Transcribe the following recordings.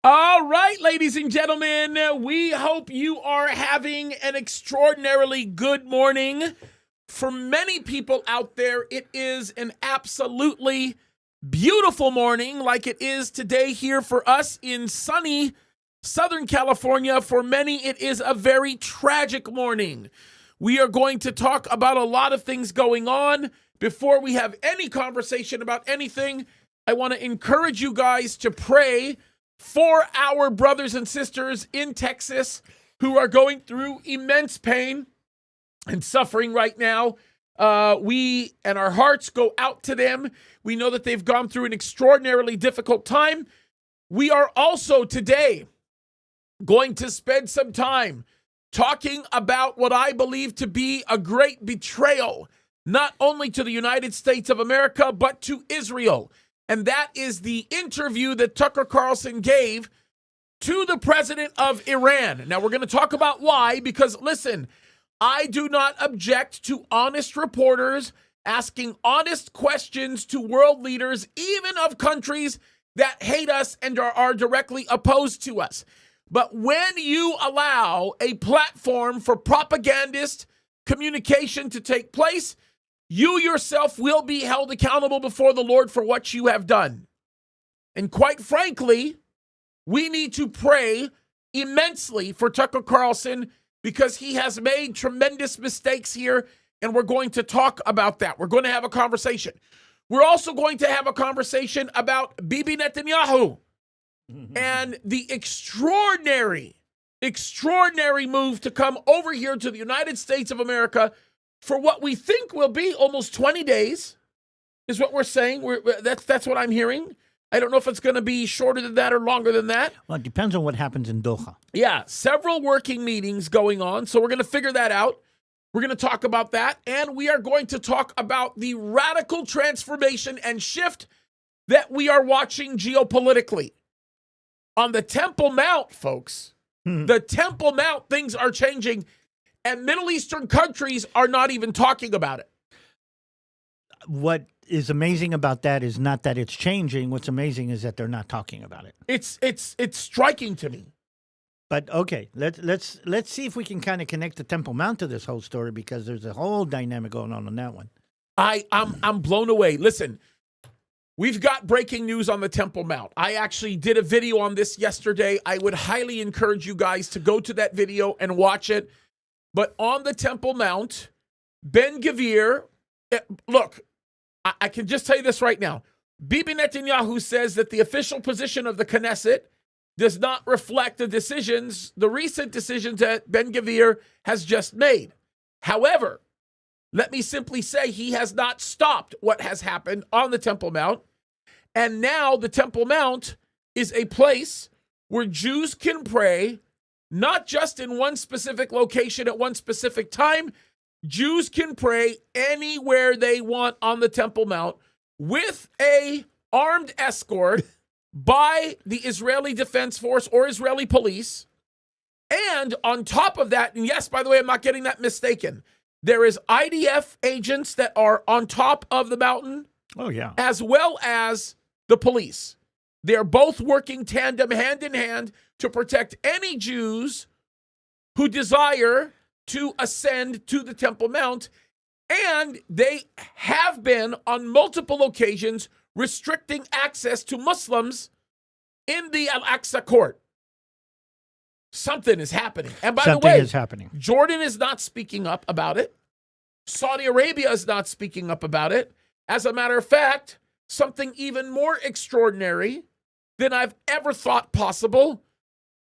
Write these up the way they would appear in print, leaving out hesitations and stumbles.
All right, ladies and gentlemen, we hope you are having an extraordinarily good morning. For many people out there, it is an absolutely beautiful morning, like it is today here for us in sunny Southern California. For many, it is a very tragic morning. We are going to talk about a lot of things going on. Before we have any conversation about anything, I want to encourage you guys to pray for our brothers and sisters in Texas who are going through immense pain and suffering right now. We and our hearts go out to them. We know that they've gone through an extraordinarily difficult time. We are also today going to spend some time talking about what I believe to be a great betrayal, not only to the United States of America, but to Israel. And that is the interview that Tucker Carlson gave to the president of Iran. Now, we're going to talk about why, because, listen, I do not object to honest reporters asking honest questions to world leaders, even of countries that hate us and are directly opposed to us. But when you allow a platform for propagandist communication to take place, you yourself will be held accountable before the Lord for what you have done. And quite frankly, we need to pray immensely for Tucker Carlson because he has made tremendous mistakes here, and we're going to talk about that. We're going to have a conversation. We're also going to have a conversation about Bibi Netanyahu and the extraordinary move to come over here to the United States of America for what we think will be almost 20 days, is what we're saying. That's what I'm hearing. I don't know if it's going to be shorter than that or longer than that. Well, it depends on what happens in Doha. Yeah, several working meetings going on, so we're going to figure that out. We're going to talk about that, and we are going to talk about the radical transformation and shift that we are watching geopolitically. On the Temple Mount, folks, the Temple Mount, things are changing. And Middle Eastern countries are not even talking about it. What is amazing about that is not that it's changing. What's amazing is that they're not talking about it. It's striking to me. But okay, let's see if we can kind of connect the Temple Mount to this whole story, because there's a whole dynamic going on that one. I'm blown away. Listen, we've got breaking news on the Temple Mount. I actually did a video on this yesterday. I would highly encourage you guys to go to that video and watch it. But on the Temple Mount, Ben-Gvir, look, I can just tell you this right now. Bibi Netanyahu says that the official position of the Knesset does not reflect the recent decisions that Ben-Gvir has just made. However, let me simply say he has not stopped what has happened on the Temple Mount. And now the Temple Mount is a place where Jews can pray, not just in one specific location at one specific time. Jews can pray anywhere they want on the Temple Mount with a armed escort by the Israeli Defense Force or Israeli police. And on top of that, and yes, by the way, I'm not getting that mistaken, there is IDF agents that are on top of the mountain. Oh, yeah. As well as the police. They're both working tandem, hand in hand, to protect any Jews who desire to ascend to the Temple Mount. And they have been, on multiple occasions, restricting access to Muslims in the Al-Aqsa court. Something is happening. And by the way, is happening. Jordan is not speaking up about it. Saudi Arabia is not speaking up about it. As a matter of fact, something even more extraordinary than I've ever thought possible.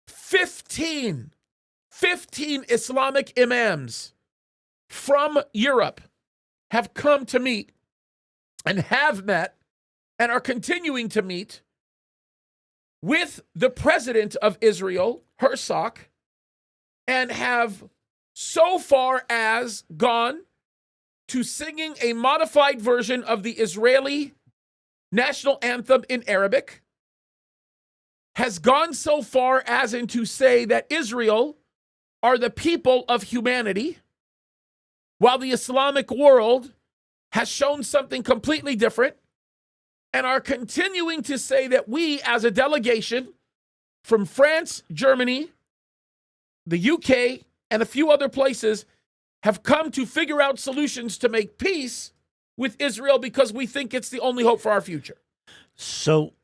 15 Islamic imams from Europe have come to meet and have met and are continuing to meet with the president of Israel, Herzog, and have so far as gone to singing a modified version of the Israeli national anthem in Arabic, has gone so far as in to say that Israel are the people of humanity, while the Islamic world has shown something completely different, and are continuing to say that we as a delegation from France, Germany, the UK, and a few other places have come to figure out solutions to make peace with Israel because we think it's the only hope for our future. So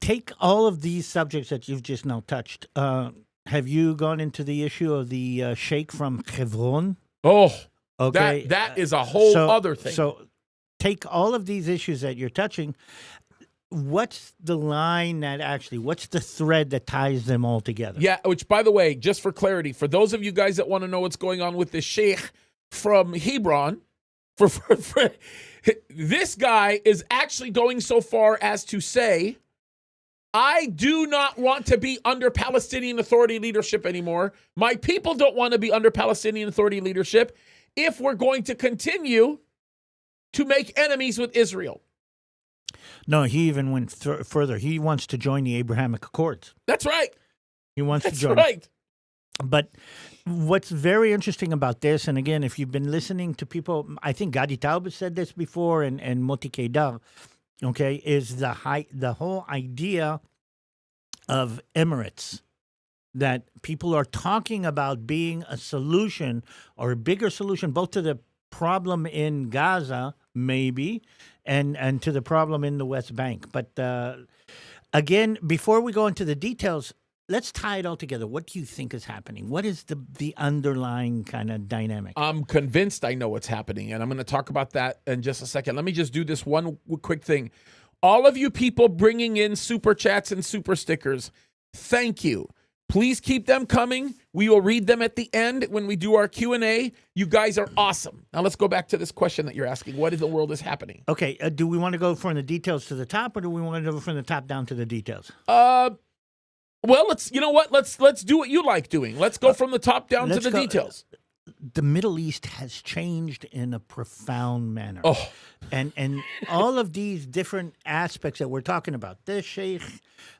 take all of these subjects that you've just now touched. Have you gone into the issue of the sheikh from Hebron? Oh, okay. That is a whole other thing. So take all of these issues that you're touching. What's the line that what's the thread that ties them all together? Yeah, which, by the way, just for clarity, for those of you guys that want to know what's going on with this sheikh from Hebron, for this guy is actually going so far as to say, I do not want to be under Palestinian Authority leadership anymore. My people don't want to be under Palestinian Authority leadership if we're going to continue to make enemies with Israel. No, he even went further. He wants to join the Abrahamic Accords. That's right. He wants to join. That's right. But what's very interesting about this, and again, if you've been listening to people, I think Gadi Taubes said this before, and Moti Kedar, okay, is the whole idea of Emirates, that people are talking about being a solution or a bigger solution, both to the problem in Gaza, maybe, and to the problem in the West Bank. But again, before we go into the details, let's tie it all together. What do you think is happening? What is the underlying kind of dynamic? I'm convinced I know what's happening, and I'm going to talk about that in just a second. Let me just do this one quick thing. All of you people bringing in super chats and super stickers, thank you. Please keep them coming. We will read them at the end when we do our Q&A. You guys are awesome. Now let's go back to this question that you're asking. What in the world is happening? Okay, do we want to go from the details to the top, or do we want to go from the top down to the details? Well, let's do what you like doing. Let's go from the top down to the details. The Middle East has changed in a profound manner. Oh. And all of these different aspects that we're talking about, the sheikh,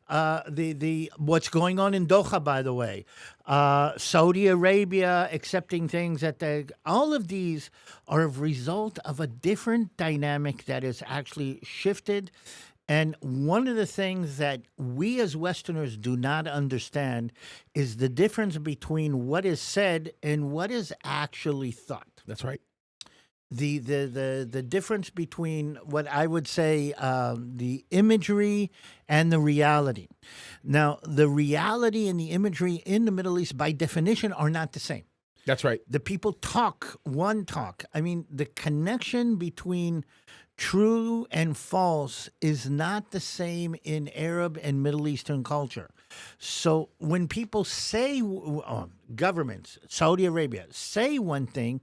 the what's going on in Doha, by the way, Saudi Arabia accepting things all of these are a result of a different dynamic that has actually shifted. And one of the things that we as Westerners do not understand is the difference between what is said and what is actually thought. That's right. The difference between what I would say the imagery and the reality. Now, the reality and the imagery in the Middle East, by definition, are not the same. That's right. The people talk. I mean, the connection between true and false is not the same in Arab and Middle Eastern culture. So when people say, governments, Saudi Arabia, say one thing,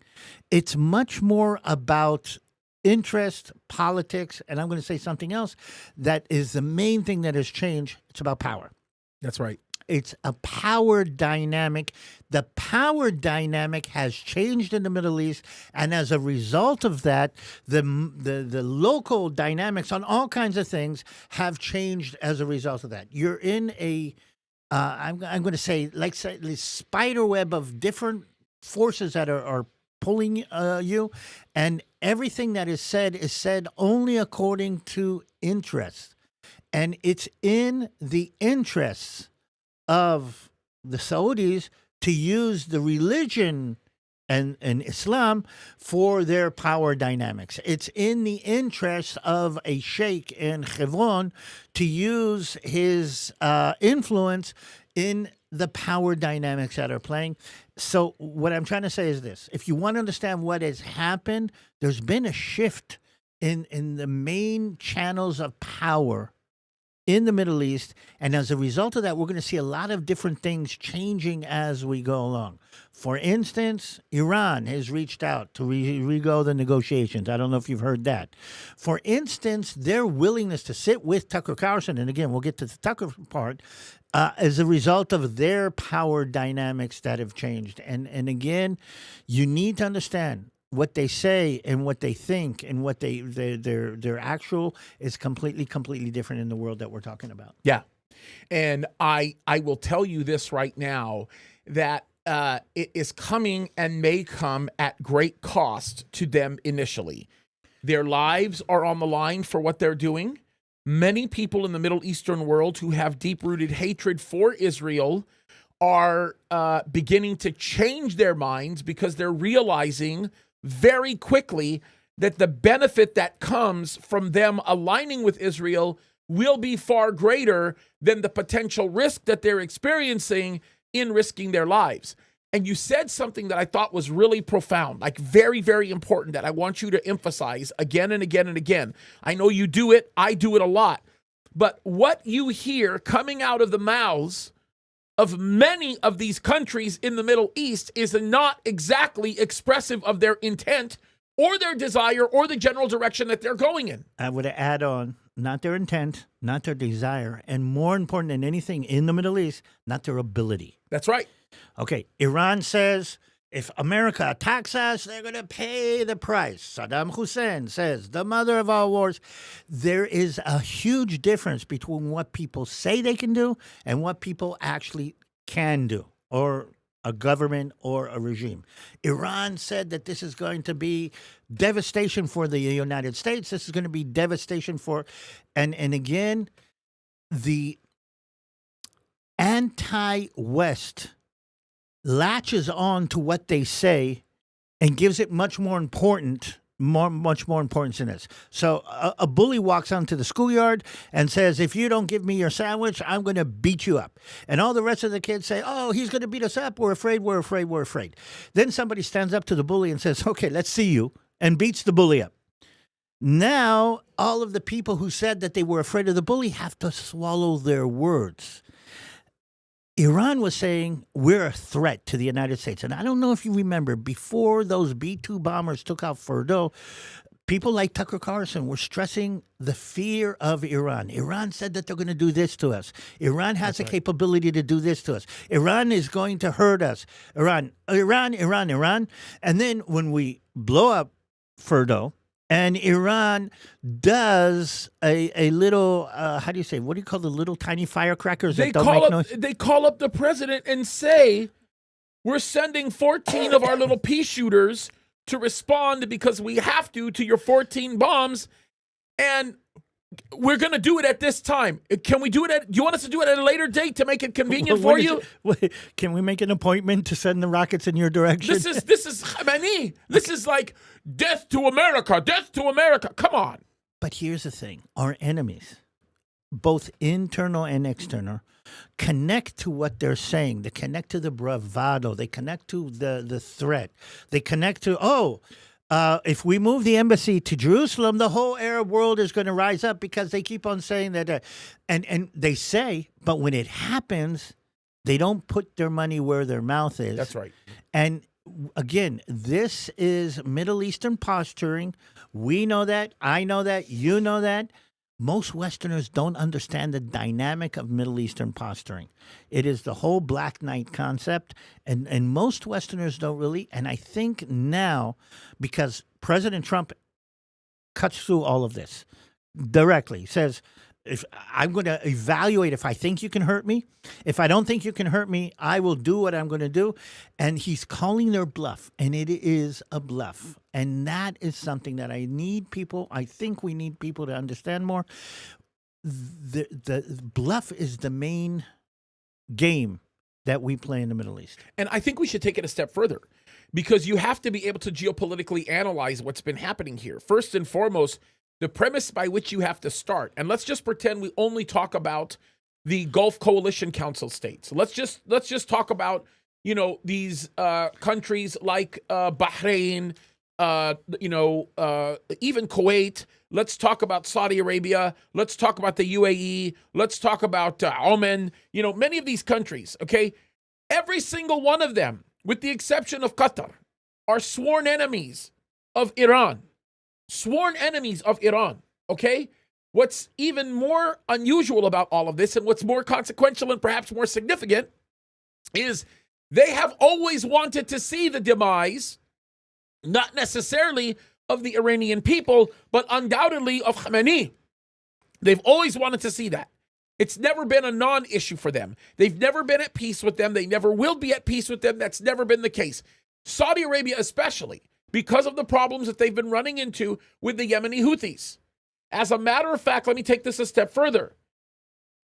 it's much more about interest, politics, and I'm going to say something else that is the main thing that has changed. It's about power. That's right. It's a power dynamic. The power dynamic has changed in the Middle East, and as a result of that, the local dynamics on all kinds of things have changed as a result of that. You're in I'm going to say, the spider web of different forces that are pulling you, and everything that is said only according to interest, and it's in the interests of the Saudis to use the religion and Islam for their power dynamics. It's in the interest of a sheikh in Hebron to use his influence in the power dynamics that are playing. So what I'm trying to say is this. If you want to understand what has happened, there's been a shift in the main channels of power in the Middle East, and as a result of that, we're going to see a lot of different things changing as we go along. For instance, Iran has reached out to re-go the negotiations. I don't know if you've heard that. For instance, their willingness to sit with Tucker Carlson, and again, we'll get to the Tucker part, as a result of their power dynamics that have changed. And again, you need to understand what they say and what they think and what their actual is completely different in the world that we're talking about. Yeah. And I will tell you this right now, that it is coming and may come at great cost to them initially. Their lives are on the line for what they're doing. many people in the Middle Eastern world who have deep-rooted hatred for Israel are beginning to change their minds because they're realizing very quickly that the benefit that comes from them aligning with Israel will be far greater than the potential risk that they're experiencing in risking their lives. And you said something that I thought was really profound, like very, very important, that I want you to emphasize again and again and again. I know you do it. I do it a lot. But what you hear coming out of the mouths of many of these countries in the Middle East is not exactly expressive of their intent or their desire or the general direction that they're going in. I would add on, not their intent, not their desire, and more important than anything in the Middle East, not their ability. That's right. Okay, Iran says if America attacks us, they're going to pay the price. Saddam Hussein says, the mother of all wars. There is a huge difference between what people say they can do and what people actually can do, or a government or a regime. Iran said that this is going to be devastation for the United States. This is going to be devastation for, and again, the anti-West latches on to what they say and gives it much more importance in this. So a bully walks onto the schoolyard and says, if you don't give me your sandwich, I'm going to beat you up. And all the rest of the kids say, oh, he's going to beat us up. We're afraid, we're afraid, we're afraid. Then somebody stands up to the bully and says, okay, let's see you, and beats the bully up. Now, all of the people who said that they were afraid of the bully have to swallow their words. Iran was saying we're a threat to the United States. And I don't know if you remember, before those B-2 bombers took out Fordo, people like Tucker Carlson were stressing the fear of Iran. Iran said that they're going to do this to us. Iran has the capability to do this to us. Iran is going to hurt us. Iran. And then when we blow up Fordo, and Iran does a little, how do you say, what do you call the little tiny firecrackers that don't make noise? They call up the president and say, we're sending 14 of our little pea shooters to respond because we have to your 14 bombs, and we're going to do it at this time. Can we do it do you want us to do it at a later date to make it convenient for you? Can we make an appointment to send the rockets in your direction? This is Khamenei. This is like death to America, death to America. Come on. But here's the thing. Our enemies, both internal and external, connect to what they're saying. They connect to the bravado. They connect to the threat. They connect to, if we move the embassy to Jerusalem, the whole Arab world is going to rise up, because they keep on saying that. And they say, but when it happens, they don't put their money where their mouth is. That's right. And again, this is Middle Eastern posturing. We know that. I know that. You know that. Most Westerners don't understand the dynamic of Middle Eastern posturing. It is the whole Black Knight concept, and most Westerners don't really. And I think now, because President Trump cuts through all of this directly, says, if I'm going to evaluate if I think you can hurt me. If I don't think you can hurt me, I will do what I'm going to do. And he's calling their bluff, and it is a bluff. And that is something that I think we need people to understand more. The bluff is the main game that we play in the Middle East. And I think we should take it a step further, because you have to be able to geopolitically analyze what's been happening here. First and foremost, the premise by which you have to start, and let's just pretend we only talk about the Gulf Coalition Council states. Let's just talk about, these countries like Bahrain, even Kuwait. Let's talk about Saudi Arabia. Let's talk about the UAE. Let's talk about Oman. Many of these countries, okay? Every single one of them, with the exception of Qatar, are sworn enemies of Iran. Sworn enemies of Iran, okay? What's even more unusual about all of this, and what's more consequential and perhaps more significant, is they have always wanted to see the demise, not necessarily of the Iranian people, but undoubtedly of Khamenei. They've always wanted to see that. It's never been a non-issue for them. They've never been at peace with them. They never will be at peace with them. That's never been the case. Saudi Arabia especially, because of the problems that they've been running into with the Yemeni Houthis. As a matter of fact, let me take this a step further.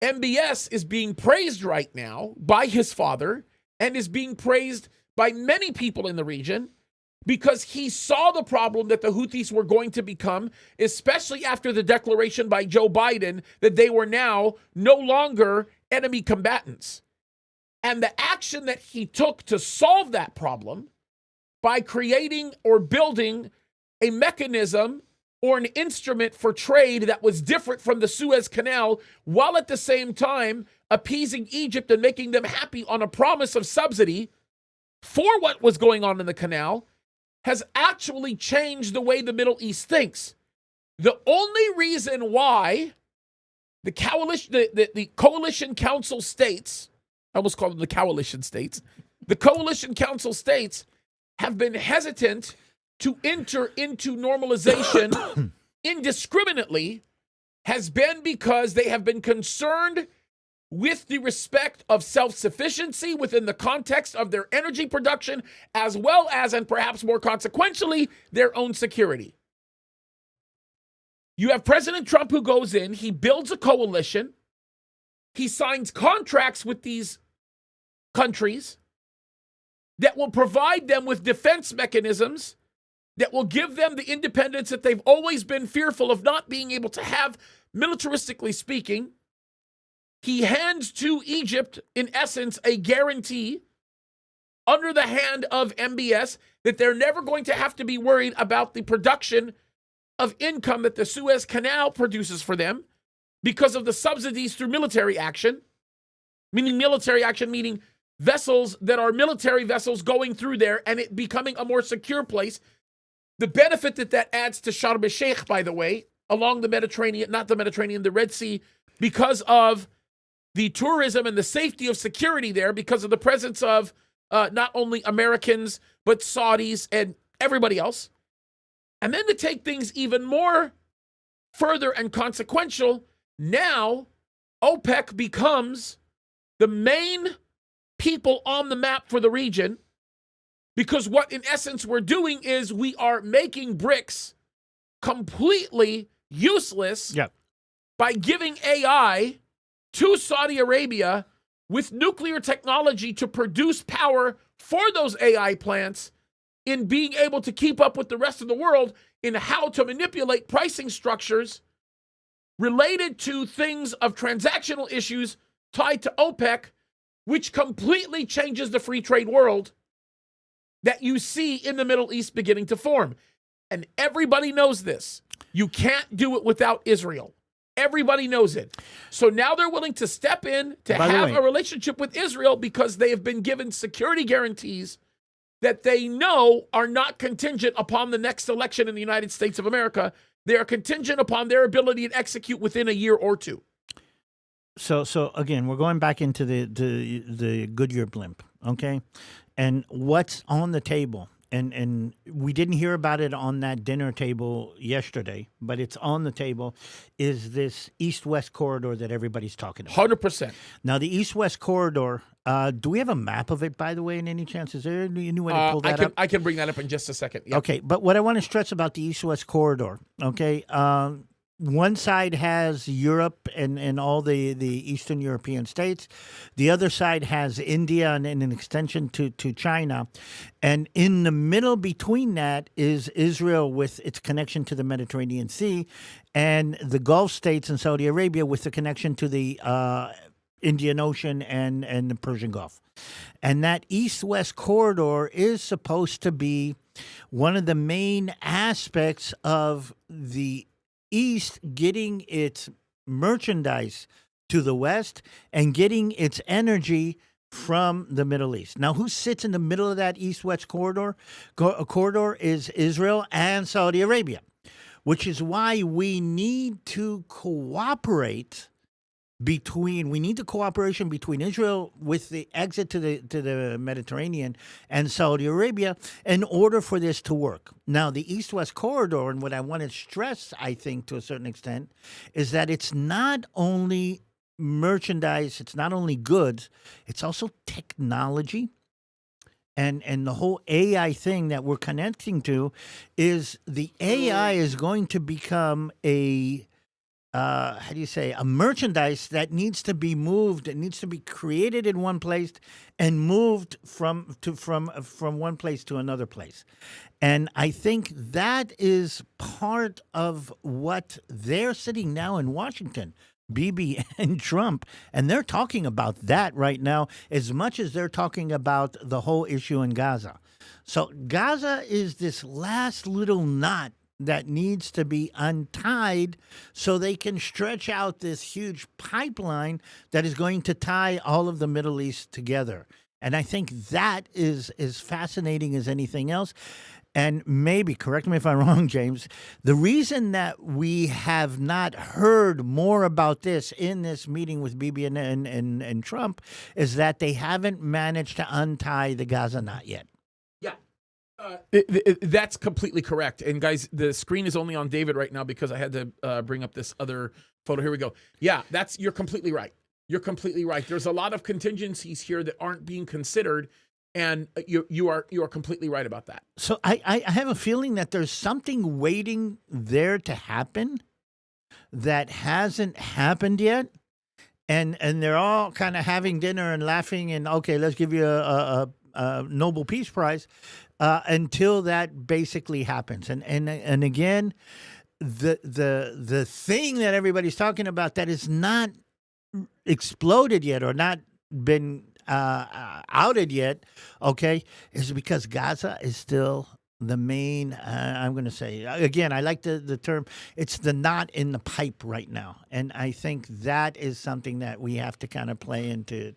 MBS is being praised right now by his father and is being praised by many people in the region because he saw the problem that the Houthis were going to become, especially after the declaration by Joe Biden that they were now no longer enemy combatants. And the action that he took to solve that problem by creating or building a mechanism or an instrument for trade that was different from the Suez Canal, while at the same time appeasing Egypt and making them happy on a promise of subsidy for what was going on in the canal, has actually changed the way the Middle East thinks. The only reason why the coalition council states, I almost call them the coalition states, the coalition council states have been hesitant to enter into normalization indiscriminately has been because they have been concerned with the respect of self-sufficiency within the context of their energy production, as well as, and perhaps more consequentially, their own security. You have President Trump who goes in, he builds a coalition, he signs contracts with these countries that will provide them with defense mechanisms that will give them the independence that they've always been fearful of not being able to have, militaristically speaking. He hands to Egypt, in essence, a guarantee under the hand of MBS that they're never going to have to be worried about the production of income that the Suez Canal produces for them because of the subsidies through military action, meaning vessels that are military vessels going through there and it becoming a more secure place. The benefit that adds to Sharm el-Sheikh, by the way, along the Mediterranean, not the Mediterranean, the Red Sea, because of the tourism and the safety of security there, because of the presence of not only Americans, but Saudis and everybody else. And then to take things even more further and consequential, now OPEC becomes the main people on the map for the region, because what in essence we're doing is we are making BRICS completely useless by giving AI to Saudi Arabia with nuclear technology to produce power for those AI plants, in being able to keep up with the rest of the world in how to manipulate pricing structures related to things of transactional issues tied to OPEC, which completely changes the free trade world that you see in the Middle East beginning to form. And everybody knows this. You can't do it without Israel. Everybody knows it. So now they're willing to step in to have a relationship with Israel because they have been given security guarantees that they know are not contingent upon the next election in the United States of America. They are contingent upon their ability to execute within a year or two. So again, we're going back into the Goodyear blimp, okay? And what's on the table, and we didn't hear about it on that dinner table yesterday, but it's on the table, is this east-west corridor that everybody's talking about. 100%. Now, the east-west corridor, do we have a map of it, by the way, in any chance? Is there any way to pull that up? I can bring that up in just a second. Yep. Okay, but what I want to stress about the east-west corridor, okay, one side has Europe and all the Eastern European states. The other side has India and an extension to China. And in the middle between that is Israel with its connection to the Mediterranean Sea, and the Gulf states and Saudi Arabia with the connection to the Indian Ocean and the Persian Gulf. And that east-west corridor is supposed to be one of the main aspects of the East getting its merchandise to the West and getting its energy from the Middle East. Now, who sits in the middle of that east-west corridor? Corridor is Israel and Saudi Arabia, which is why we need to cooperate we need the cooperation between Israel with the exit to the Mediterranean and Saudi Arabia in order for this to work. Now, the east-west corridor, and what I want to stress, I think, to a certain extent, is that it's not only merchandise, it's not only goods, it's also technology. And the whole AI thing that we're connecting to is the AI is going to become a how do you say, a merchandise that needs to be moved. It needs to be created in one place and moved from one place to another place. And I think that is part of what they're sitting now in Washington, Bibi and Trump, and they're talking about that right now as much as they're talking about the whole issue in Gaza. So Gaza is this last little knot that needs to be untied so they can stretch out this huge pipeline that is going to tie all of the Middle East together. And I think that is as fascinating as anything else. And maybe, correct me if I'm wrong, James, the reason that we have not heard more about this in this meeting with Bibi and Trump is that they haven't managed to untie the Gaza knot yet. Yeah. That's completely correct. And guys, the screen is only on David right now because I had to bring up this other photo. Here we go. Yeah, you're completely right. You're completely right. There's a lot of contingencies here that aren't being considered. And you are completely right about that. So I have a feeling that there's something waiting there to happen that hasn't happened yet. And they're all kind of having dinner and laughing and, okay, let's give you a Nobel Peace Prize until that basically happens. And again, the thing that everybody's talking about that is not exploded yet or not been outed yet, okay, is because Gaza is still the main, I'm going to say, again, I like the term, it's the knot in the pipe right now. And I think that is something that we have to kind of play into.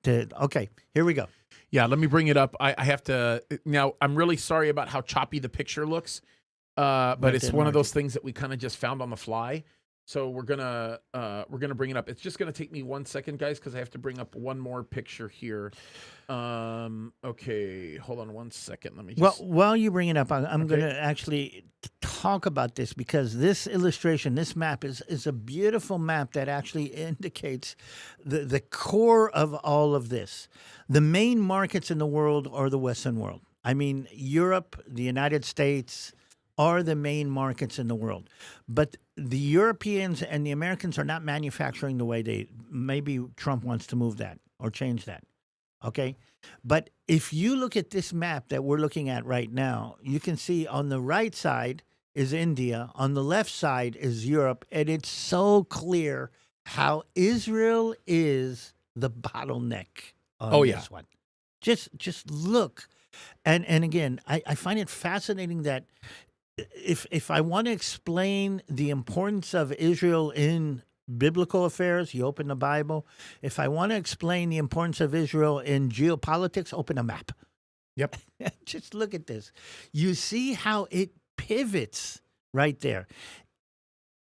Okay, here we go. Yeah, let me bring it up. I have to, now, I'm really sorry about how choppy the picture looks, but it's one of those things that we kind of just found on the fly. So we're gonna bring it up. It's just gonna take me 1 second, guys, because I have to bring up one more picture here. Okay, hold on 1 second. Let me just. Well, while you bring it up, I'm going to actually talk about this because this illustration, this map is a beautiful map that actually indicates the core of all of this. The main markets in the world are the Western world. I mean, Europe, the United States are the main markets in the world. But the Europeans and the Americans are not manufacturing the way maybe Trump wants to move that or change that. Okay? But if you look at this map that we're looking at right now, you can see on the right side is India, on the left side is Europe, and it's so clear how Israel is the bottleneck on this one. Just look. And again, I find it fascinating that if I want to explain the importance of Israel in biblical affairs, you open the Bible. If I want to explain the importance of Israel in geopolitics, open a map. Yep. Just look at this. You see how it pivots right there.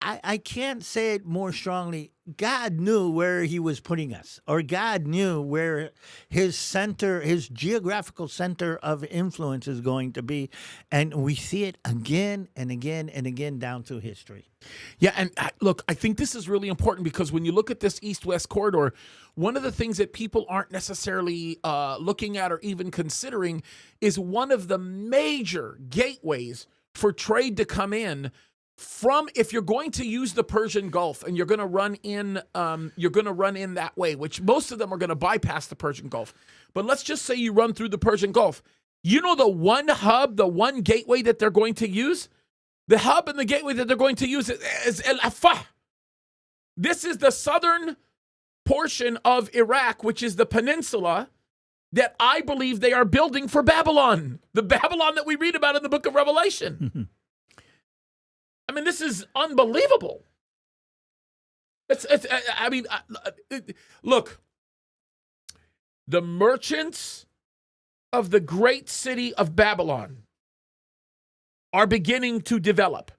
I can't say it more strongly. God knew where he was putting us, or God knew where his geographical center of influence is going to be. And we see it again and again and again down through history. Yeah, and look, I think this is really important because when you look at this east-west corridor, one of the things that people aren't necessarily looking at or even considering is one of the major gateways for trade to come in from, if you're going to use the Persian Gulf and you're going to run in that way, which most of them are going to bypass the Persian Gulf. But let's just say you run through the Persian Gulf. You know the one hub, the one gateway that they're going to use? The hub and the gateway that they're going to use is El Afah. This is the southern portion of Iraq, which is the peninsula that I believe they are building for Babylon. The Babylon that we read about in the book of Revelation. I mean, this is unbelievable. Look, the merchants of the great city of Babylon are beginning to develop.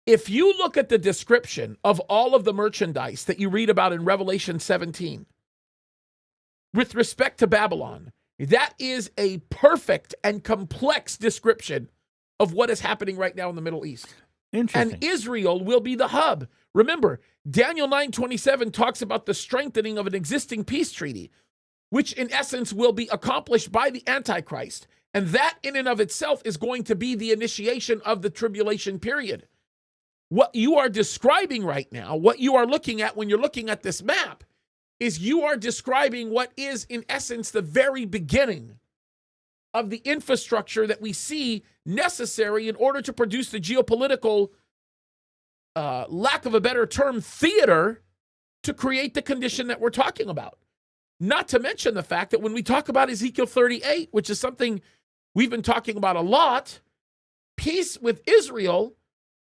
If you look at the description of all of the merchandise that you read about in Revelation 17, with respect to Babylon, that is a perfect and complex description of what is happening right now in the Middle East. Interesting. And Israel will be the hub. Remember, Daniel 9:27 talks about the strengthening of an existing peace treaty, which in essence will be accomplished by the Antichrist. And that in and of itself is going to be the initiation of the tribulation period. What you are describing right now, what you are looking at when you're looking at this map, is you are describing what is, in essence, the very beginning of the infrastructure that we see necessary in order to produce the geopolitical, lack of a better term, theater to create the condition that we're talking about. Not to mention the fact that when we talk about Ezekiel 38, which is something we've been talking about a lot, peace with Israel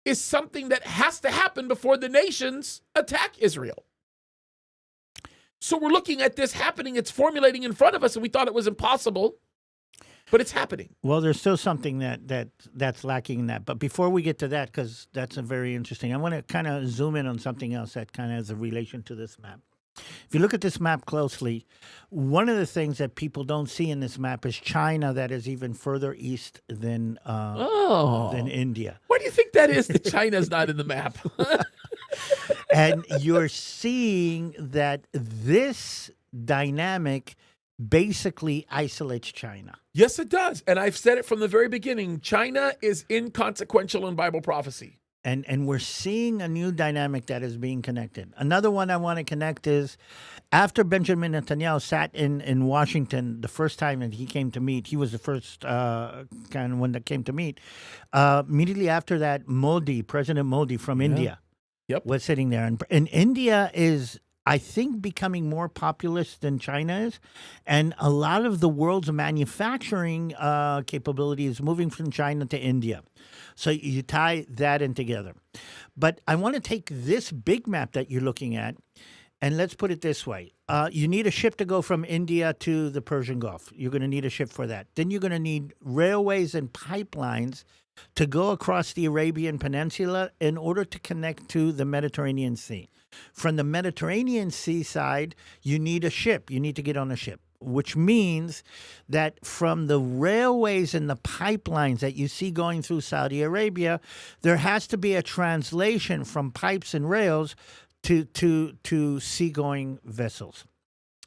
is something that has to happen before the nations attack Israel. So we're looking at this happening. It's formulating in front of us, and we thought it was impossible, but it's happening. Well, there's still something that's lacking in that. But before we get to that, because that's a very interesting, I want to kind of zoom in on something else that kind of has a relation to this map. If you look at this map closely, one of the things that people don't see in this map is China, that is even further east than India. Why do you think that is that China's not in the map? And you're seeing that this dynamic basically isolates China. Yes, it does. And I've said it from the very beginning. China is inconsequential in Bible prophecy. And we're seeing a new dynamic that is being connected. Another one I want to connect is after Benjamin Netanyahu sat in Washington the first time that he came to meet, he was the first kind of one that came to meet. Immediately after that, President Modi from India was sitting there. And India is, I think, becoming more populous than China is. And a lot of the world's manufacturing capability is moving from China to India. So you tie that in together. But I want to take this big map that you're looking at, and let's put it this way. You need a ship to go from India to the Persian Gulf. You're going to need a ship for that. Then you're going to need railways and pipelines to go across the Arabian Peninsula in order to connect to the Mediterranean Sea. From the Mediterranean Sea side, you need a ship. You need to get on a ship, which means that from the railways and the pipelines that you see going through Saudi Arabia, there has to be a translation from pipes and rails to seagoing vessels.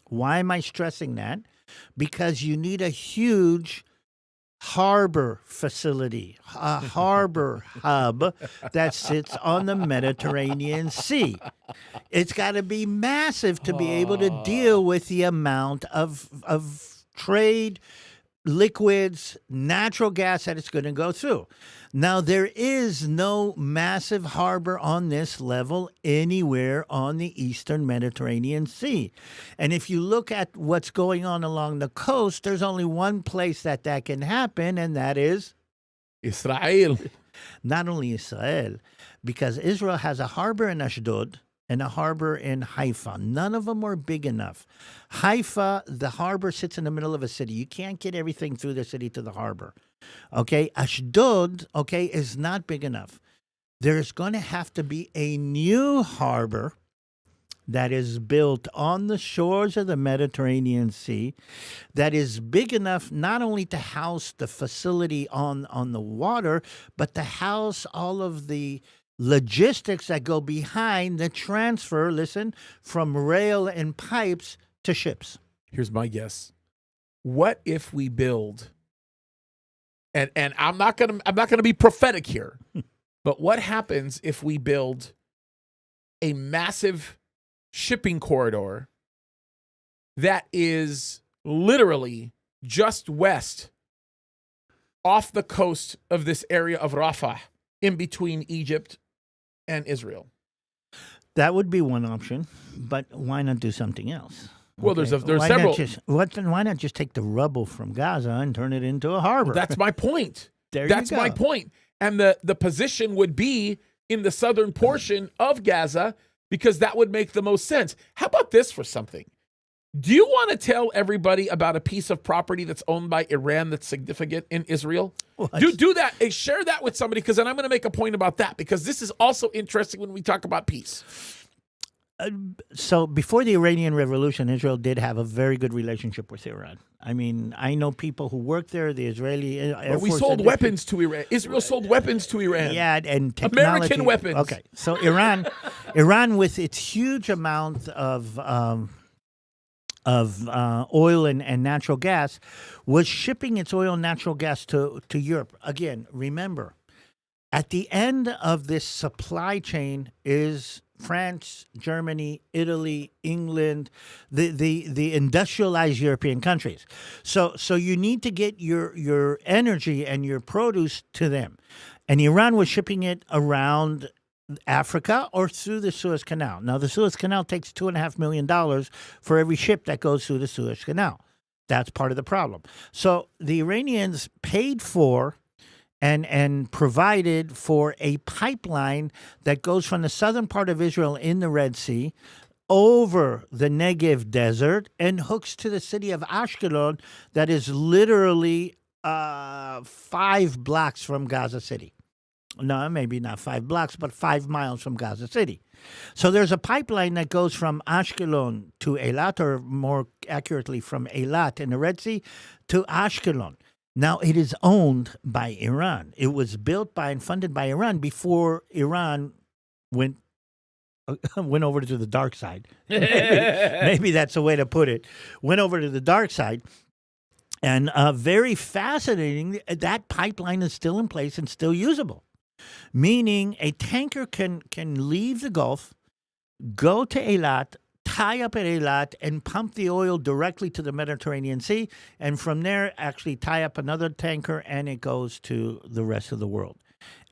Why am I stressing that? Because you need a huge harbor facility, a harbor hub that sits on the Mediterranean Sea. It's got to be massive to be able to deal with the amount of trade, liquids, natural gas that it's going to go through. Now, there is no massive harbor on this level anywhere on the eastern Mediterranean Sea. And if you look at what's going on along the coast, there's only one place that can happen, and that is Israel. Not only Israel, because Israel has a harbor in Ashdod and a harbor in Haifa. None of them are big enough. Haifa, the harbor sits in the middle of a city. You can't get everything through the city to the harbor. Okay, Ashdod, is not big enough. There's going to have to be a new harbor that is built on the shores of the Mediterranean Sea that is big enough not only to house the facility on the water, but to house all of the logistics that go behind the transfer, from rail and pipes to ships. Here's my guess. What if we build, and I'm not gonna be prophetic here, but what happens if we build a massive shipping corridor that is literally just west off the coast of this area of Rafah, in between Egypt and Israel? That would be one option, but why not do something else? Well, there's several. Why not just take the rubble from Gaza and turn it into a harbor? That's my point. That's my point. And the position would be in the southern portion of Gaza, because that would make the most sense. How about this for something? Do you want to tell everybody about a piece of property that's owned by Iran that's significant in Israel? Do that. Share that with somebody, because then I'm going to make a point about that, because this is also interesting when we talk about peace. So before the Iranian Revolution, Israel did have a very good relationship with Iran. I mean, I know people who worked there, the Israeli Air Force. We sold weapons to Iran. Israel sold weapons to Iran. Yeah, and technology. American weapons. Okay, so Iran with its huge amount of oil and natural gas, was shipping its oil and natural gas to Europe. Again, remember, At the end of this supply chain is France, Germany, Italy, England, the industrialized European countries. So you need to get your energy and your produce to them. And Iran was shipping it around Africa or through the Suez Canal. Now, the Suez Canal takes $2.5 million for every ship that goes through the Suez Canal. That's part of the problem. So the Iranians paid for and provided for a pipeline that goes from the southern part of Israel in the Red Sea over the Negev desert and hooks to the city of Ashkelon that is literally 5 blocks from Gaza City. No, maybe not 5 blocks, but 5 miles from Gaza City. So there's a pipeline that goes from Ashkelon to Eilat, or more accurately from Eilat in the Red Sea to Ashkelon. Now, it is owned by Iran. It was built by and funded by Iran before Iran went over to the dark side. Maybe that's a way to put it. Went over to the dark side. And very fascinating, that pipeline is still in place and still usable. Meaning a tanker can leave the Gulf, go to Eilat, tie up at Eilat, and pump the oil directly to the Mediterranean Sea, and from there actually tie up another tanker, and it goes to the rest of the world.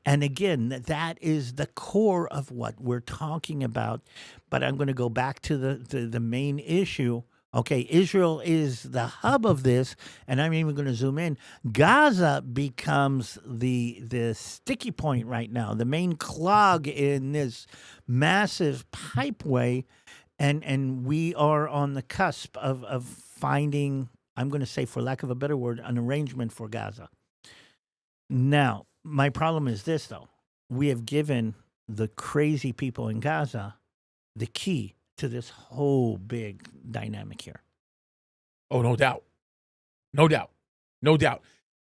And again, that is the core of what we're talking about. But I'm going to go back to the main issue. Okay, Israel is the hub of this, and I'm even going to zoom in. Gaza becomes the sticky point right now, the main clog in this massive pipeway, and we are on the cusp of finding, I'm going to say, for lack of a better word, an arrangement for Gaza. Now, my problem is this, though. We have given the crazy people in Gaza the key to this whole big dynamic here. Oh, no doubt. No doubt. No doubt.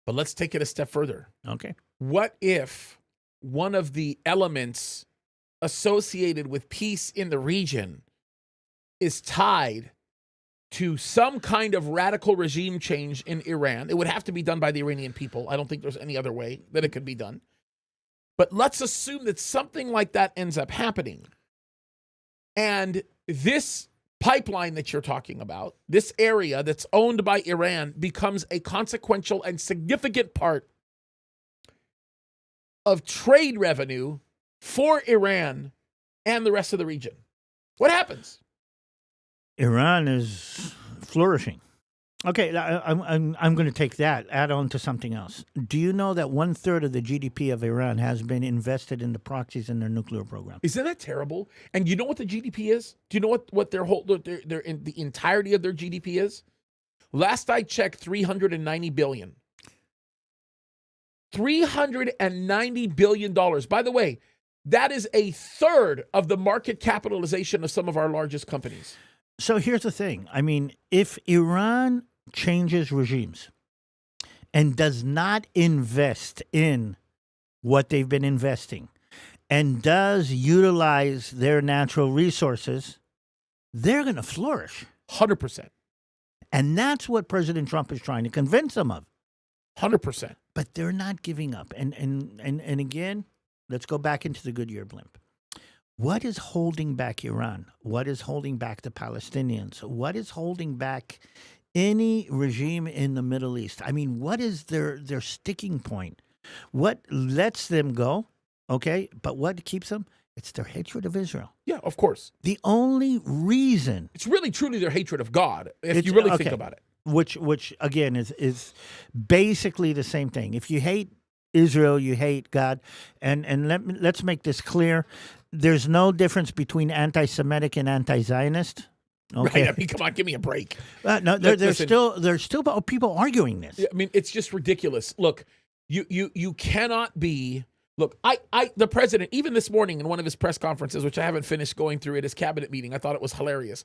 But let's take it a step further. Okay. What if one of the elements associated with peace in the region is tied to some kind of radical regime change in Iran? It would have to be done by the Iranian people. I don't think there's any other way that it could be done. But let's assume that something like that ends up happening. And this pipeline that you're talking about, this area that's owned by Iran, becomes a consequential and significant part of trade revenue for Iran and the rest of the region. What happens? Iran is flourishing. Okay, I'm going to take that, add on to something else. Do you know that 1/3 of the GDP of Iran has been invested in the proxies in their nuclear program? Isn't that terrible? And you know what the GDP is? Do you know what their whole their in the entirety of their GDP is? Last I checked, $390 billion. $390 billion. By the way, that is 1/3 of the market capitalization of some of our largest companies. So here's the thing. I mean, if Iran changes regimes and does not invest in what they've been investing and does utilize their natural resources, they're going to flourish. 100%. And that's what President Trump is trying to convince them of. 100%. But they're not giving up. And again, let's go back into the Goodyear blimp. What is holding back Iran? What is holding back the Palestinians? What is holding back any regime in the Middle East? I mean, what is their sticking point? What lets them go? Okay, but what keeps them? It's their hatred of Israel. Yeah, of course. The only reason it's really truly their hatred of God, if you really think about it. Which again is basically the same thing. If you hate Israel, you hate God, and let's make this clear. There's no difference between anti-Semitic and anti-Zionist. Okay. Right. I mean, come on, give me a break. No, there's still people arguing this. I mean, it's just ridiculous. Look, you cannot be. Look, the president, even this morning in one of his press conferences, which I haven't finished going through at his cabinet meeting, I thought it was hilarious,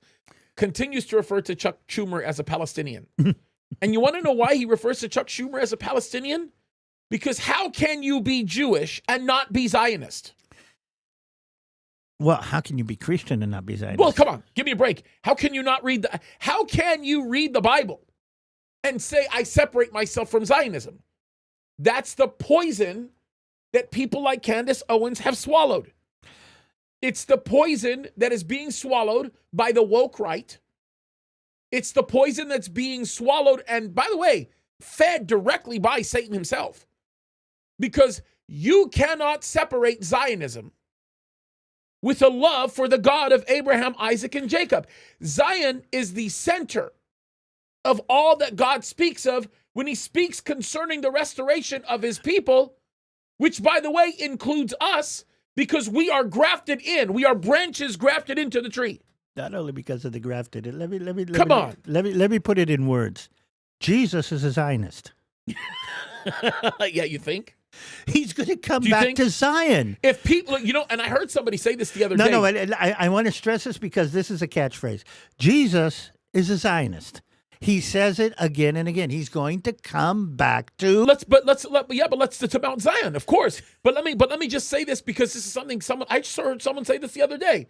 continues to refer to Chuck Schumer as a Palestinian. And you want to know why he refers to Chuck Schumer as a Palestinian? Because how can you be Jewish and not be Zionist? Well, how can you be Christian and not be Zionist? Well, come on, give me a break. How can you read the Bible and say I separate myself from Zionism? That's the poison that people like Candace Owens have swallowed. It's the poison that is being swallowed by the woke right. It's the poison that's being swallowed and, by the way, fed directly by Satan himself. Because you cannot separate Zionism with a love for the God of Abraham, Isaac, and Jacob. Zion is the center of all that God speaks of when he speaks concerning the restoration of his people, which, by the way, includes us, because we are grafted in. We are branches grafted into the tree. Not only because of the grafted. Let me put it in words. Jesus is a Zionist. Yeah, you think? He's going to come back to Zion. If people, and I heard somebody say this the other day. No, I want to stress this because this is a catchphrase. Jesus is a Zionist. He says it again and again. He's going to come back to. Let's to Mount Zion, of course. But let me just say this because this is something I just heard someone say this the other day.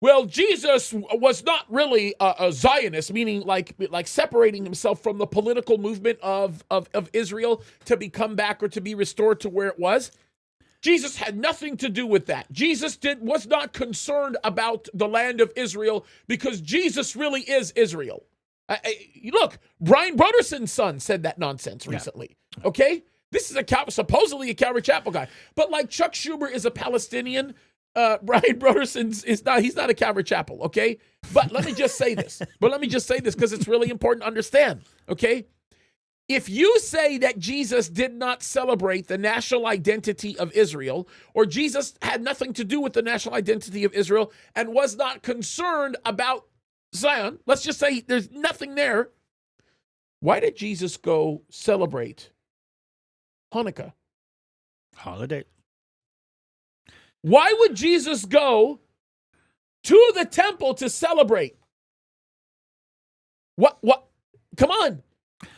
Well, Jesus was not really a Zionist, meaning like separating himself from the political movement of Israel to become back or to be restored to where it was. Jesus had nothing to do with that. Jesus was not concerned about the land of Israel because Jesus really is Israel. Look, Brian Broderson's son said that nonsense recently. Yeah. Okay? This is supposedly a Calvary Chapel guy. But like Chuck Schumer is a Palestinian, Brian Broderson he's not a Calvary Chapel, okay? But let me just say this. Because it's really important to understand, okay? If you say that Jesus did not celebrate the national identity of Israel, or Jesus had nothing to do with the national identity of Israel and was not concerned about Zion, let's just say there's nothing there, why did Jesus go celebrate Hanukkah? Holiday. Why would Jesus go to the temple to celebrate? What? Come on.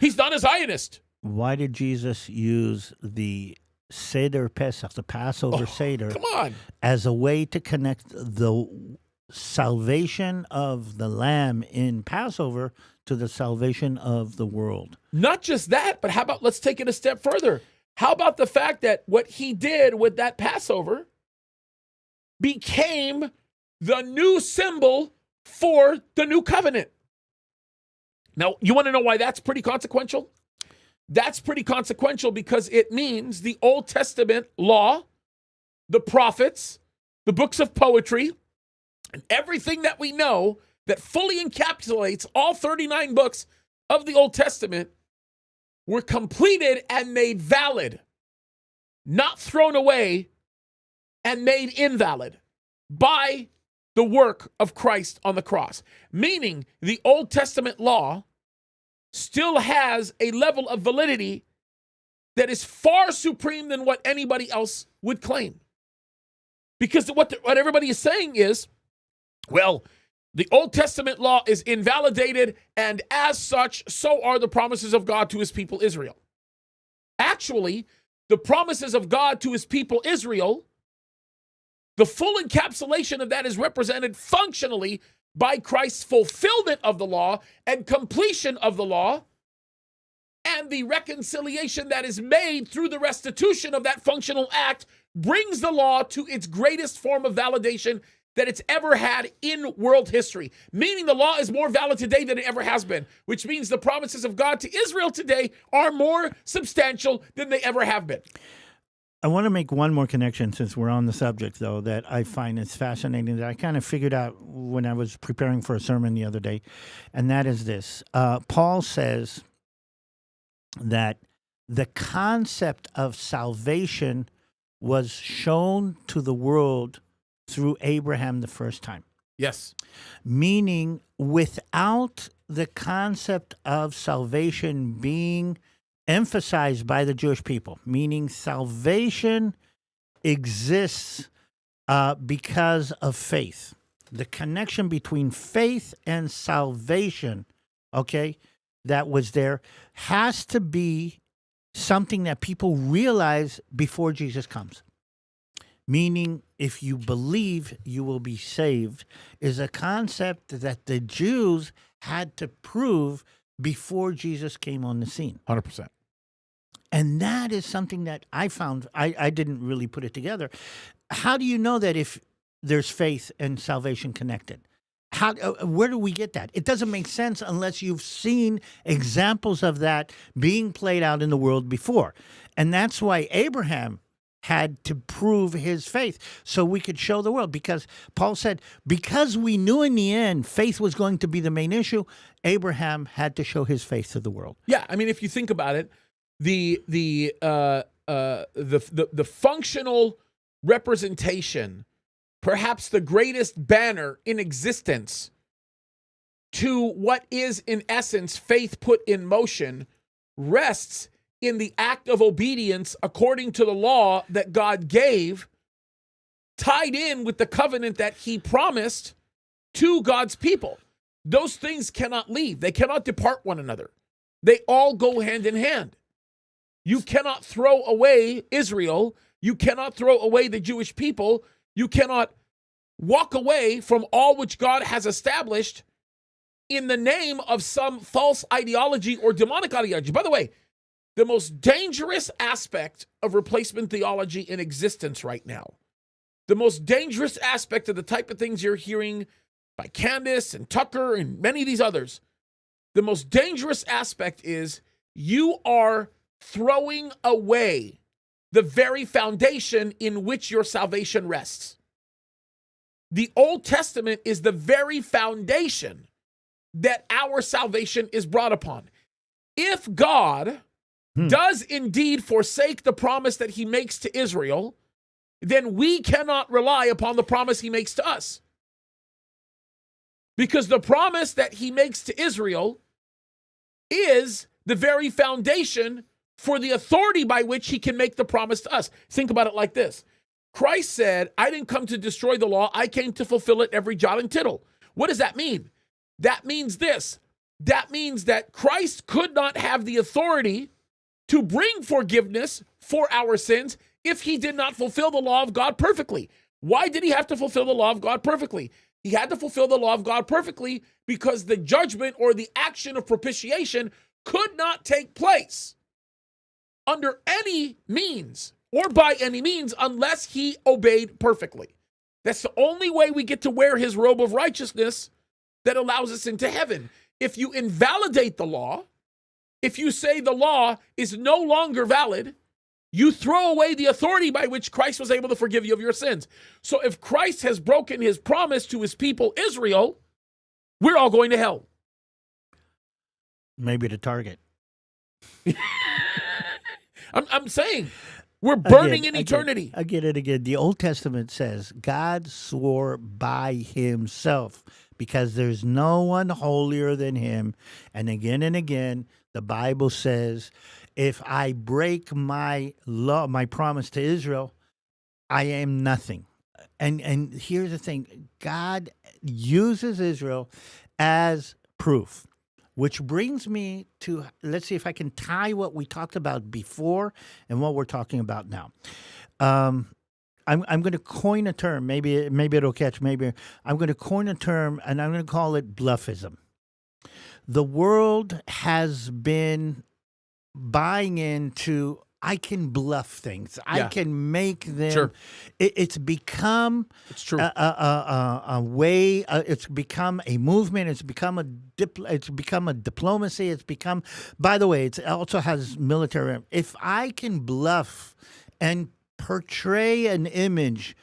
He's not a Zionist. Why did Jesus use the Seder Pesach, the Passover Seder, come on, as a way to connect the salvation of the lamb in Passover to the salvation of the world? Not just that, but how about, let's take it a step further. How about the fact that what he did with that Passover became the new symbol for the new covenant? Now, you want to know why that's pretty consequential? That's pretty consequential because it means the Old Testament law, the prophets, the books of poetry, and everything that we know that fully encapsulates all 39 books of the Old Testament were completed and made valid, not thrown away and made invalid by the work of Christ on the cross. Meaning the Old Testament law still has a level of validity that is far supreme than what anybody else would claim. Because what everybody is saying is, well, the Old Testament law is invalidated, and as such, so are the promises of God to his people Israel. Actually, the promises of God to his people Israel, the full encapsulation of that is represented functionally by Christ's fulfillment of the law and completion of the law, and the reconciliation that is made through the restitution of that functional act brings the law to its greatest form of validation that it's ever had in world history. Meaning the law is more valid today than it ever has been, which means the promises of God to Israel today are more substantial than they ever have been. I want to make one more connection since we're on the subject, though, that I find is fascinating, that I kind of figured out when I was preparing for a sermon the other day, and that is this. Paul says that the concept of salvation was shown to the world through Abraham the first time. Yes. Meaning, without the concept of salvation being emphasized by the Jewish people, meaning salvation exists because of faith. The connection between faith and salvation, okay, that was there, has to be something that people realize before Jesus comes. Meaning, if you believe, you will be saved, is a concept that the Jews had to prove before Jesus came on the scene. 100%. And that is something that I found, I didn't really put it together. How do you know that if there's faith and salvation connected? Where do we get that? It doesn't make sense unless you've seen examples of that being played out in the world before. And that's why Abraham had to prove his faith so we could show the world. Because Paul said, because we knew in the end faith was going to be the main issue, Abraham had to show his faith to the world. Yeah, I mean, if you think about it, the functional representation, perhaps the greatest banner in existence to what is in essence faith put in motion, rests in the act of obedience according to the law that God gave, tied in with the covenant that he promised to God's people. Those things cannot leave. They cannot depart one another. They all go hand in hand. You cannot throw away Israel. You cannot throw away the Jewish people. You cannot walk away from all which God has established in the name of some false ideology or demonic ideology. By the way, the most dangerous aspect of replacement theology in existence right now, the most dangerous aspect of the type of things you're hearing by Candace and Tucker and many of these others, the most dangerous aspect is you are throwing away the very foundation in which your salvation rests. The Old Testament is the very foundation that our salvation is brought upon. If God does indeed forsake the promise that he makes to Israel, then we cannot rely upon the promise he makes to us. Because the promise that he makes to Israel is the very foundation for the authority by which he can make the promise to us. Think about it like this. Christ said, I didn't come to destroy the law. I came to fulfill it every jot and tittle. What does that mean? That means this. That means that Christ could not have the authority to bring forgiveness for our sins if he did not fulfill the law of God perfectly. Why did he have to fulfill the law of God perfectly? He had to fulfill the law of God perfectly because the judgment or the action of propitiation could not take place under any means or by any means unless he obeyed perfectly. That's the only way we get to wear his robe of righteousness that allows us into heaven. If you invalidate the law, if you say the law is no longer valid, you throw away the authority by which Christ was able to forgive you of your sins. So if Christ has broken his promise to his people, Israel, we're all going to hell. Maybe to Target. I'm saying we're burning in eternity. I get it again. The Old Testament says God swore by himself because there's no one holier than him. And again, the Bible says, if I break my law, my promise to Israel, I am nothing. And here's the thing. God uses Israel as proof, which brings me to, let's see if I can tie what we talked about before and what we're talking about now. I'm going to coin a term. Maybe it'll catch. Maybe I'm going to coin a term, and I'm going to call it bluffism. The world has been buying into, I can bluff things. I can make them. Sure. It's become a way. It's become a movement. It's become a diplomacy. It's become. By the way, it also has military. If I can bluff and portray an image,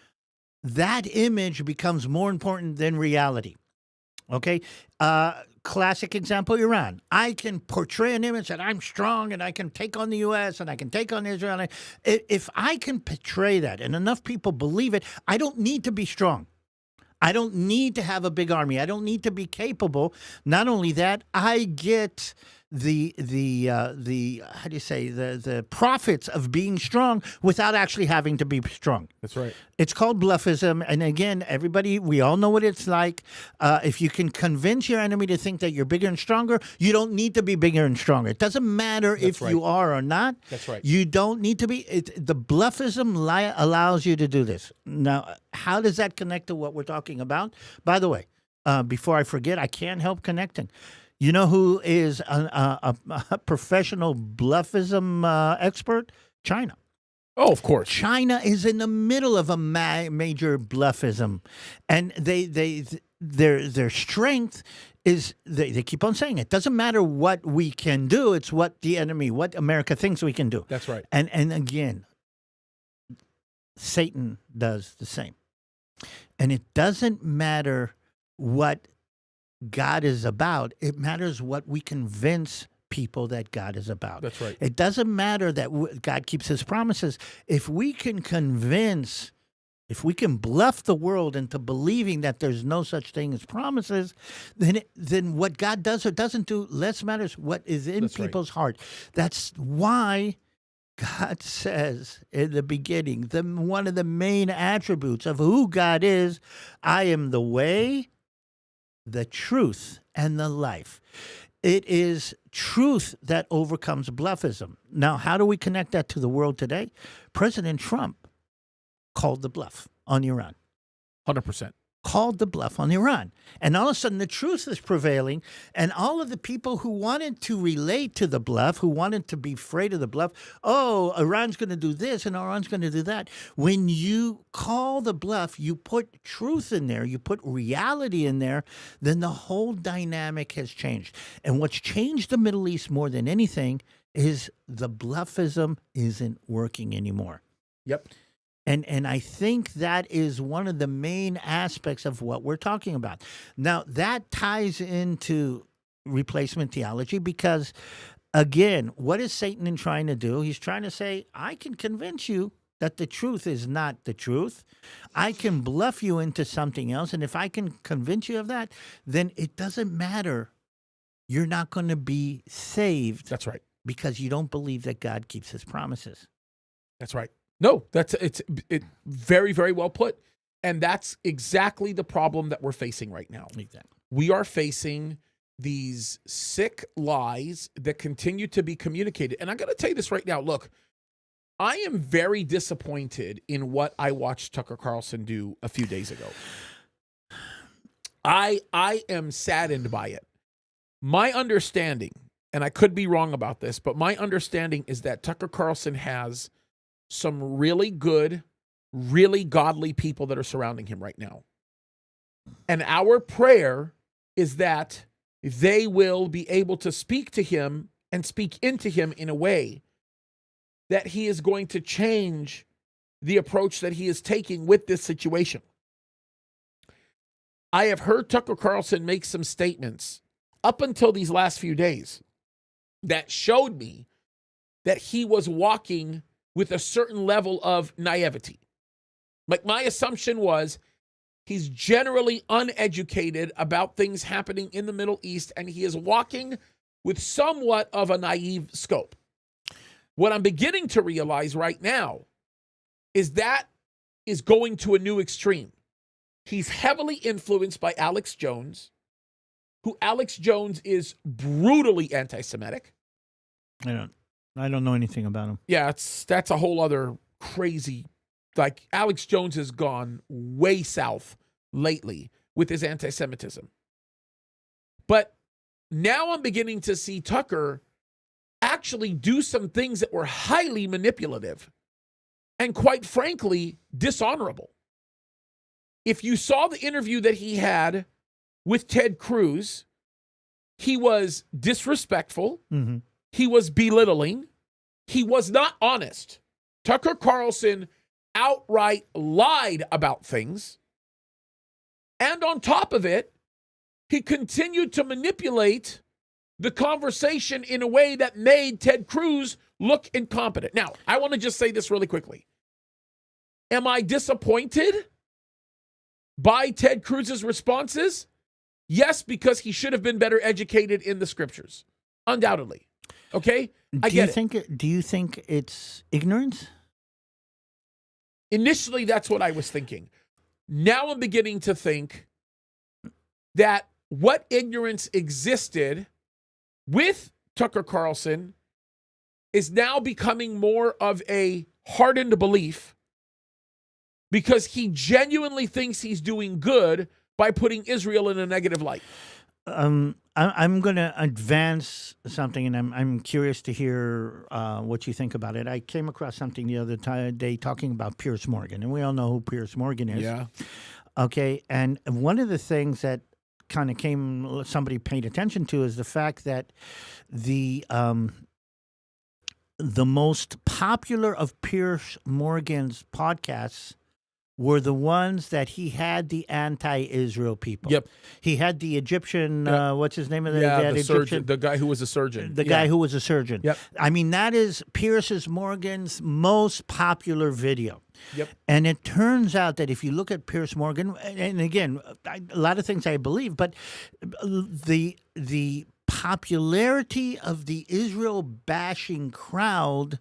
that image becomes more important than reality. Okay. Classic example, Iran. I can portray an image that I'm strong and I can take on the U.S. and I can take on Israel. If I can portray that and enough people believe it, I don't need to be strong. I don't need to have a big army. I don't need to be capable. Not only that, I get the how do you say, the profits of being strong without actually having to be strong. That's right. It's called bluffism. And again, everybody, we all know what it's like. If you can convince your enemy to think that you're bigger and stronger, you don't need to be bigger and stronger. It doesn't matter if you are or not. That's right. You don't need to be. The bluffism allows you to do this. Now, how does that connect to what we're talking about? By the way, before I forget, I can't help connecting. You know who is a professional bluffism expert? China. Oh, of course. China is in the middle of a major bluffism, and their strength is they keep on saying it doesn't matter what we can do; it's what America thinks we can do. That's right. And again, Satan does the same, and it doesn't matter what God is about. It matters what we convince people that God is about. That's right. It doesn't matter that God keeps his promises. If we can bluff the world into believing that there's no such thing as promises, then what God does or doesn't do, less matters what is in people's heart. That's why God says in the beginning, one of the main attributes of who God is, I am the way, the truth, and the life. It is truth that overcomes bluffism. Now, how do we connect that to the world today? President Trump called the bluff on Iran. 100%. Called the bluff on Iran. And all of a sudden, the truth is prevailing. And all of the people who wanted to relate to the bluff, who wanted to be afraid of the bluff, oh, Iran's going to do this and Iran's going to do that. When you call the bluff, you put truth in there, you put reality in there, then the whole dynamic has changed. And what's changed the Middle East more than anything is the bluffism isn't working anymore. Yep. And I think that is one of the main aspects of what we're talking about. Now, that ties into replacement theology because, again, what is Satan trying to do? He's trying to say, I can convince you that the truth is not the truth. I can bluff you into something else. And if I can convince you of that, then it doesn't matter. You're not going to be saved. That's right. Because you don't believe that God keeps his promises. That's right. No, it's very, very well put. And that's exactly the problem that we're facing right now. Exactly. We are facing these sick lies that continue to be communicated. And I'm going to tell you this right now. Look, I am very disappointed in what I watched Tucker Carlson do a few days ago. I am saddened by it. My understanding, and I could be wrong about this, but my understanding is that Tucker Carlson has some really good, really godly people that are surrounding him right now. And our prayer is that they will be able to speak to him and speak into him in a way that he is going to change the approach that he is taking with this situation. I have heard Tucker Carlson make some statements up until these last few days that showed me that he was walking with a certain level of naivety. Like, my assumption was he's generally uneducated about things happening in the Middle East, and he is walking with somewhat of a naive scope. What I'm beginning to realize right now is that is going to a new extreme. He's heavily influenced by Alex Jones, who Alex Jones is brutally anti-Semitic. I don't know anything about him. Yeah, that's a whole other crazy, like, Alex Jones has gone way south lately with his anti-Semitism. But now I'm beginning to see Tucker actually do some things that were highly manipulative and, quite frankly, dishonorable. If you saw the interview that he had with Ted Cruz, he was disrespectful. Mm-hmm. He was belittling. He was not honest. Tucker Carlson outright lied about things. And on top of it, he continued to manipulate the conversation in a way that made Ted Cruz look incompetent. Now, I want to just say this really quickly. Am I disappointed by Ted Cruz's responses? Yes, because he should have been better educated in the scriptures. Undoubtedly. Okay? I get it. Do you think it's ignorance? Initially, that's what I was thinking. Now I'm beginning to think that what ignorance existed with Tucker Carlson is now becoming more of a hardened belief because he genuinely thinks he's doing good by putting Israel in a negative light. I'm going to advance something, and I'm curious to hear what you think about it. I came across something the other day talking about Piers Morgan, and we all know who Piers Morgan is. Yeah. Okay, and one of the things that kind of somebody paid attention to is the fact that the most popular of Piers Morgan's podcasts were the ones that he had the anti-Israel people. Yep. He had the Egyptian, what's his name of the Egyptian? surgeon, the guy who was a surgeon. The guy who was a surgeon. Yep. I mean, that is Piers Morgan's most popular video. Yep. And it turns out that if you look at Piers Morgan, and again, a lot of things I believe, but the popularity of the Israel bashing crowd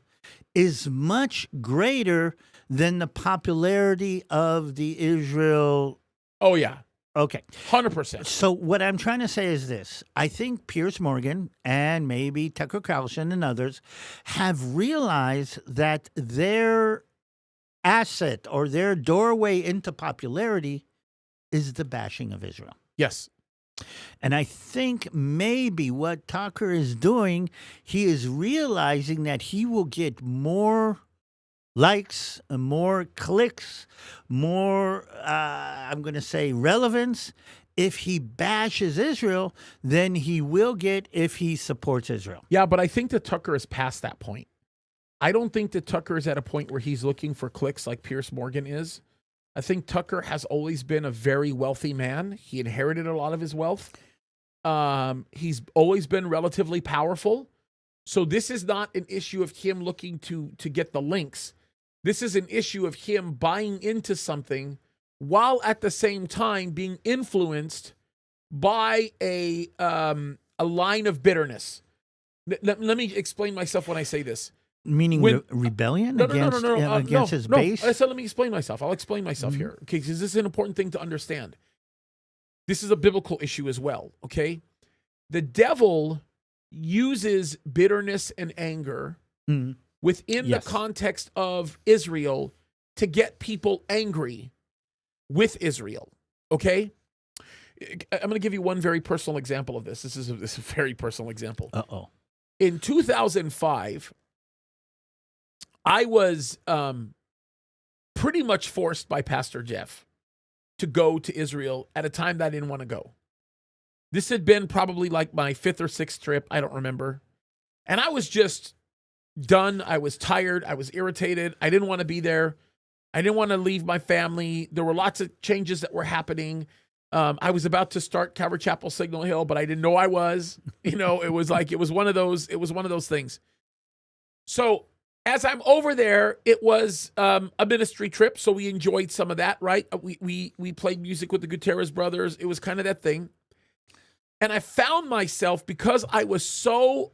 is much greater than the popularity of the Israel. Oh, yeah. Okay. 100%. So what I'm trying to say is this. I think Piers Morgan and maybe Tucker Carlson and others have realized that their asset or their doorway into popularity is the bashing of Israel. Yes. And I think maybe what Tucker is doing, he is realizing that he will get more likes, more clicks, more, I'm going to say, relevance if he bashes Israel than he will get if he supports Israel. Yeah, but I think that Tucker is past that point. I don't think that Tucker is at a point where he's looking for clicks like Piers Morgan is. I think Tucker has always been a very wealthy man. He inherited a lot of his wealth. He's always been relatively powerful. So this is not an issue of him looking to get the links. This is an issue of him buying into something while at the same time being influenced by a line of bitterness. Let me explain myself when I say this. Meaning rebellion against his base? I said, let me explain myself. I'll explain myself here, okay? Because this is an important thing to understand. This is a biblical issue as well, okay? The devil uses bitterness and anger within the context of Israel to get people angry with Israel, okay? I'm going to give you one very personal example of this. This is a very personal example. Uh-oh. In 2005, I was pretty much forced by Pastor Jeff to go to Israel at a time that I didn't want to go. This had been probably like my 5th or 6th trip. I don't remember. And I was just done. I was tired. I was irritated. I didn't want to be there. I didn't want to leave my family. There were lots of changes that were happening. I was about to start Calvary Chapel Signal Hill, but I didn't know I was. You know, it was one of those things. So as I'm over there, it was a ministry trip, so we enjoyed some of that, right? We played music with the Gutierrez brothers. It was kind of that thing. And I found myself, because I was so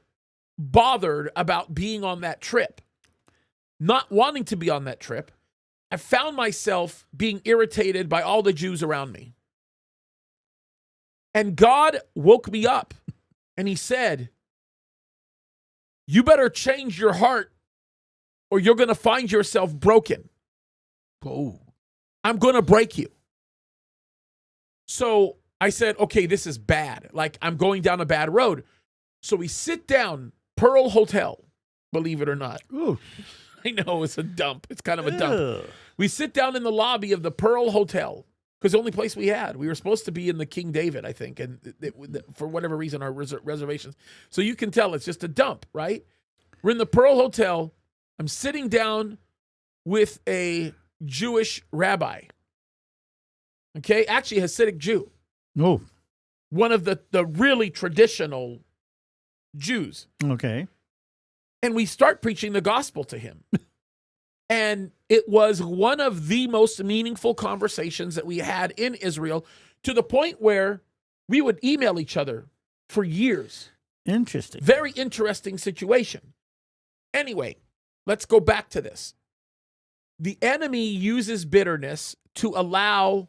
bothered about being on that trip, not wanting to be on that trip, I found myself being irritated by all the Jews around me. And God woke me up, and he said, you better change your heart, or you're going to find yourself broken. Oh, I'm going to break you. So I said, okay, this is bad. Like, I'm going down a bad road. So we sit down, Pearl Hotel, believe it or not. Ooh. I know, it's a dump. It's kind of a dump. We sit down in the lobby of the Pearl Hotel, because the only place we had. We were supposed to be in the King David, I think, and for whatever reason, our reservations. So you can tell it's just a dump, right? We're in the Pearl Hotel. I'm sitting down with a Jewish rabbi. Okay, actually a Hasidic Jew. Oh. One of the really traditional Jews. Okay. And we start preaching the gospel to him. And it was one of the most meaningful conversations that we had in Israel, to the point where we would email each other for years. Interesting. Very interesting situation. Anyway, let's go back to this. The enemy uses bitterness to allow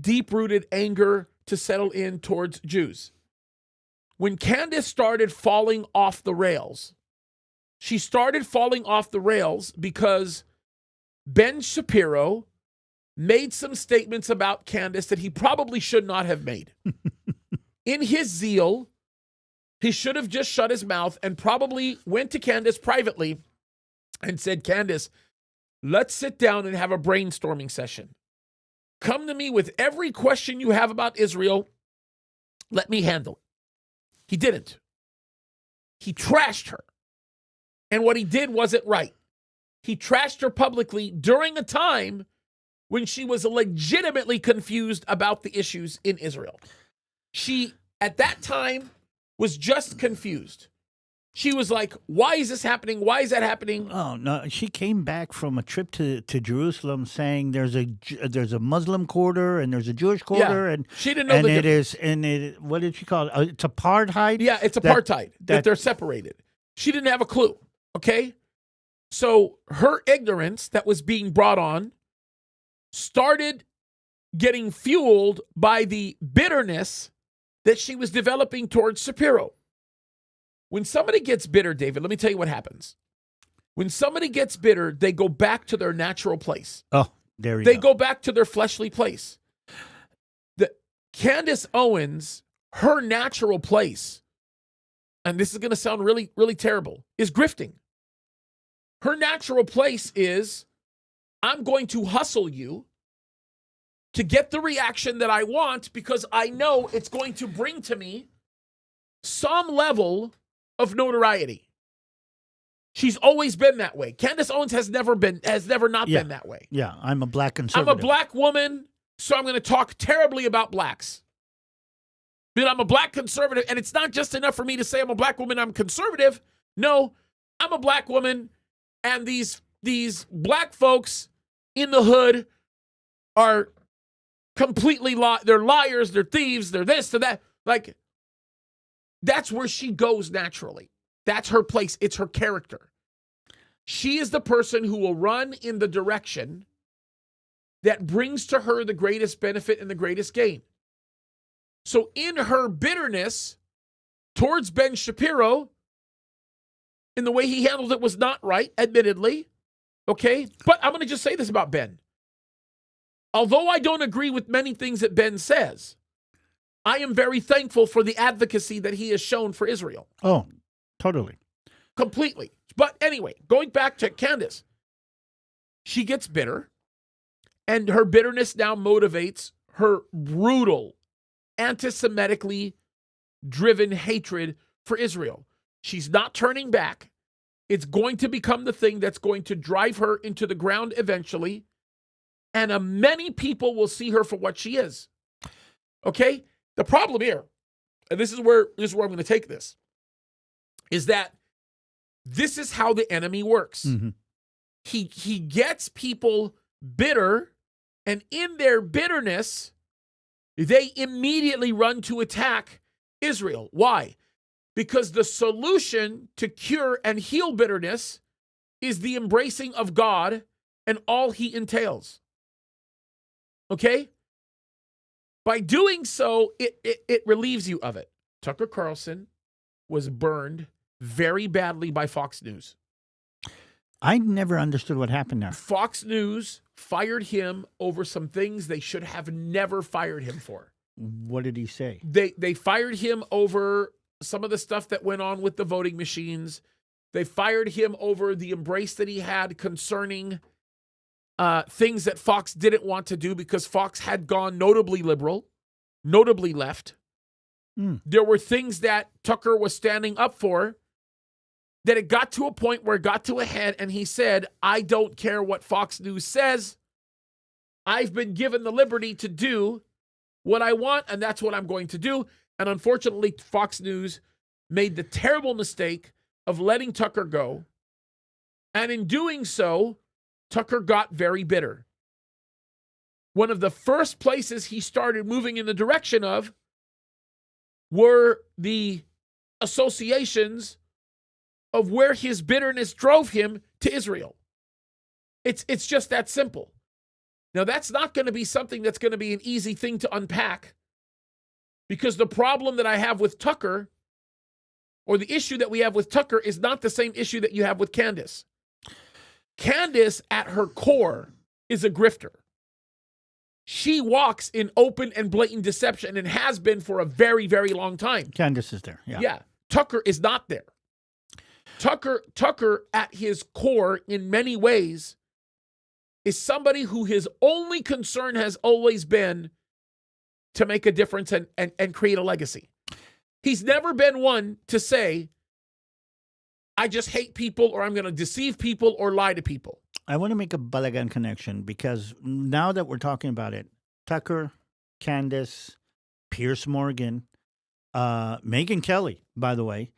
deep-rooted anger to settle in towards Jews. When Candace started falling off the rails, she started falling off the rails because Ben Shapiro made some statements about Candace that he probably should not have made. In his zeal He should have just shut his mouth and probably went to Candace privately and said, Candace, let's sit down and have a brainstorming session. Come to me with every question you have about Israel. Let me handle it. He didn't. He trashed her. And what he did wasn't right. He trashed her publicly during a time when she was legitimately confused about the issues in Israel. She, at that time, was just confused. She was like, why is this happening? Why is that happening? Oh, no. She came back from a trip to Jerusalem saying there's a Muslim quarter and there's a Jewish quarter. Yeah. And she didn't know the difference. What did she call it? It's apartheid? Yeah, it's apartheid, that they're separated. She didn't have a clue, okay? So her ignorance that was being brought on started getting fueled by the bitterness that she was developing towards Shapiro. When somebody gets bitter, David, let me tell you what happens. When somebody gets bitter, they go back to their natural place. Oh, there we go. They go. go back to their fleshly place. Candace Owens, her natural place, and this is going to sound really, really terrible, is grifting. Her natural place is, I'm going to hustle you to get the reaction that I want because I know it's going to bring to me some level of notoriety. She's always been that way. Candace Owens has never not been that way. Yeah, I'm a black conservative. I'm a black woman, so I'm going to talk terribly about blacks. But I'm a black conservative, and it's not just enough for me to say I'm a black woman, I'm conservative. No, I'm a black woman, and these black folks in the hood are completely they're liars, they're thieves, they're this, they're that. Like, that's where she goes naturally. That's her place. It's her character. She is the person who will run in the direction that brings to her the greatest benefit and the greatest gain. So in her bitterness towards Ben Shapiro, in the way he handled it was not right, admittedly. Okay? But I'm going to just say this about Ben. Although I don't agree with many things that Ben says, I am very thankful for the advocacy that he has shown for Israel. Oh, totally. Completely. But anyway, going back to Candace, she gets bitter, and her bitterness now motivates her brutal, anti-Semitically driven hatred for Israel. She's not turning back. It's going to become the thing that's going to drive her into the ground eventually, and many people will see her for what she is. Okay? The problem here, and this is where I'm going to take this, is that this is how the enemy works. Mm-hmm. He gets people bitter, and in their bitterness, they immediately run to attack Israel. Why? Because the solution to cure and heal bitterness is the embracing of God and all he entails. Okay? By doing so, it relieves you of it. Tucker Carlson was burned very badly by Fox News. I never understood what happened there. Fox News fired him over some things they should have never fired him for. What did he say? They fired him over some of the stuff that went on with the voting machines. They fired him over the embrace that he had concerning things that Fox didn't want to do because Fox had gone notably liberal, notably left. There were things that Tucker was standing up for that it got to a point where it got to a head, and he said, I don't care what Fox News says. I've been given the liberty to do what I want, and that's what I'm going to do. And unfortunately, Fox News made the terrible mistake of letting Tucker go. And in doing so, Tucker got very bitter. One of the first places he started moving in the direction of were the associations of where his bitterness drove him to Israel. It's just that simple. Now, that's not going to be something that's going to be an easy thing to unpack, because the problem that I have with Tucker, or the issue that we have with Tucker, is not the same issue that you have with Candace. Candace, at her core, is a grifter. She walks in open and blatant deception and has been for a very, very long time. Candace is there. Yeah. Yeah. Tucker is not there. Tucker at his core, in many ways, is somebody who his only concern has always been to make a difference and create a legacy. He's never been one to say, I just hate people, or I'm going to deceive people or lie to people. I want to make a Balagan connection, because now that we're talking about it, Tucker, Candace, Piers Morgan, Megyn Kelly, by the way,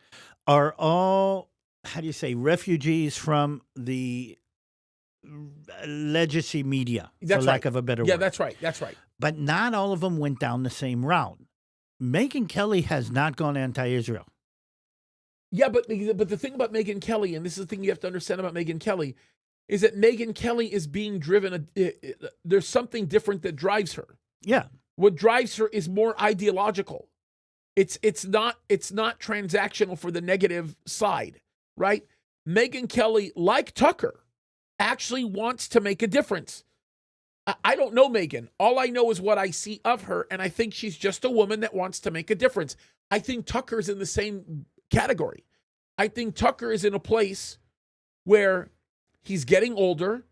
are all, how do you say, refugees from the legacy media, That's for lack of a better word. Yeah, that's right. That's right. But not all of them went down the same route. Megyn Kelly has not gone anti-Israel. Yeah, but the thing about Megyn Kelly, and this is the thing you have to understand about Megyn Kelly, is that Megyn Kelly is being driven. There's something different that drives her. Yeah. What drives her is more ideological. It's not transactional for the negative side, right? Megyn Kelly, like Tucker, actually wants to make a difference. I don't know Megyn. All I know is what I see of her, and I think she's just a woman that wants to make a difference. I think Tucker's in the same category. I think Tucker is in a place where he's getting older.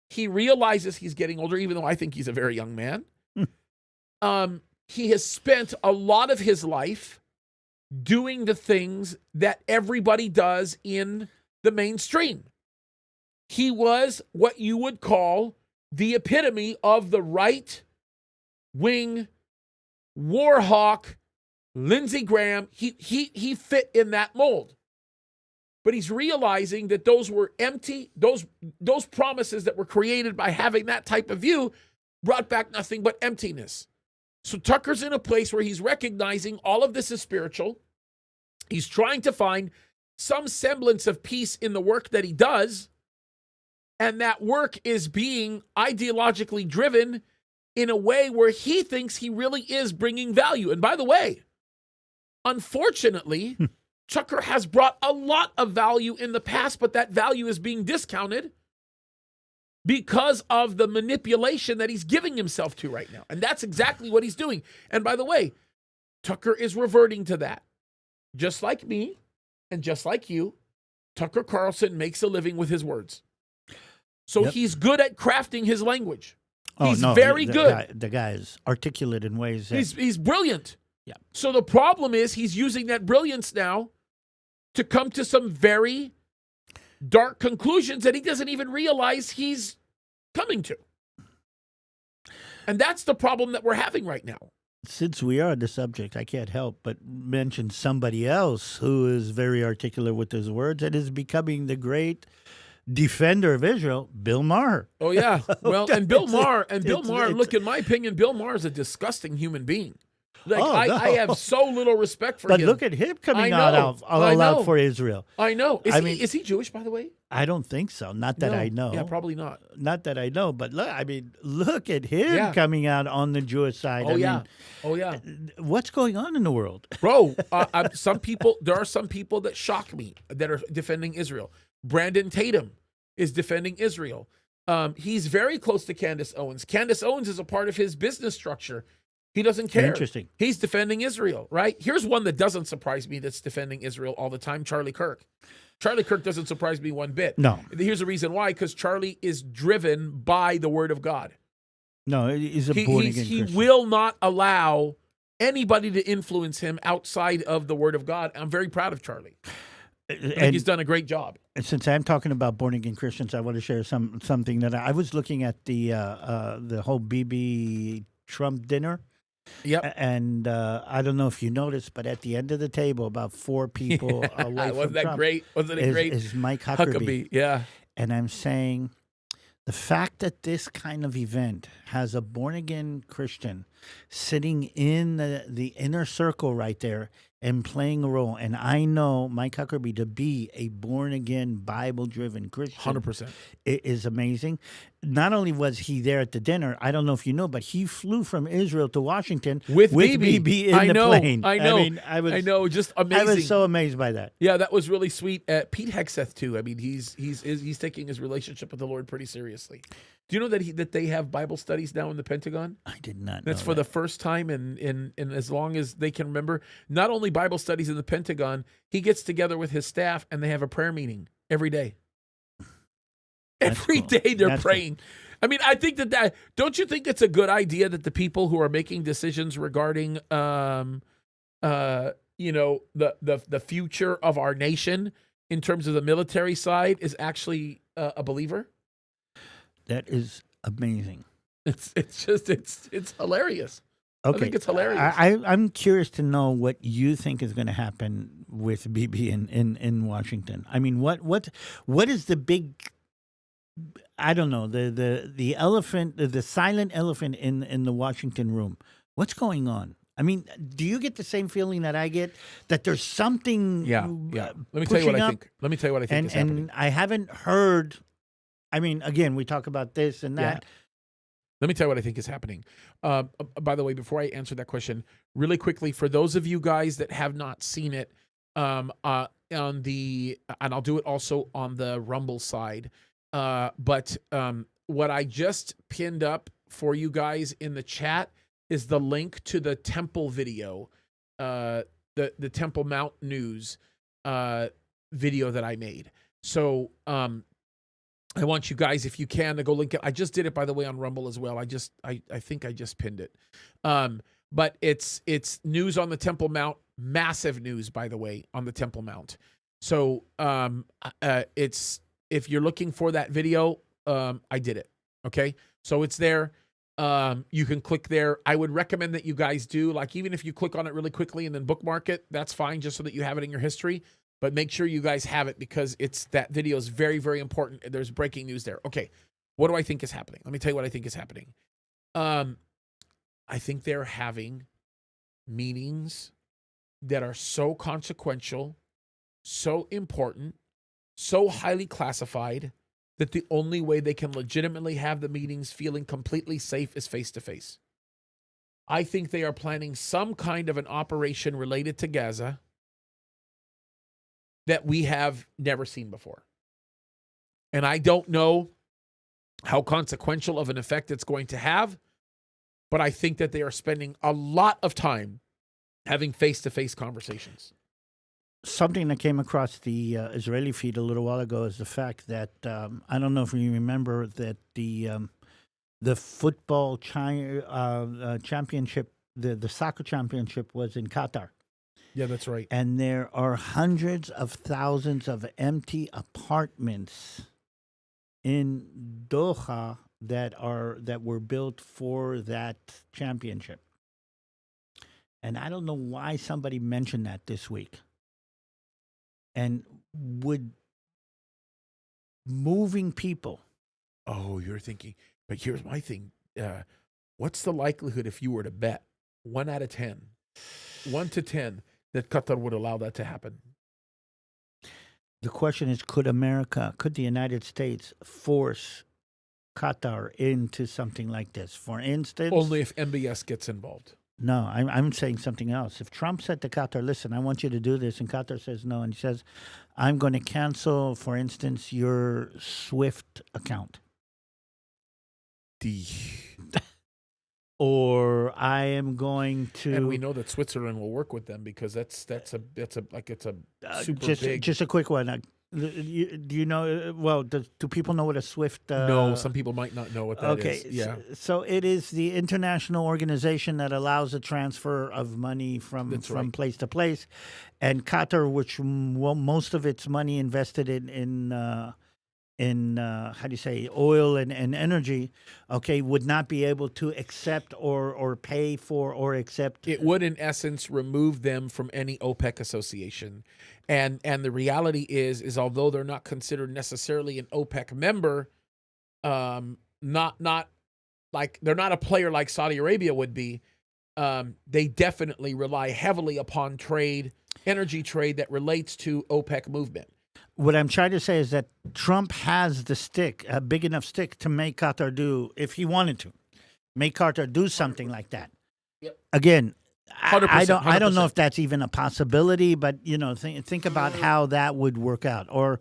He realizes he's getting older, even though I think he's a very young man. He has spent a lot of his life doing the things that everybody does in the mainstream. He was what you would call the epitome of the right-wing war hawk, Lindsey Graham. He fit in that mold. But he's realizing that those were empty, those promises that were created by having that type of view brought back nothing but emptiness. So Tucker's in a place where he's recognizing all of this is spiritual. He's trying to find some semblance of peace in the work that he does, and that work is being ideologically driven in a way where he thinks he really is bringing value. And by the way, unfortunately, Tucker has brought a lot of value in the past, but that value is being discounted because of the manipulation that he's giving himself to right now. And that's exactly what he's doing. And by the way, Tucker is reverting to that. Just like me and just like you, Tucker Carlson makes a living with his words. So he's good at crafting his language. He's very good. The guy is articulate in ways that... He's brilliant. Yeah. So the problem is he's using that brilliance now to come to some very dark conclusions that he doesn't even realize he's coming to. And that's the problem that we're having right now. Since we are on the subject, I can't help but mention somebody else who is very articulate with his words and is becoming the great defender of Israel, Bill Maher. Oh, yeah. Well, and Bill Maher, look, in my opinion, Bill Maher is a disgusting human being. Like, I have so little respect for him. But look at him coming all out for Israel. I know. Is he Jewish, by the way? I don't think so. Not that I know. Yeah, probably not. Not that I know. But look at him coming out on the Jewish side. Oh, yeah. What's going on in the world? Bro, there are some people that shock me that are defending Israel. Brandon Tatum is defending Israel. He's very close to Candace Owens. Candace Owens is a part of his business structure. He doesn't care. Interesting. He's defending Israel, right? Here's one that doesn't surprise me that's defending Israel all the time, Charlie Kirk. Charlie Kirk doesn't surprise me one bit. No. Here's the reason why, because Charlie is driven by the word of God. No, he's a born-again Christian. He will not allow anybody to influence him outside of the word of God. I'm very proud of Charlie. I think he's done a great job. And since I'm talking about born-again Christians, I want to share something that I was looking at the whole BB Trump dinner. Yep. And I don't know if you noticed, but at the end of the table, about 4 people away from Trump, Wasn't it great? Is Mike Huckabee. Yeah. And I'm saying the fact that this kind of event has a born-again Christian sitting in the inner circle right there and playing a role, and I know Mike Huckabee to be a born-again, Bible-driven Christian. 100%. It is amazing. Not only was he there at the dinner, I don't know if you know, but he flew from Israel to Washington with BB in the plane. I know. I know. Just amazing. I was so amazed by that. Yeah, that was really sweet. Pete Hegseth too. I mean, he's taking his relationship with the Lord pretty seriously. Do you know that they have Bible studies now in the Pentagon? I did not know That's for the first time in as long as they can remember. Not only Bible studies in the Pentagon, he gets together with his staff and they have a prayer meeting every day. Every day they're praying. Cool. I mean, I think that don't you think it's a good idea that the people who are making decisions regarding the future of our nation in terms of the military side is actually a believer? That is amazing. It's hilarious. Okay. I think it's hilarious. I'm curious to know what you think is going to happen with Bibi in Washington. I mean, what is the big, I don't know, the elephant, the silent elephant in the Washington room? What's going on? I mean, do you get the same feeling that I get, that there's something? Yeah. Let me tell you what I think. Let me tell you what I think is happening. And I haven't heard. I mean, again, we talk about this and that. Yeah. Let me tell you what I think is happening. By the way, before I answer that question, really quickly, for those of you guys that have not seen it, and I'll do it also on the Rumble side. But what I just pinned up for you guys in the chat is the link to the Temple video, the Temple Mount News video that I made. So I want you guys, if you can, to go link it. I just did it, by the way, on Rumble as well. I think I just pinned it. But it's news on the Temple Mount, massive news, by the way, on the Temple Mount. So it's, if you're looking for that video, I did it. Okay, so it's there. You can click there. I would recommend that you guys do, like, even if you click on it really quickly and then bookmark it, that's fine, just so that you have it in your history. But make sure you guys have it, because that video is very, very important. There's breaking news there. Okay, what do I think is happening? Let me tell you what I think is happening. I think they're having meetings that are so consequential, so important, so highly classified, that the only way they can legitimately have the meetings feeling completely safe is face-to-face. I think they are planning some kind of an operation related to Gaza that we have never seen before. And I don't know how consequential of an effect it's going to have, but I think that they are spending a lot of time having face-to-face conversations. Something that came across the Israeli feed a little while ago is the fact that, I don't know if you remember, that the football championship, the soccer championship was in Qatar. Yeah, that's right. And there are hundreds of thousands of empty apartments in Doha that were built for that championship. And I don't know why somebody mentioned that this week. And would moving people. Oh, you're thinking, but here's my thing. What's the likelihood, if you were to bet 1 out of 10, 1 to 10, that Qatar would allow that to happen? The question is, could the United States force Qatar into something like this? For instance, only if MBS gets involved. No, I'm saying something else. If Trump said to Qatar, listen, I want you to do this, and Qatar says no, and he says, I'm going to cancel, for instance, your SWIFT account. Or I am going to, and we know that Switzerland will work with them, because that's a super big. Just a quick one. Do you know? Well, do people know what a SWIFT? No, some people might not know what that is. Yeah. So it is the international organization that allows a transfer of money from place to place, and Qatar, which most of its money invested in how do you say, oil and energy, okay, would not be able to accept or pay for or accept. It would, in essence, remove them from any OPEC association. And the reality is although they're not considered necessarily an OPEC member, not like they're not a player like Saudi Arabia would be, they definitely rely heavily upon trade, energy trade that relates to OPEC movement. What I'm trying to say is that Trump has the stick, a big enough stick, to make Qatar do, if he wanted to, make Qatar do something like that. Yep. Again, I don't know if that's even a possibility, but think about how that would work out. Or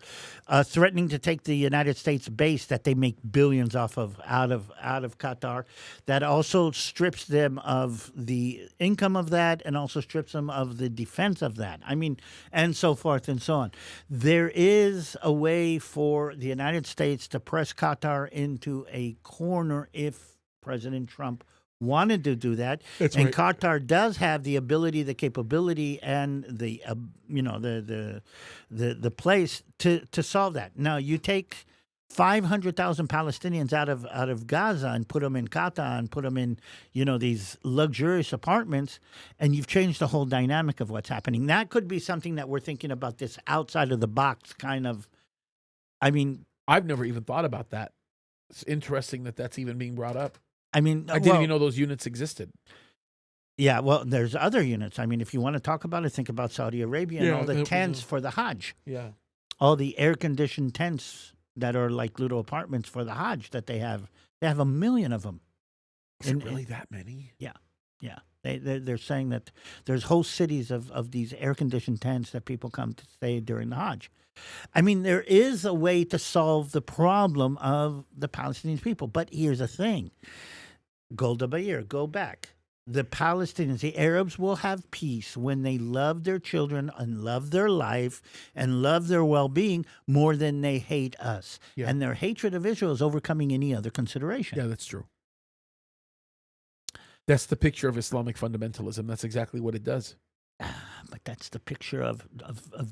threatening to take the United States base that they make billions off of out of Qatar, that also strips them of the income of that, and also strips them of the defense of that. I mean, and so forth and so on. There is a way for the United States to press Qatar into a corner if President Trump wanted to do that. That's and right. Qatar does have the ability, the capability, and the the place to solve that. Now, you take 500,000 Palestinians out of Gaza and put them in Qatar and put them in these luxurious apartments, and you've changed the whole dynamic of what's happening. That could be something that we're thinking about, this outside of the box kind of. I mean, I've never even thought about that. It's interesting that that's even being brought up. I mean, I didn't even know those units existed. Yeah, well, there's other units. I mean, if you want to talk about it, think about Saudi Arabia and all the tents for the Hajj. Yeah. All the air-conditioned tents that are like little apartments for the Hajj that they have. They have 1 million of them. Is it really that many? Yeah. They're saying that there's whole cities of these air-conditioned tents that people come to stay during the Hajj. I mean, there is a way to solve the problem of the Palestinian people. But here's the thing. Golda Meir, go back. The Palestinians, the Arabs will have peace when they love their children and love their life and love their well-being more than they hate us. Yeah. And their hatred of Israel is overcoming any other consideration. Yeah, that's true. That's the picture of Islamic fundamentalism. That's exactly what it does. But that's the picture of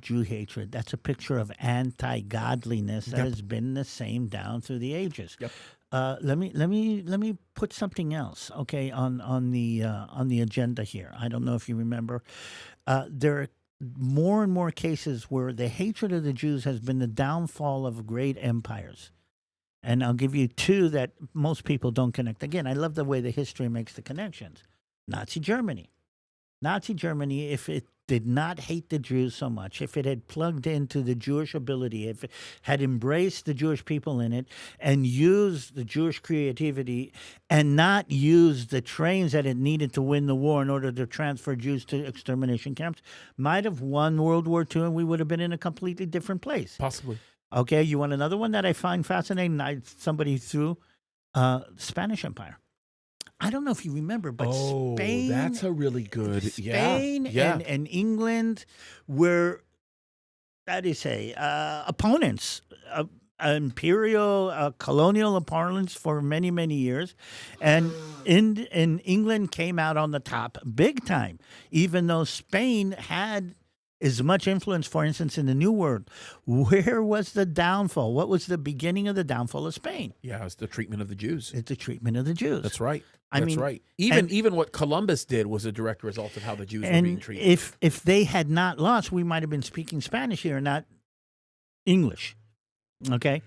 Jew hatred. That's a picture of anti-godliness that has been the same down through the ages. Yep. Let me put something else, okay, on the agenda here. I don't know if you remember. There are more and more cases where the hatred of the Jews has been the downfall of great empires. And I'll give you two that most people don't connect. Again, I love the way the history makes the connections. Nazi Germany. Nazi Germany, if it did not hate the Jews so much, if it had plugged into the Jewish ability, if it had embraced the Jewish people in it and used the Jewish creativity and not used the trains that it needed to win the war in order to transfer Jews to extermination camps, might have won World War II and we would have been in a completely different place. Possibly. Okay, you want another one that I find fascinating? Somebody threw Spanish Empire. I don't know if you remember, but Spain. That's a really good. Spain and England were, how do you say, opponents, imperial, colonial opponents for many, many years. And in England came out on the top big time, even though Spain had as much influence, for instance, in the New World. Where was the downfall? What was the beginning of the downfall of Spain? Yeah, it's the treatment of the Jews. It's the treatment of the Jews. That's right. I mean, right. Even what Columbus did was a direct result of how the Jews were being treated. If they had not lost, we might have been speaking Spanish here, not English. Okay?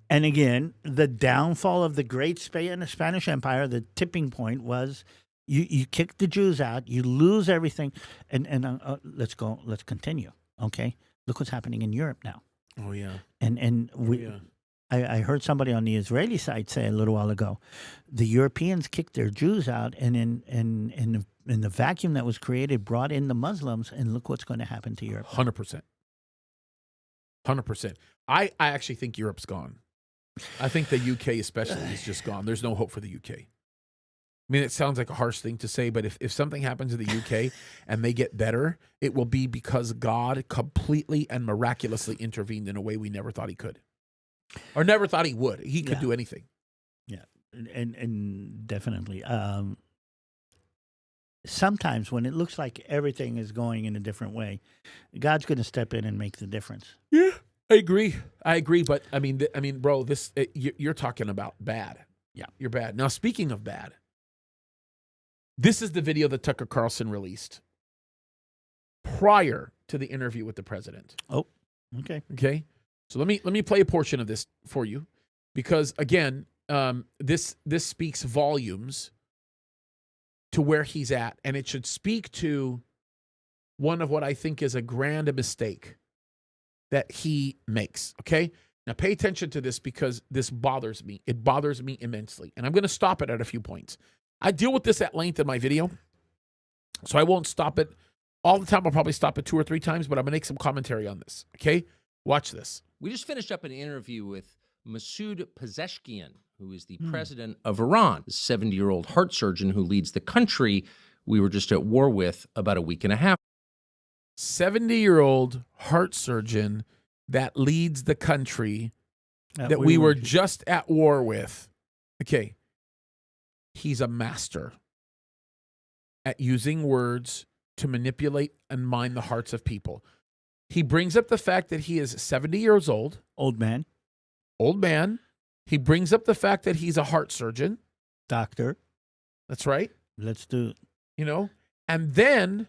And again, the downfall of the great Spanish Empire, the tipping point was you kick the Jews out, you lose everything, and let's continue. Okay? Look what's happening in Europe now. Oh, yeah. I heard somebody on the Israeli side say a little while ago, the Europeans kicked their Jews out, and in the vacuum that was created, brought in the Muslims, and look what's going to happen to Europe. 100%. 100%. I actually think Europe's gone. I think the UK especially is just gone. There's no hope for the UK. I mean, it sounds like a harsh thing to say, but if something happens to the UK and they get better, it will be because God completely and miraculously intervened in a way we never thought he could. Or never thought he would. He could do anything. Yeah, and definitely. Sometimes when it looks like everything is going in a different way, God's going to step in and make the difference. Yeah, I agree. But I mean, bro, you're talking about bad. Yeah, you're bad. Now, speaking of bad, this is the video that Tucker Carlson released prior to the interview with the president. Oh, okay. Okay. So let me play a portion of this for you, because again, this speaks volumes to where he's at, and it should speak to one of what I think is a grand mistake that he makes. Okay, now pay attention to this because this bothers me. It bothers me immensely, and I'm going to stop it at a few points. I deal with this at length in my video, So I won't stop it all the time. I'll probably stop it 2 or 3 times, but I'm going to make some commentary on this. Okay? Watch this. We just finished up an interview with Masoud Pezeshkian, who is the president of Iran, the 70-year-old heart surgeon who leads the country we were just at war with about a week and a half. 70-year-old heart surgeon that leads the country that we were just at war with. Okay. He's a master at using words to manipulate and mine the hearts of people. He brings up the fact that he is 70 years old. Old man. Old man. He brings up the fact that he's a heart surgeon. Doctor. That's right. Let's do it. You know, and then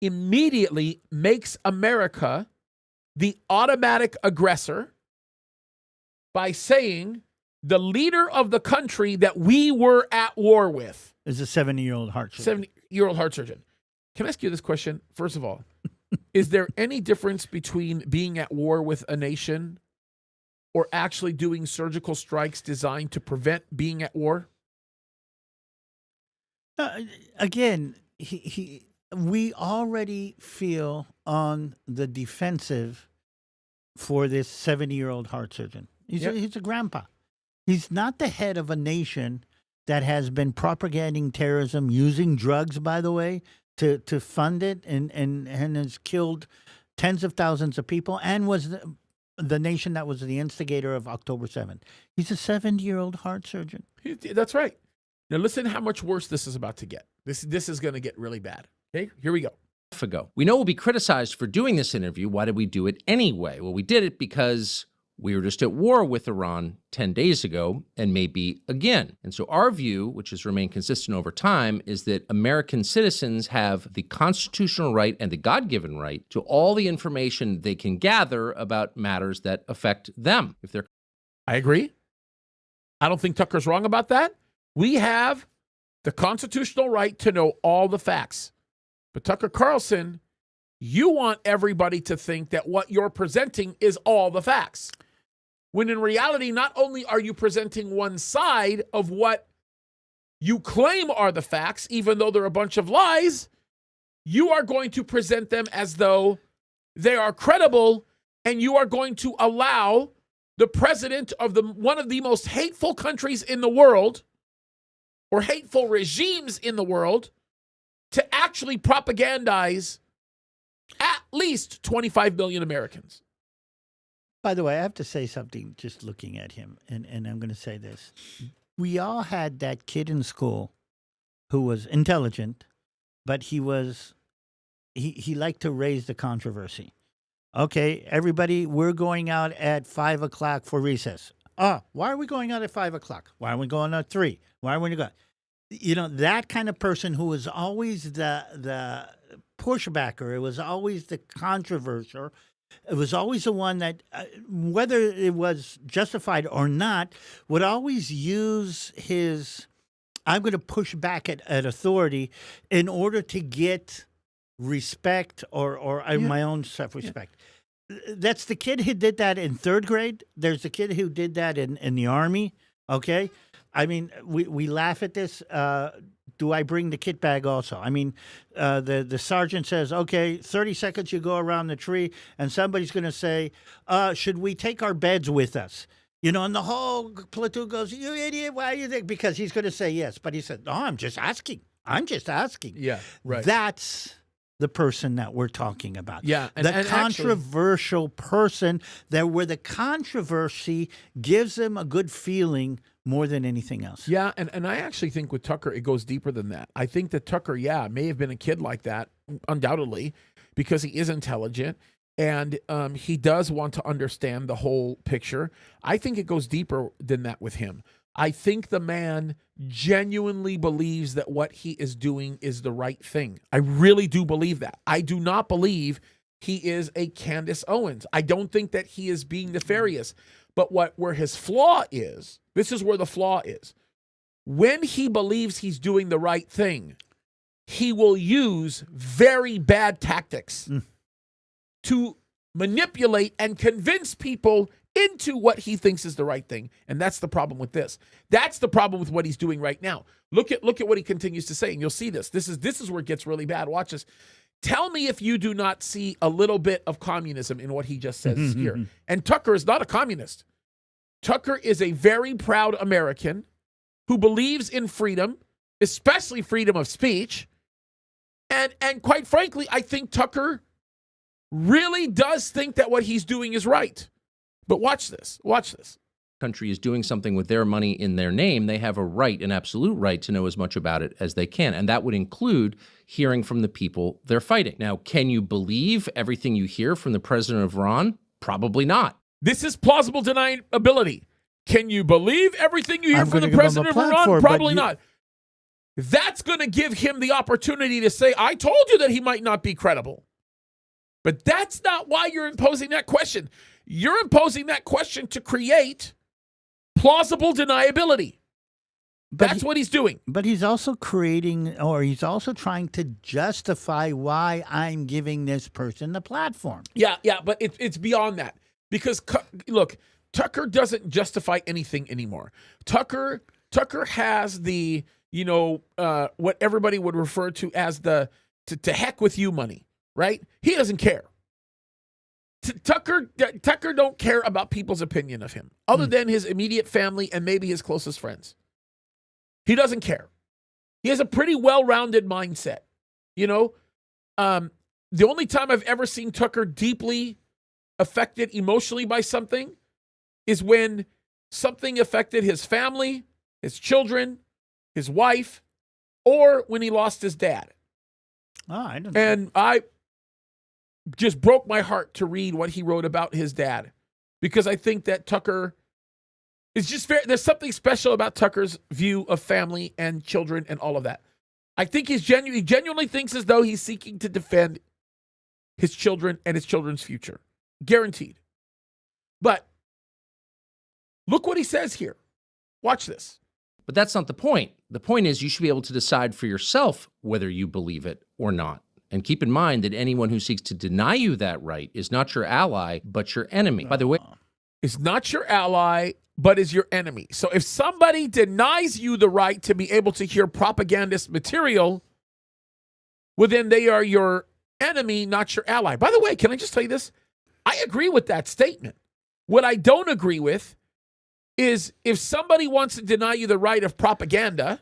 immediately makes America the automatic aggressor by saying the leader of the country that we were at war with is a 70-year-old heart surgeon. 70-year-old heart surgeon. Can I ask you this question? First of all, is there any difference between being at war with a nation or actually doing surgical strikes designed to prevent being at war? Again, we already feel on the defensive for this 70-year-old heart surgeon. He's a grandpa. He's not the head of a nation that has been propagating terrorism, using drugs, by the way, to fund it, and has killed tens of thousands of people, and was the nation that was the instigator of October 7th. He's a 70-year-old heart surgeon. That's right. Now listen how much worse this is about to get. This is going to get really bad. Okay, here we go. Ago. We know we'll be criticized for doing this interview. Why did we do it anyway? Well, we did it because we were just at war with Iran 10 days ago and maybe again. And so our view, which has remained consistent over time, is that American citizens have the constitutional right and the God-given right to all the information they can gather about matters that affect them. I agree. I don't think Tucker's wrong about that. We have the constitutional right to know all the facts. But Tucker Carlson, you want everybody to think that what you're presenting is all the facts. When in reality, not only are you presenting one side of what you claim are the facts, even though they're a bunch of lies, you are going to present them as though they are credible, and you are going to allow the president of one of the most hateful countries in the world, or hateful regimes in the world, to actually propagandize at least 25 million Americans. By the way, I have to say something just looking at him, and I'm going to say this. We all had that kid in school who was intelligent, but he liked to raise the controversy. Okay, everybody, we're going out at 5 o'clock for recess. Why are we going out at 5 o'clock? Why are we going at 3? Why are we going? You know, that kind of person who was always the pushbacker. It was always the controversial. It was always the one that, whether it was justified or not, would always use his, I'm going to push back at authority in order to get respect or my own self-respect. Yeah. That's the kid who did that in 3rd grade. There's the kid who did that in the Army, okay? I mean, we laugh at this. Do I bring the kit bag also? I mean, the sergeant says, okay, 30 seconds you go around the tree, and somebody's going to say, should we take our beds with us? You know, and the whole platoon goes, you idiot, why do you think? Because he's going to say yes. But he said, no, I'm just asking. Yeah, right. That's the person that we're talking about. Yeah. And controversial person where the controversy gives them a good feeling more than anything else. Yeah, and I actually think with Tucker, it goes deeper than that. I think that Tucker, may have been a kid like that, undoubtedly, because he is intelligent, and he does want to understand the whole picture. I think it goes deeper than that with him. I think the man genuinely believes that what he is doing is the right thing. I really do believe that. I do not believe he is a Candace Owens. I don't think that he is being nefarious. But where his flaw is, this is where the flaw is. When he believes he's doing the right thing, he will use very bad tactics to manipulate and convince people into what he thinks is the right thing. And that's the problem with this. That's the problem with what he's doing right now. Look at what he continues to say, and you'll see this. This is where it gets really bad. Watch this. Tell me if you do not see a little bit of communism in what he just says here. And Tucker is not a communist. Tucker is a very proud American who believes in freedom, especially freedom of speech. And quite frankly, I think Tucker really does think that what he's doing is right. But watch this. Watch this. Country is doing something with their money in their name, they have a right, an absolute right, to know as much about it as they can. And that would include hearing from the people they're fighting. Now, can you believe everything you hear from the president of Iran? Probably not. This is plausible deniability. Can you believe everything you hear from the president of Iran? Probably not. That's going to give him the opportunity to say, I told you that he might not be credible. But that's not why you're imposing that question. You're imposing that question to create plausible deniability. That's what he's doing. But he's also creating, or he's also trying to justify why I'm giving this person the platform. Yeah, but it's beyond that. Because, look, Tucker doesn't justify anything anymore. Tucker has the, what everybody would refer to as the to heck with you money, right? He doesn't care. Tucker don't care about people's opinion of him, other than his immediate family and maybe his closest friends. He doesn't care. He has a pretty well-rounded mindset. The only time I've ever seen Tucker deeply affected emotionally by something is when something affected his family, his children, his wife, or when he lost his dad. I just broke my heart to read what he wrote about his dad, because I think that Tucker is just very, there's something special about Tucker's view of family and children and all of that. I think he genuinely thinks as though he's seeking to defend his children and his children's future. Guaranteed. But look what he says here. Watch this. But that's not the point. The point is you should be able to decide for yourself whether you believe it or not. And keep in mind that anyone who seeks to deny you that right is not your ally, but your enemy. By the way, it's not your ally, but is your enemy. So if somebody denies you the right to be able to hear propagandist material, well, then they are your enemy, not your ally. By the way, can I just tell you this? I agree with that statement. What I don't agree with is if somebody wants to deny you the right of propaganda,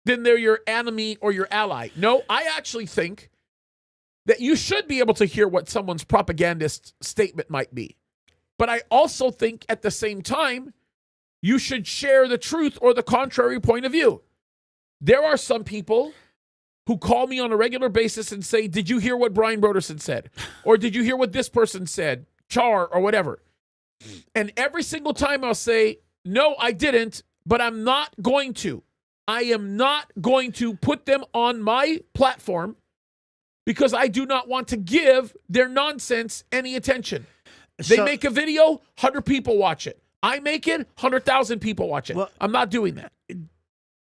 then they're your enemy or your ally. No, I actually think that you should be able to hear what someone's propagandist statement might be. But I also think at the same time, you should share the truth or the contrary point of view. There are some people who call me on a regular basis and say, did you hear what Brian Broderson said? Or did you hear what this person said? Char or whatever. And every single time I'll say, no, I didn't, but I'm not going to. I am not going to put them on my platform because I do not want to give their nonsense any attention. They make a video, 100 people watch it. I make it, 100,000 people watch it. Well, I'm not doing that.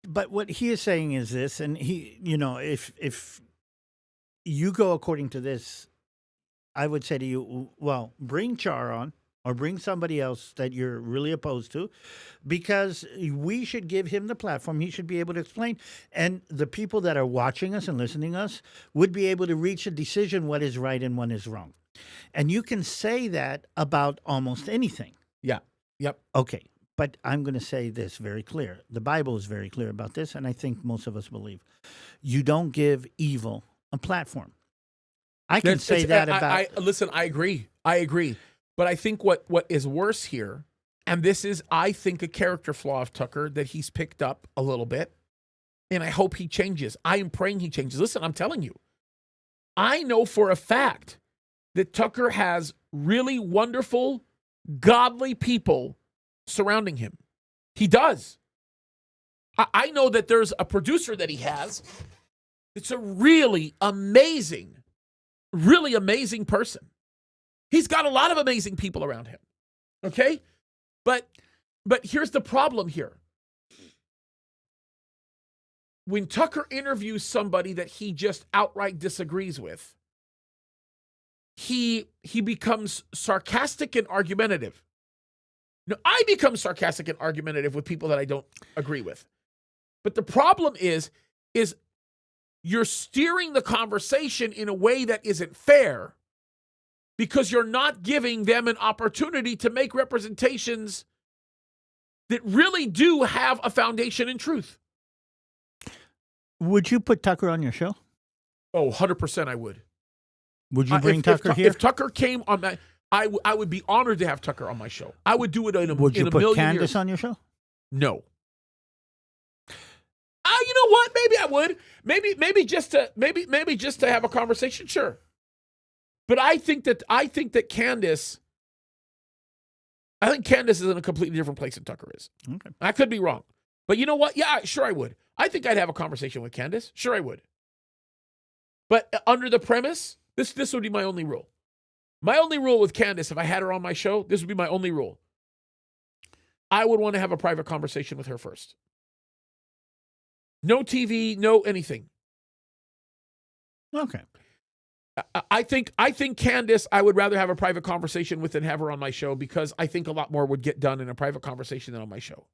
But what he is saying is this, and he, if you go according to this, I would say to you, well, bring Char on or bring somebody else that you're really opposed to, because we should give him the platform. He should be able to explain. And the people that are watching us and listening to us would be able to reach a decision what is right and what is wrong. And you can say that about almost anything. Yeah. Yep. Okay. But I'm going to say this very clear. The Bible is very clear about this, and I think most of us believe. You don't give evil a platform. I can say that about... Listen, I agree. But I think what is worse here, and this is, I think, a character flaw of Tucker that he's picked up a little bit, and I hope he changes. I am praying he changes. Listen, I'm telling you, I know for a fact that Tucker has really wonderful, godly people surrounding him. He does. I know that there's a producer that he has. It's a really amazing person. He's got a lot of amazing people around him. Okay? But here's the problem here. When Tucker interviews somebody that he just outright disagrees with, he becomes sarcastic and argumentative. No, I become sarcastic and argumentative with people that I don't agree with. But the problem is you're steering the conversation in a way that isn't fair because you're not giving them an opportunity to make representations that really do have a foundation in truth. Would you put Tucker on your show? Oh, 100% I would. Would you bring Tucker here? If Tucker came on that, I would be honored to have Tucker on my show. I would do it in a Would you in a put million Candace years. on your show? No. You know what? Maybe I would. Maybe just to have a conversation. Sure. But I think Candace. I think Candace is in a completely different place than Tucker is. Okay. I could be wrong. But you know what? Yeah, sure I would. I think I'd have a conversation with Candace. Sure I would. But under the premise, this would be my only rule. My only rule with Candace, if I had her on my show, this would be my only rule. I would want to have a private conversation with her first. No TV, no anything. Okay. I think Candace, I would rather have a private conversation with than have her on my show because I think a lot more would get done in a private conversation than on my show.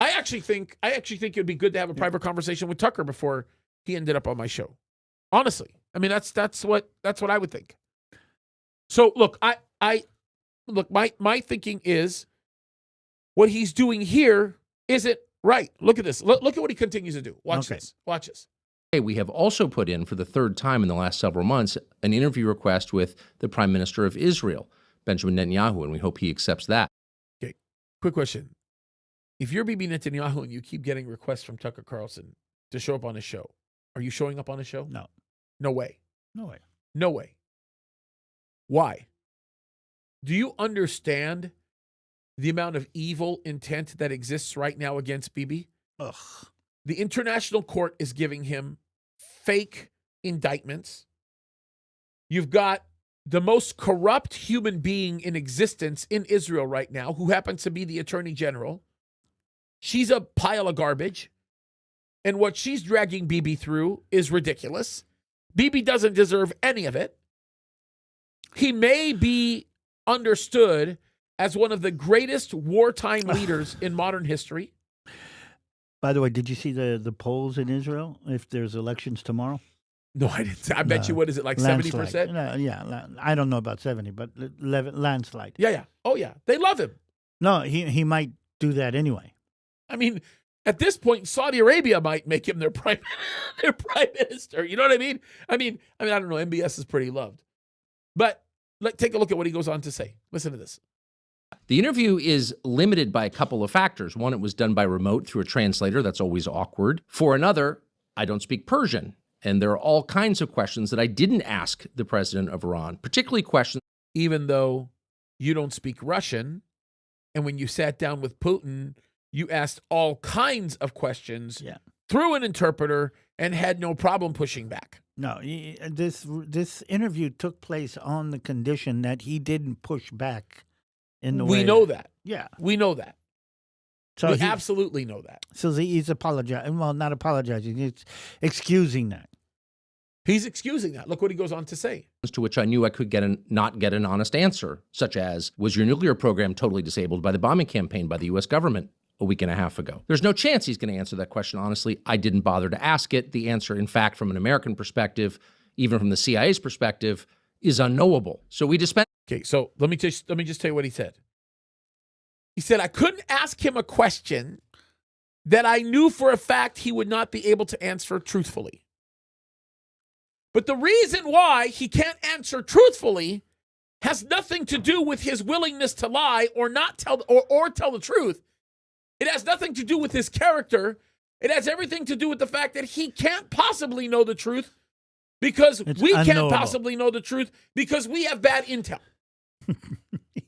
I actually think it would be good to have a private conversation with Tucker before he ended up on my show. Honestly, I mean that's what I would think. So look, my thinking is what he's doing here isn't right. Look at this. Look at what he continues to do. Watch this. Watch this. We have also put in for the third time in the last several months an interview request with the Prime Minister of Israel, Benjamin Netanyahu, and we hope he accepts that. Okay, quick question. If you're Bibi Netanyahu and you keep getting requests from Tucker Carlson to show up on his show, are you showing up on his show? No. No way. No way. No way. Why? Do you understand the amount of evil intent that exists right now against Bibi? Ugh. The international court is giving him fake indictments. You've got the most corrupt human being in existence in Israel right now, who happens to be the attorney general. She's a pile of garbage. And what she's dragging Bibi through is ridiculous. Bibi doesn't deserve any of it. He may be understood as one of the greatest wartime leaders in modern history. By the way, did you see the polls in Israel if there's elections tomorrow? No, I didn't. I bet you, what is it, like 70%? No, yeah, I don't know about 70, but landslide. Yeah. Oh, yeah. They love him. No, he might do that anyway. I mean, at this point, Saudi Arabia might make him their prime minister. You know what I mean? I mean, I don't know. MBS is pretty loved. But take a look at what he goes on to say. Listen to this. The interview is limited by a couple of factors. One, it was done by remote through a translator. That's always awkward. For another, I don't speak Persian. And there are all kinds of questions that I didn't ask the president of Iran, particularly questions. Even though you don't speak Russian, and when you sat down with Putin, you asked all kinds of questions through an interpreter and had no problem pushing back. No, this interview took place on the condition that he didn't push back in the way. We know that. Yeah. We know that. So we absolutely know that. So he's apologizing. Well, not apologizing. He's excusing that. He's excusing that. Look what he goes on to say. To which I knew I could not get an honest answer, such as, was your nuclear program totally disabled by the bombing campaign by the U.S. government a week and a half ago? There's no chance he's going to answer that question honestly. I didn't bother to ask it. The answer, in fact, from an American perspective, even from the CIA's perspective, is unknowable. So we dispense. Okay, so let me just tell you what he said. He said, I couldn't ask him a question that I knew for a fact he would not be able to answer truthfully. But the reason why he can't answer truthfully has nothing to do with his willingness to lie or not tell or tell the truth. It has nothing to do with his character. It has everything to do with the fact that he can't possibly know the truth because we can't possibly know the truth because we have bad intel.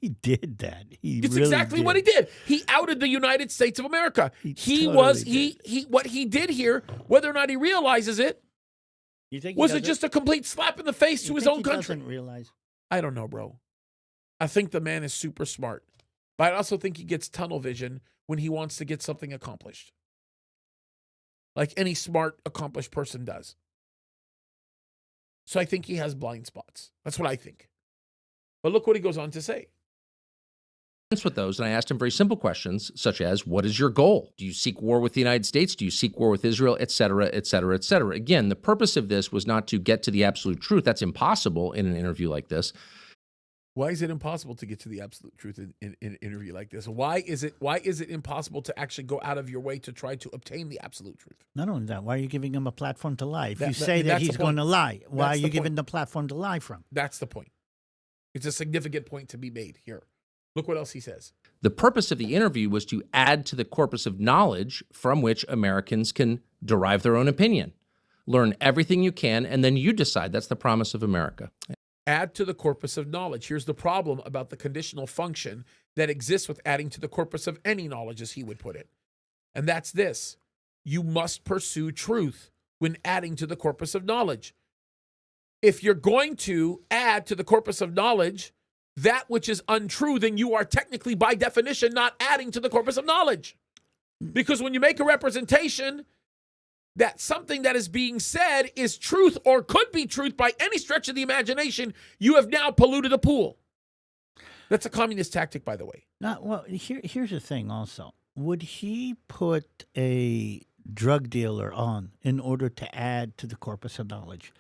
He did that. It's exactly what he did. He outed the United States of America. What he did here, whether or not he realizes it, was it just a complete slap in the face to his own country? Doesn't realize. I don't know, bro. I think the man is super smart, but I also think he gets tunnel vision when he wants to get something accomplished, like any smart, accomplished person does. So I think he has blind spots. That's what I think. But look what he goes on to say. with those, and I asked him very simple questions, such as, what is your goal? Do you seek war with the United States? Do you seek war with Israel, et cetera, et cetera, et cetera? Again, the purpose of this was not to get to the absolute truth. That's impossible in an interview like this. Why is it impossible to get to the absolute truth in an interview like this? Why is it impossible to actually go out of your way to try to obtain the absolute truth? Not only that, why are you giving him a platform to lie? If you That- say that that's he's the going point. to lie, why That's are the you giving point. the platform to lie from? That's the point. It's a significant point to be made here. Look what else he says. The purpose of the interview was to add to the corpus of knowledge from which Americans can derive their own opinion. Learn everything you can, and then you decide. That's the promise of America. Add to the corpus of knowledge. Here's the problem about the conditional function that exists with adding to the corpus of any knowledge, as he would put it. And that's this. You must pursue truth when adding to the corpus of knowledge. If you're going to add to the corpus of knowledge that which is untrue, then you are technically, by definition, not adding to the corpus of knowledge. Because when you make a representation that something that is being said is truth or could be truth by any stretch of the imagination, you have now polluted a pool. That's a communist tactic, by the way. Here's the thing also. Would he put a drug dealer on in order to add to the corpus of knowledge?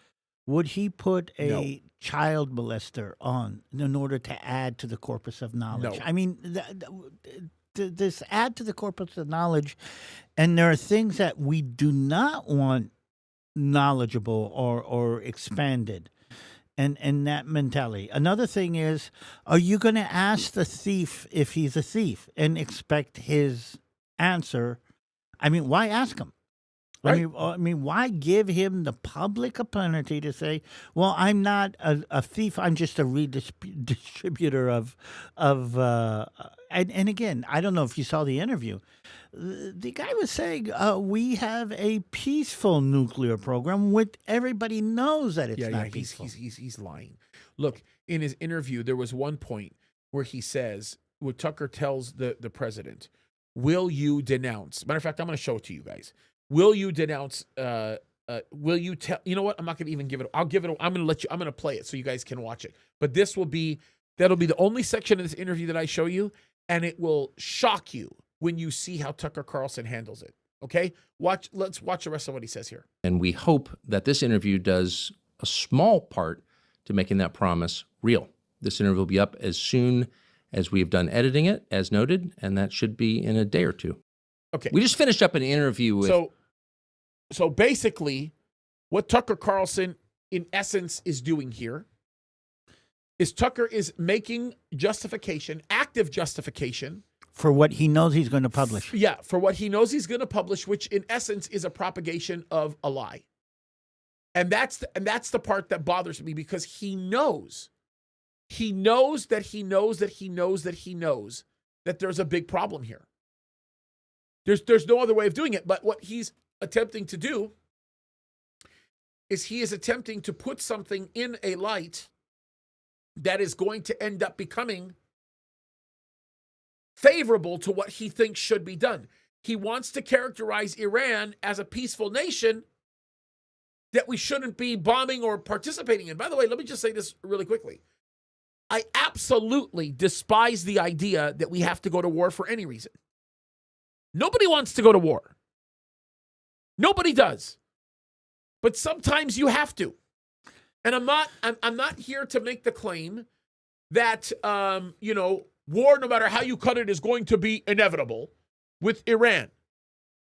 Would he put a child molester on in order to add to the corpus of knowledge? No. I mean, this add to the corpus of knowledge, and there are things that we do not want knowledgeable or expanded, and that mentality. Another thing is, are you going to ask the thief if he's a thief and expect his answer? I mean, why ask him? Right. I mean, why give him the public opportunity to say, "Well, I'm not a thief. I'm just a redistributor of." And again, I don't know if you saw the interview. The guy was saying, "We have a peaceful nuclear program, which everybody knows that it's not peaceful." He's lying. Look, in his interview, there was one point where he says, where Tucker tells the president, "Will you denounce?" Matter of fact, I'm going to show it to you guys. Will you denounce? Will you tell? You know what? I'm not going to even give it. I'll give it. I'm going to play it so you guys can watch it. But that'll be the only section of this interview that I show you, and it will shock you when you see how Tucker Carlson handles it. Okay, let's watch the rest of what he says here. And we hope that this interview does a small part to making that promise real. This interview will be up as soon as we have done editing it, as noted, and that should be in a day or two. Okay. We just finished up an interview with... So basically, what Tucker Carlson, in essence, is doing here is Tucker is making justification, active justification. For what he knows he's going to publish. Yeah, for what he knows he's going to publish, which in essence is a propagation of a lie. And that's the part that bothers me, because he knows that there's a big problem here. There's no other way of doing it. But what he's attempting to do is he is attempting to put something in a light that is going to end up becoming favorable to what he thinks should be done. He wants to characterize Iran as a peaceful nation that we shouldn't be bombing or participating in. By the way, let me just say this really quickly. I absolutely despise the idea that we have to go to war for any reason. Nobody wants to go to war. Nobody does. But sometimes you have to. And I'm not here to make the claim that war, no matter how you cut it, is going to be inevitable with Iran.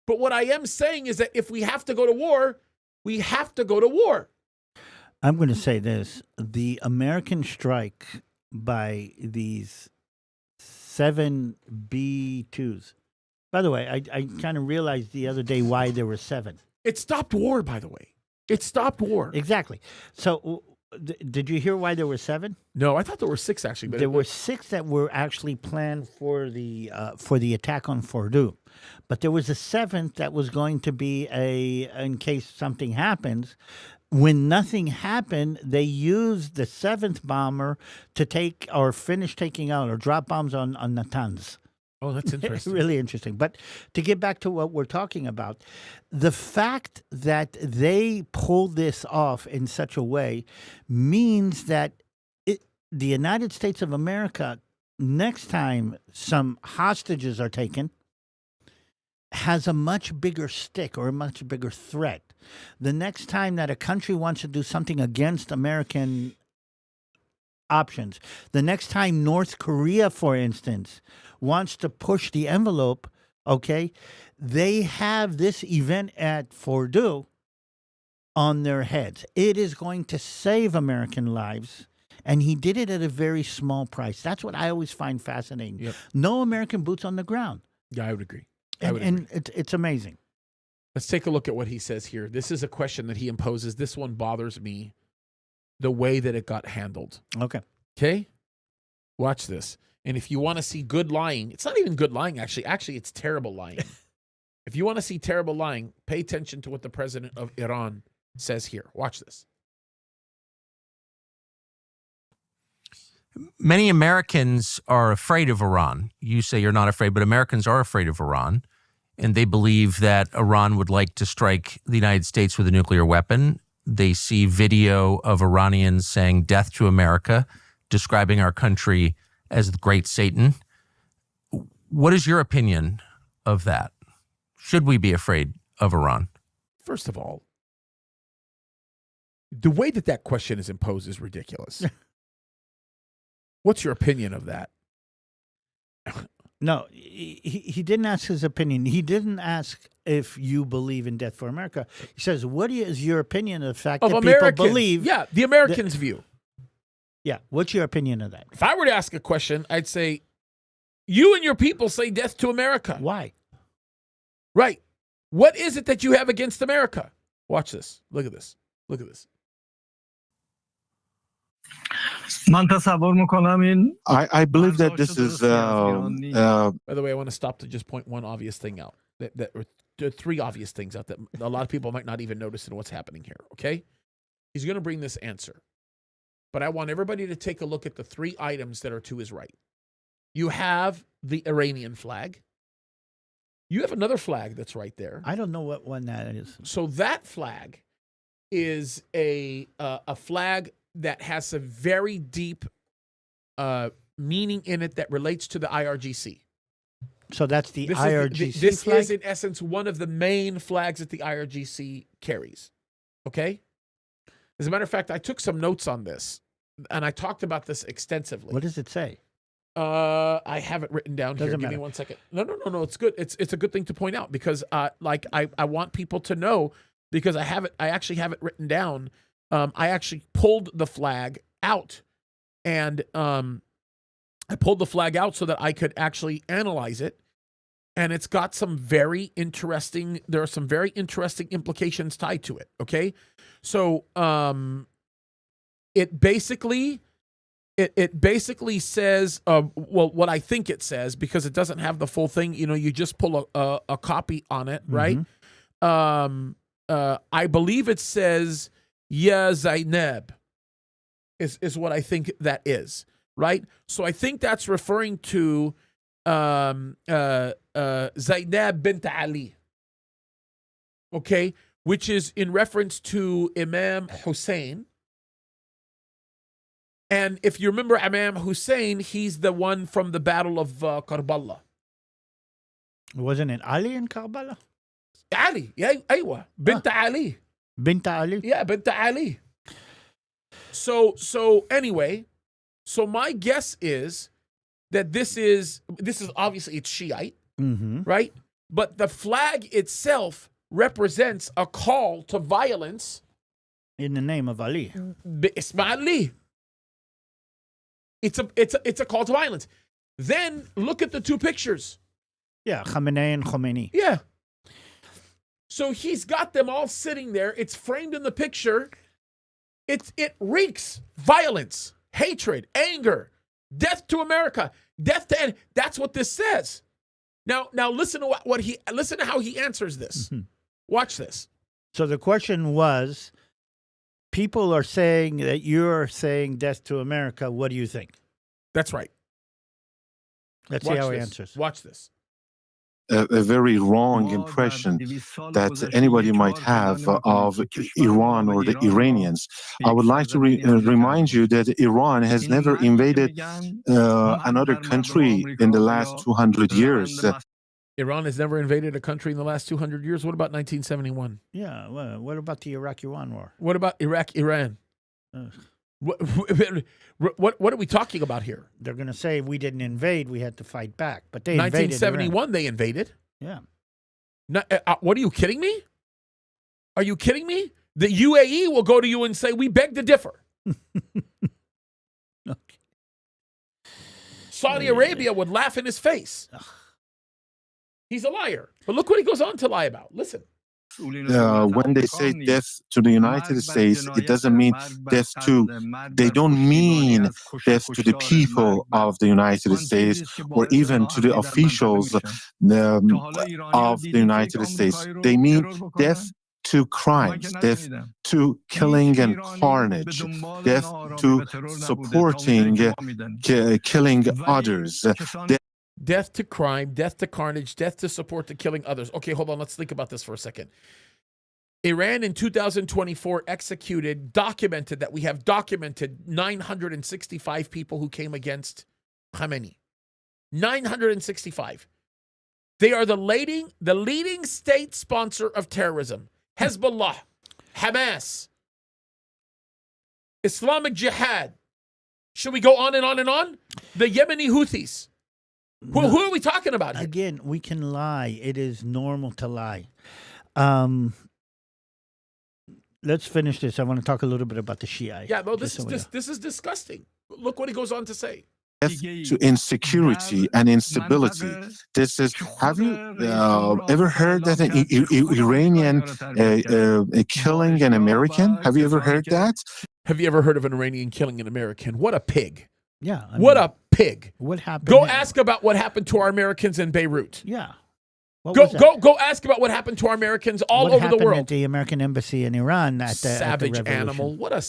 But what I am saying is that if we have to go to war, we have to go to war. I'm going to say this. The American strike by these 7 B-2s. By the way, I kind of realized the other day why there were 7. It stopped war, by the way. It stopped war. Exactly. So did you hear why there were 7? No, I thought there were 6 actually. But there were 6 that were actually planned for the attack on Fordow, but there was a 7th that was going to be in case something happens. When nothing happened, they used the 7th bomber to finish taking out or drop bombs on Natanz. Oh, that's interesting. Really interesting. But to get back to what we're talking about, the fact that they pulled this off in such a way means that the United States of America next time some hostages are taken, has a much bigger stick or a much bigger threat. The next time that a country wants to do something against American options, the next time North Korea, for instance, wants to push the envelope, okay, they have this event at Fordow on their heads. It is going to save American lives. And he did it at a very small price. That's what I always find fascinating. Yep. No American boots on the ground. Yeah, I would agree. And it's amazing. Let's take a look at what he says here. This is a question that he imposes. This one bothers me, the way that it got handled. Okay. Okay? Watch this. And if you want to see good lying, it's not even good lying, actually. Actually, it's terrible lying. If you want to see terrible lying, pay attention to what the president of Iran says here. Watch this. Many Americans are afraid of Iran. You say you're not afraid, but Americans are afraid of Iran. And they believe that Iran would like to strike the United States with a nuclear weapon. They see video of Iranians saying death to America, describing our country as the great Satan. What is your opinion of that? Should we be afraid of Iran? First of all, the way that that question is imposed is ridiculous. What's your opinion of that? No, he didn't ask his opinion. He didn't ask if you believe in death for America. He says, what is your opinion of the fact Of that Americans. people believe? Yeah, the Americans' view. Yeah, what's your opinion of that? If I were to ask a question, I'd say, you and your people say death to America. Why? Right. What is it that you have against America? Watch this. Look at this. Look at this. I believe that this is. By the way, I want to stop to just point one obvious thing out. There are three obvious things out that a lot of people might not even notice in what's happening here, okay? He's going to bring this answer. But I want everybody to take a look at the three items that are to his right. You have the Iranian flag. You have another flag that's right there. I don't know what one that is. So that flag is a flag that has a very deep meaning in it that relates to the IRGC. So that's the This IRGC this flag? is, in essence, one of the main flags that the IRGC carries. Okay? As a matter of fact, I took some notes on this, and I talked about this extensively. What does it say? I have it written down here. Doesn't Give me matter. 1 second. No. It's good. It's a good thing to point out because, I want people to know because I actually have it written down. I actually pulled the flag out, and I pulled the flag out so that I could actually analyze it. And it's got there are some very interesting implications tied to it. Okay. So, it basically says, what I think it says, because it doesn't have the full thing, you just pull a copy on it. Right. I believe it says, Ya Zainab is what I think that is, right? So I think that's referring to Zainab bint Ali, okay, which is in reference to Imam Hussein. And if you remember Imam Hussein, he's the one from the Battle of Karbala. Wasn't it Ali in Karbala? Ali, yeah, aywa, bint Ali. Bint Ali? Yeah, bint Ali. So anyway, so my guess is that this is obviously it's Shiite, right? But the flag itself represents a call to violence In the name of Ali. Isma Ali. It's a call to violence. Then look at the two pictures. Yeah, Khamenei and Khomeini. Yeah. So he's got them all sitting there. It's framed in the picture. It reeks violence, hatred, anger, death to America, death to end. That's what this says. Now listen to listen to how he answers this. Watch this. So the question was, people are saying that you're saying death to America. What do you think? That's right. Let's see how he answers. Watch this. a very wrong impression that anybody might have of Iran or the Iranians. I would like to remind you that Iran has never invaded another country in the last 200 years. Iran has never invaded a country in the last 200 years. What about 1971? Yeah, well, what about the Iraq-Iran war? What about Iraq-Iran? What are we talking about here? They're going to say we didn't invade, we had to fight back. But they invaded 1971, they invaded. Yeah. What are you kidding me? Are you kidding me? The UAE will go to you and say, we beg to differ. Okay. Saudi Arabia would laugh in his face. He's a liar. But look what he goes on to lie about. Listen. When they say death to the United States, it doesn't mean death to, they don't mean death to the people of the United States or even to the officials of the United States. They mean death to crimes, death to killing and carnage, death to supporting killing others. Death to crime, death to carnage, death to support the killing others. Okay, hold on. Let's think about this for a second. Iran in 2024 documented 965 people who came against Khamenei. 965. They are the leading state sponsor of terrorism. Hezbollah, Hamas, Islamic Jihad. Should we go on and on and on? The Yemeni Houthis. Who are we talking about here? Again, we can lie. It is normal to lie. Let's finish this. I want to talk a little bit about the Shia. Yeah, no, this is disgusting. Look what he goes on to say. To insecurity and instability. This is. Have you ever heard that an Iranian killing an American? Have you ever heard that? Have you ever heard of an Iranian killing an American? What a pig! Yeah. What a pig! What happened? Go ask about what happened to our Americans in Beirut. Yeah. Go ask about what happened to our Americans all over the world. At the American embassy in Iran. Savage animal. What a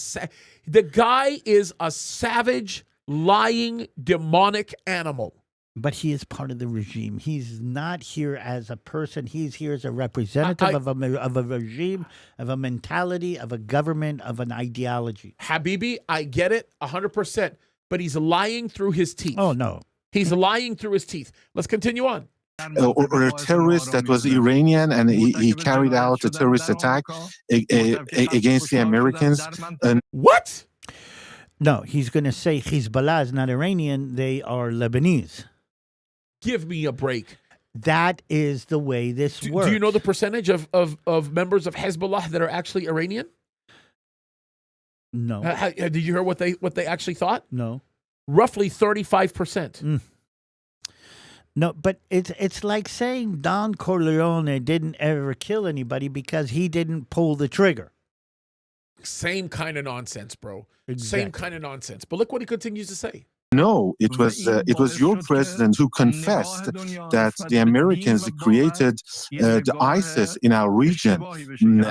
the guy is a savage, lying, demonic animal. But he is part of the regime. He's not here as a person. He's here as a representative of a regime, of a mentality, of a government, of an ideology. Habibi, I get it 100%, but he's lying through his teeth. Oh, no. He's lying through his teeth. Let's continue on. Or a terrorist that was Iranian and he carried out a terrorist attack against the Americans. What? No, he's going to say Hezbollah is not Iranian. They are Lebanese. Give me a break. That is the way this works. Do you know the percentage of members of Hezbollah that are actually Iranian? No. Did you hear what they actually thought? No. Roughly 35%. No, but it's like saying Don Corleone didn't ever kill anybody because he didn't pull the trigger. Same kind of nonsense, bro. Exactly. Same kind of nonsense. But look what he continues to say. No, it was your president who confessed that the Americans created the ISIS in our region,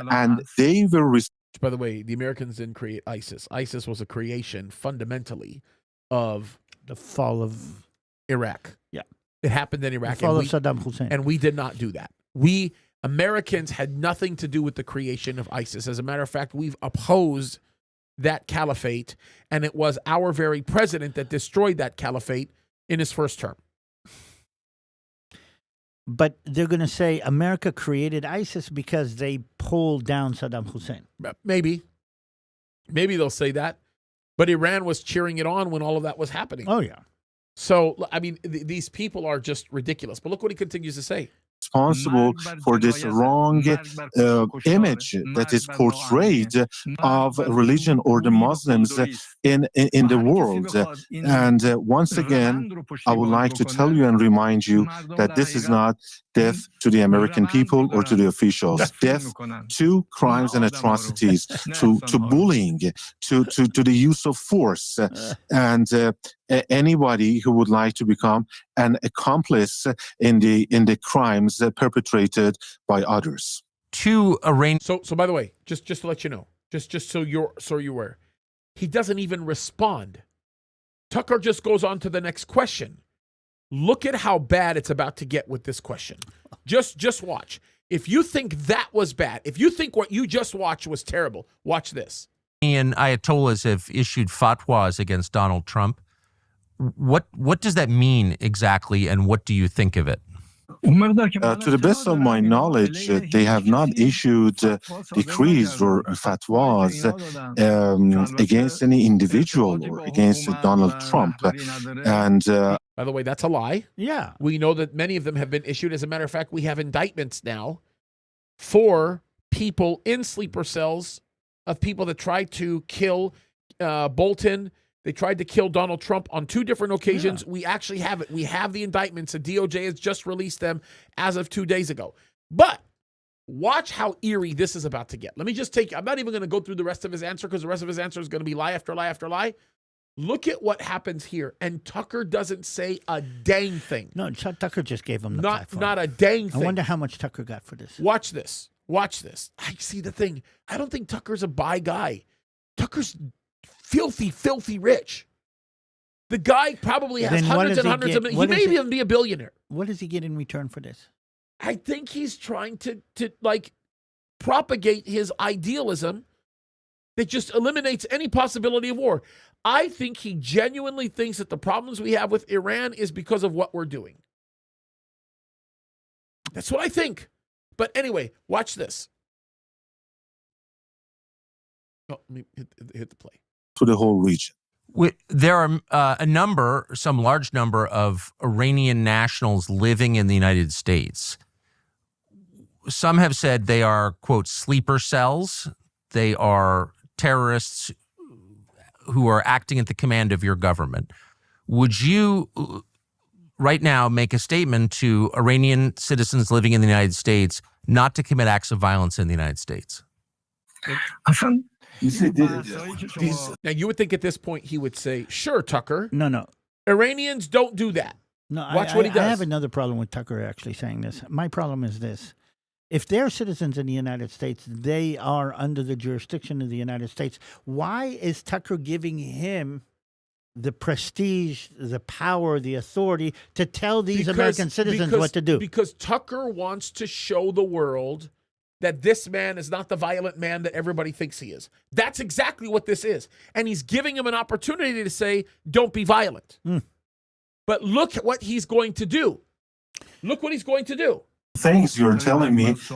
and they were. By the way, the Americans didn't create ISIS. ISIS was a creation fundamentally of the fall of Iraq. Yeah. It happened in Iraq. The fall of Saddam Hussein. And we did not do that. We, Americans, had nothing to do with the creation of ISIS. As a matter of fact, we've opposed that caliphate, and it was our very president that destroyed that caliphate in his first term. But they're going to say America created ISIS because they pulled down Saddam Hussein. Maybe. Maybe they'll say that. But Iran was cheering it on when all of that was happening. Oh, yeah. So, I mean, these people are just ridiculous. But look what he continues to say. Responsible for this wrong image that is portrayed of religion or the Muslims in the world. And once again, I would like to tell you and remind you that this is not death to the American people or to the officials. Death to crimes and atrocities, to bullying, to the use of force, and anybody who would like to become an accomplice in the crimes perpetrated by others. To arrange. So by the way, just to let you know, just so you're aware, he doesn't even respond. Tucker just goes on to the next question. Look at how bad it's about to get with this question. Just watch. If you think that was bad, if you think what you just watched was terrible, watch this. Iranian Ayatollahs have issued fatwas against Donald Trump. What does that mean exactly, and what do you think of it? To the best of my knowledge, they have not issued decrees or fatwas against any individual or against Donald Trump. And by the way, that's a lie. Yeah. We know that many of them have been issued. As a matter of fact, we have indictments now for people in sleeper cells of people that tried to kill Bolton. They tried to kill Donald Trump on 2 different occasions. Yeah. We actually have it. We have the indictments. The DOJ has just released them as of 2 days ago. But watch how eerie this is about to get. Let me just take, I'm not even going to go through the rest of his answer because the rest of his answer is going to be lie after lie after lie. Look at what happens here. And Tucker doesn't say a dang thing. No, Tucker just gave him the platform. Not a dang thing. I wonder how much Tucker got for this. Watch this. Watch this. I see the thing. I don't think Tucker's a buy guy. Tucker's filthy rich. The guy probably has hundreds and hundreds of millions. He may even be a billionaire. What does he get in return for this? I think he's trying to like propagate his idealism that just eliminates any possibility of war. I think he genuinely thinks that the problems we have with Iran is because of what we're doing. That's what I think. But anyway, watch this. Oh, let me hit the play. To the whole region. There are some large number of Iranian nationals living in the United States. Some have said they are, quote, sleeper cells. They are terrorists who are acting at the command of your government. Would you right now make a statement to Iranian citizens living in the United States not to commit acts of violence in the United States? Now, you would think at this point he would say, sure, Tucker. No. Iranians don't do that. No, Watch what he does. I have another problem with Tucker actually saying this. My problem is this. If they're citizens in the United States, they are under the jurisdiction of the United States. Why is Tucker giving him the prestige, the power, the authority to tell these American citizens what to do? Because Tucker wants to show the world that this man is not the violent man that everybody thinks he is. That's exactly what this is. And he's giving him an opportunity to say, don't be violent. But look at what he's going to do. Look what he's going to do. Things you're telling me, this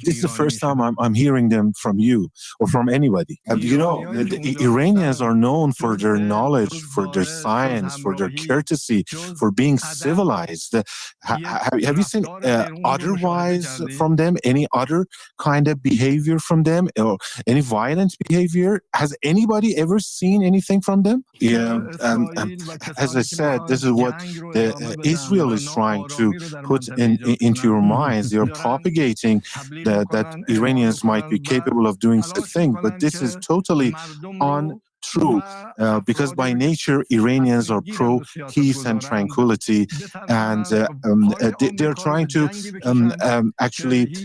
is the first time I'm hearing them from you or from anybody. The Iranians are known for their knowledge, for their science, for their courtesy, for being civilized. Have you seen otherwise from them? Any other kind of behavior from them, or any violent behavior? Has anybody ever seen anything from them? Yeah. As I said, this is what Israel is trying to put into your minds. They're propagating that Iranians might be capable of doing such a thing, but this is totally untrue because by nature Iranians are pro peace and tranquility, and they're trying to actually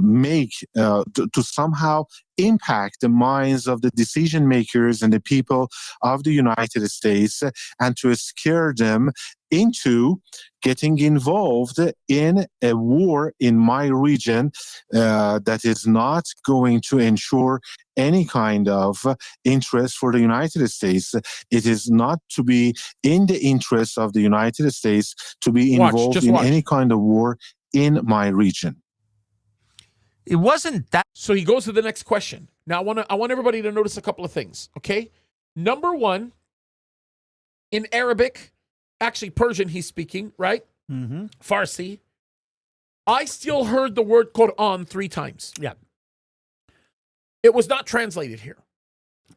make to somehow impact the minds of the decision makers and the people of the United States, and to scare them into getting involved in a war in my region that is not going to ensure any kind of interest for the United States. It is not to be in the interest of the United States to be involved in any kind of war in my region. It wasn't that. So he goes to the next question. Now I want everybody to notice a couple of things, okay? Number one, in Arabic, actually Persian he's speaking, right? Mm-hmm. Farsi. I still heard the word Quran 3 times. Yeah. It was not translated here.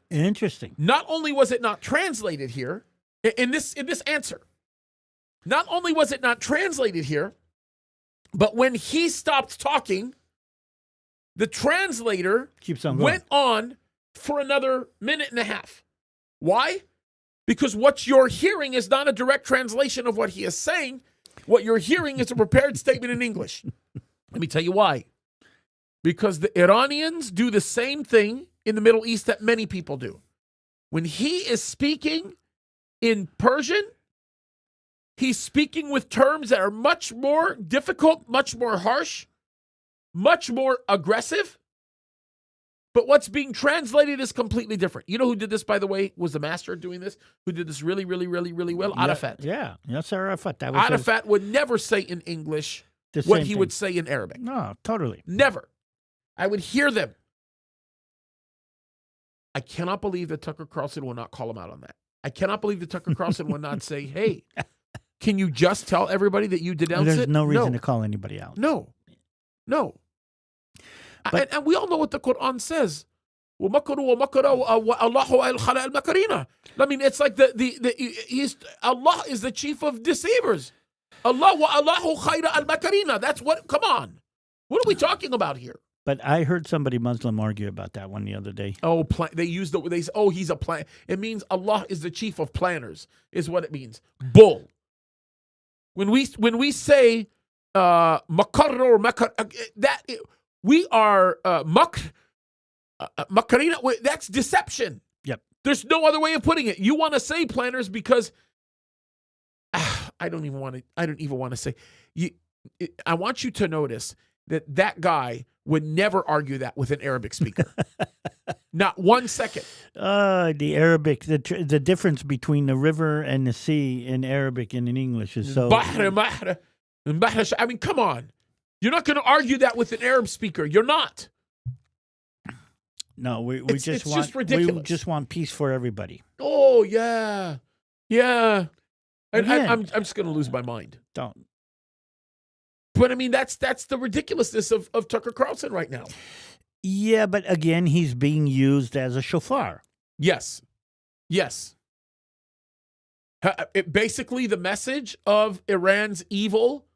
Interesting. Not only was it not translated here, in this answer, not only was it not translated here, but when he stopped talking, the translator went on for another minute and a half. Why? Because what you're hearing is not a direct translation of what he is saying. What you're hearing is a prepared statement in English. Let me tell you why. Because the Iranians do the same thing in the Middle East that many people do. When he is speaking in Persian, he's speaking with terms that are much more difficult, much more harsh, much more aggressive. But what's being translated is completely different. You know who did this, by the way, was the master at doing this, who did this really, really, really, really well? Arafat. Yeah, yes, Arafat. That was Arafat would never say in English the what same he thing. would say in Arabic. No, totally. Never. I would hear them. I cannot believe that Tucker Carlson will not call him out on that. I cannot believe that Tucker Carlson will not say, hey, can you just tell everybody that you denounce it? There's no reason to call anybody out. No. But- And we all know what the Quran says. I mean, it's like Allah is the chief of deceivers. Allahu khayra al-makarina. That's what, come on. What are we talking about here? But I heard somebody Muslim argue about that one the other day. Oh, he's a plan. It means Allah is the chief of planners, is what it means. Bull. When we say makar or makar, we are makarina. That's deception. Yep. There's no other way of putting it. You want to say planners because I don't even want to say. I want you to notice that guy would never argue that with an Arabic speaker. Not 1 second. The Arabic, the difference between the river and the sea in Arabic and in English is so. I mean, come on. You're not going to argue that with an Arab speaker. You're not. No, we It's just just ridiculous. We just want peace for everybody. Oh, yeah. And Again. I'm just going to lose my mind. Don't. But I mean, that's the ridiculousness of Tucker Carlson right now. Yeah, but again, he's being used as a shofar. Yes. Basically, the message of Iran's evil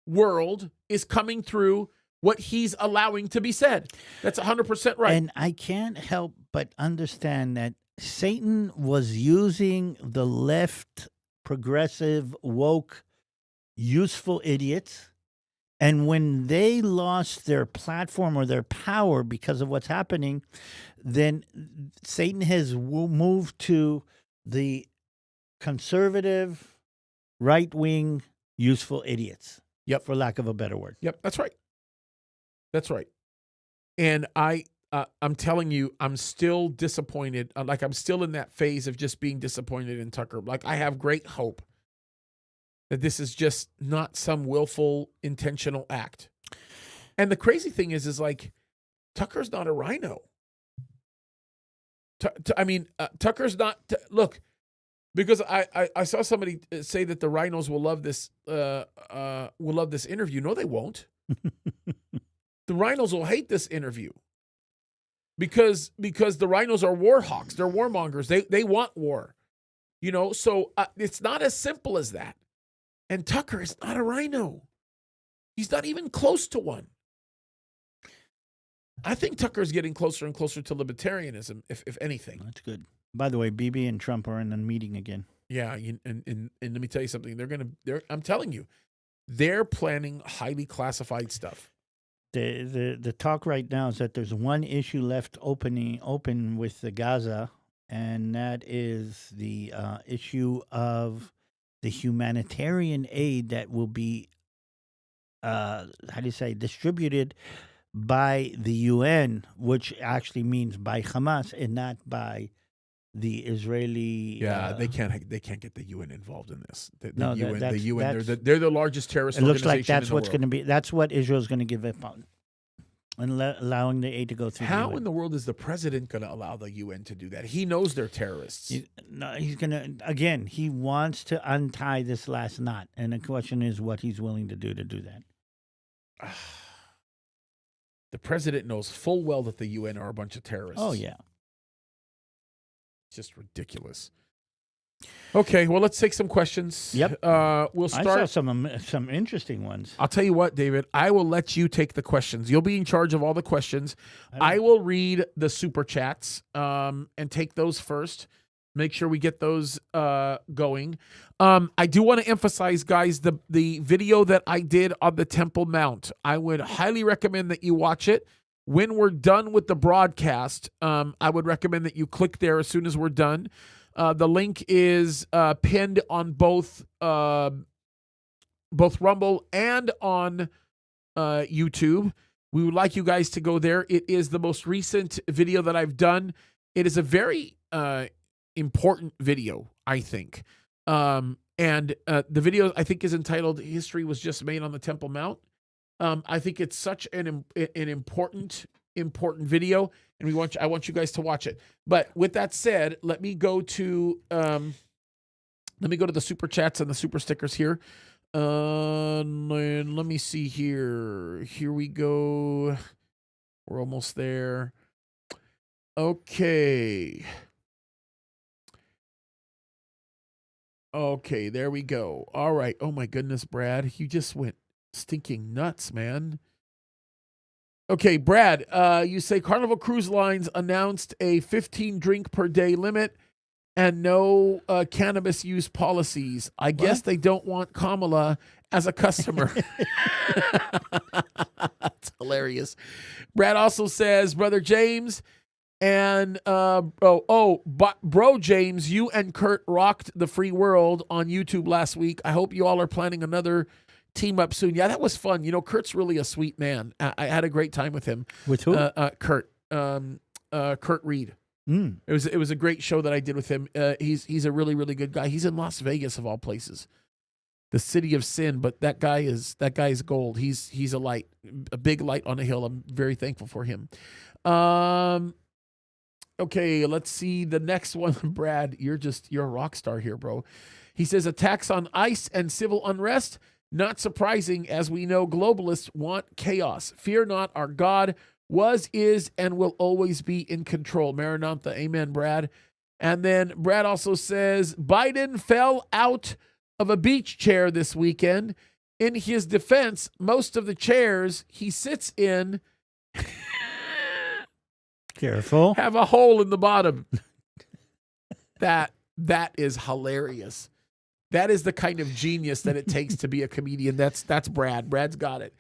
world is coming through what he's allowing to be said. That's 100% right. And I can't help but understand that Satan was using the left, progressive, woke, useful idiots. And when they lost their platform or their power because of what's happening, then Satan has moved to the conservative, right-wing, useful idiots. Yep. For lack of a better word. Yep, that's right. And I'm telling you, I'm still disappointed. Like, I'm still in that phase of just being disappointed in Tucker. Like, I have great hope that this is just not some willful, intentional act. And the crazy thing is like, Tucker's not a rhino. Tucker's not. Look, because I saw somebody say that the rhinos will love this interview. No, they won't. The rhinos will hate this interview because the rhinos are war hawks. They're warmongers. They want war. So it's not as simple as that. And Tucker is not a rhino. He's not even close to one. I think Tucker is getting closer and closer to libertarianism, if anything. That's good. By the way, Bibi and Trump are in a meeting again. Yeah, and let me tell you something. I'm telling you, they're planning highly classified stuff. The talk right now is that there's one issue left open with the Gaza, and that is the issue of the humanitarian aid that will be, distributed by the UN, which actually means by Hamas and not by the Israeli. Yeah, they can't get the UN involved in this. The UN, they're the largest terrorist. It looks like that's what's going to be. That's what Israel's going to give up on, and allowing the aid to go through. How in the world is the president going to allow the UN to do that? He knows they're terrorists. He's going to, again, he wants to untie this last knot. And the question is what he's willing to do that. The president knows full well that the UN are a bunch of terrorists. Oh, yeah. It's just ridiculous. Okay, well, let's take some questions. Yep. We'll start. I saw some interesting ones. I'll tell you what, David. I will let you take the questions. You'll be in charge of all the questions. I will read the super chats and take those first. Make sure we get those going. I do want to emphasize, guys, the video that I did on the Temple Mount. I would highly recommend that you watch it. when we're done with the broadcast, I would recommend that you click there as soon as we're done. The link is pinned on both Rumble and on YouTube. We would like you guys to go there. It is the most recent video that I've done. It is a very important video, I think. And the video, I think, is entitled "History Was Just Made on the Temple Mount." I think it's such an important video, and I want you guys to watch it. But with that said, let me go to the super chats and the super stickers here. And let me see here. Here we go. We're almost there. Okay. Okay, there we go. All right. Oh my goodness, Brad, you just went stinking nuts, man. Okay, Brad, you say Carnival Cruise Lines announced a 15 drink per day limit and no cannabis use policies. I guess they don't want Kamala as a customer. That's hilarious. Brad also says, Brother James and Bro James, you and Kurt rocked the free world on YouTube last week. I hope you all are planning another team up soon. Yeah, that was fun. You know, Kurt's really a sweet man. I had a great time with him. With who? Kurt. Kurt Reed. It was a great show that I did with him. He's a really, really good guy. He's in Las Vegas of all places, the city of sin. But that guy is gold. He's a light, a big light on a hill. I'm very thankful for him. Okay, let's see the next one. Brad, you're a rock star here, bro. He says attacks on ICE and civil unrest. Not surprising, as we know globalists want chaos. Fear not, our God was, is, and will always be in control. Maranatha. Amen, Brad. And then Brad also says, Biden fell out of a beach chair this weekend. In his defense, most of the chairs he sits in Careful. have a hole in the bottom. That is hilarious. That is the kind of genius that it takes to be a comedian. That's Brad. Brad's got it.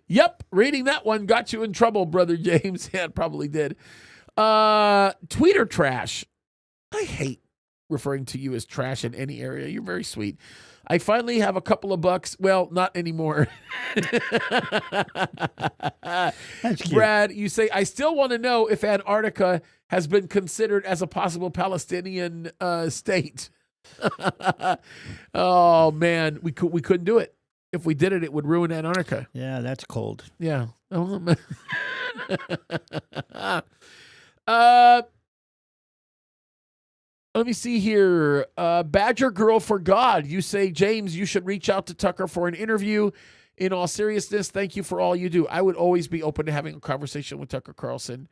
Yep, reading that one got you in trouble, Brother James. Yeah, it probably did. Tweeter trash. I hate referring to you as trash in any area. You're very sweet. I finally have a couple of bucks. Well, not anymore. That's cute. Brad, you say, I still want to know if Antarctica has been considered as a possible Palestinian state. Oh, man, we couldn't do it. If we did it, it would ruin Antarctica. Yeah, that's cold. Yeah. Let me see here. Badger Girl for God. You say, James, you should reach out to Tucker for an interview. In all seriousness, thank you for all you do. I would always be open to having a conversation with Tucker Carlson.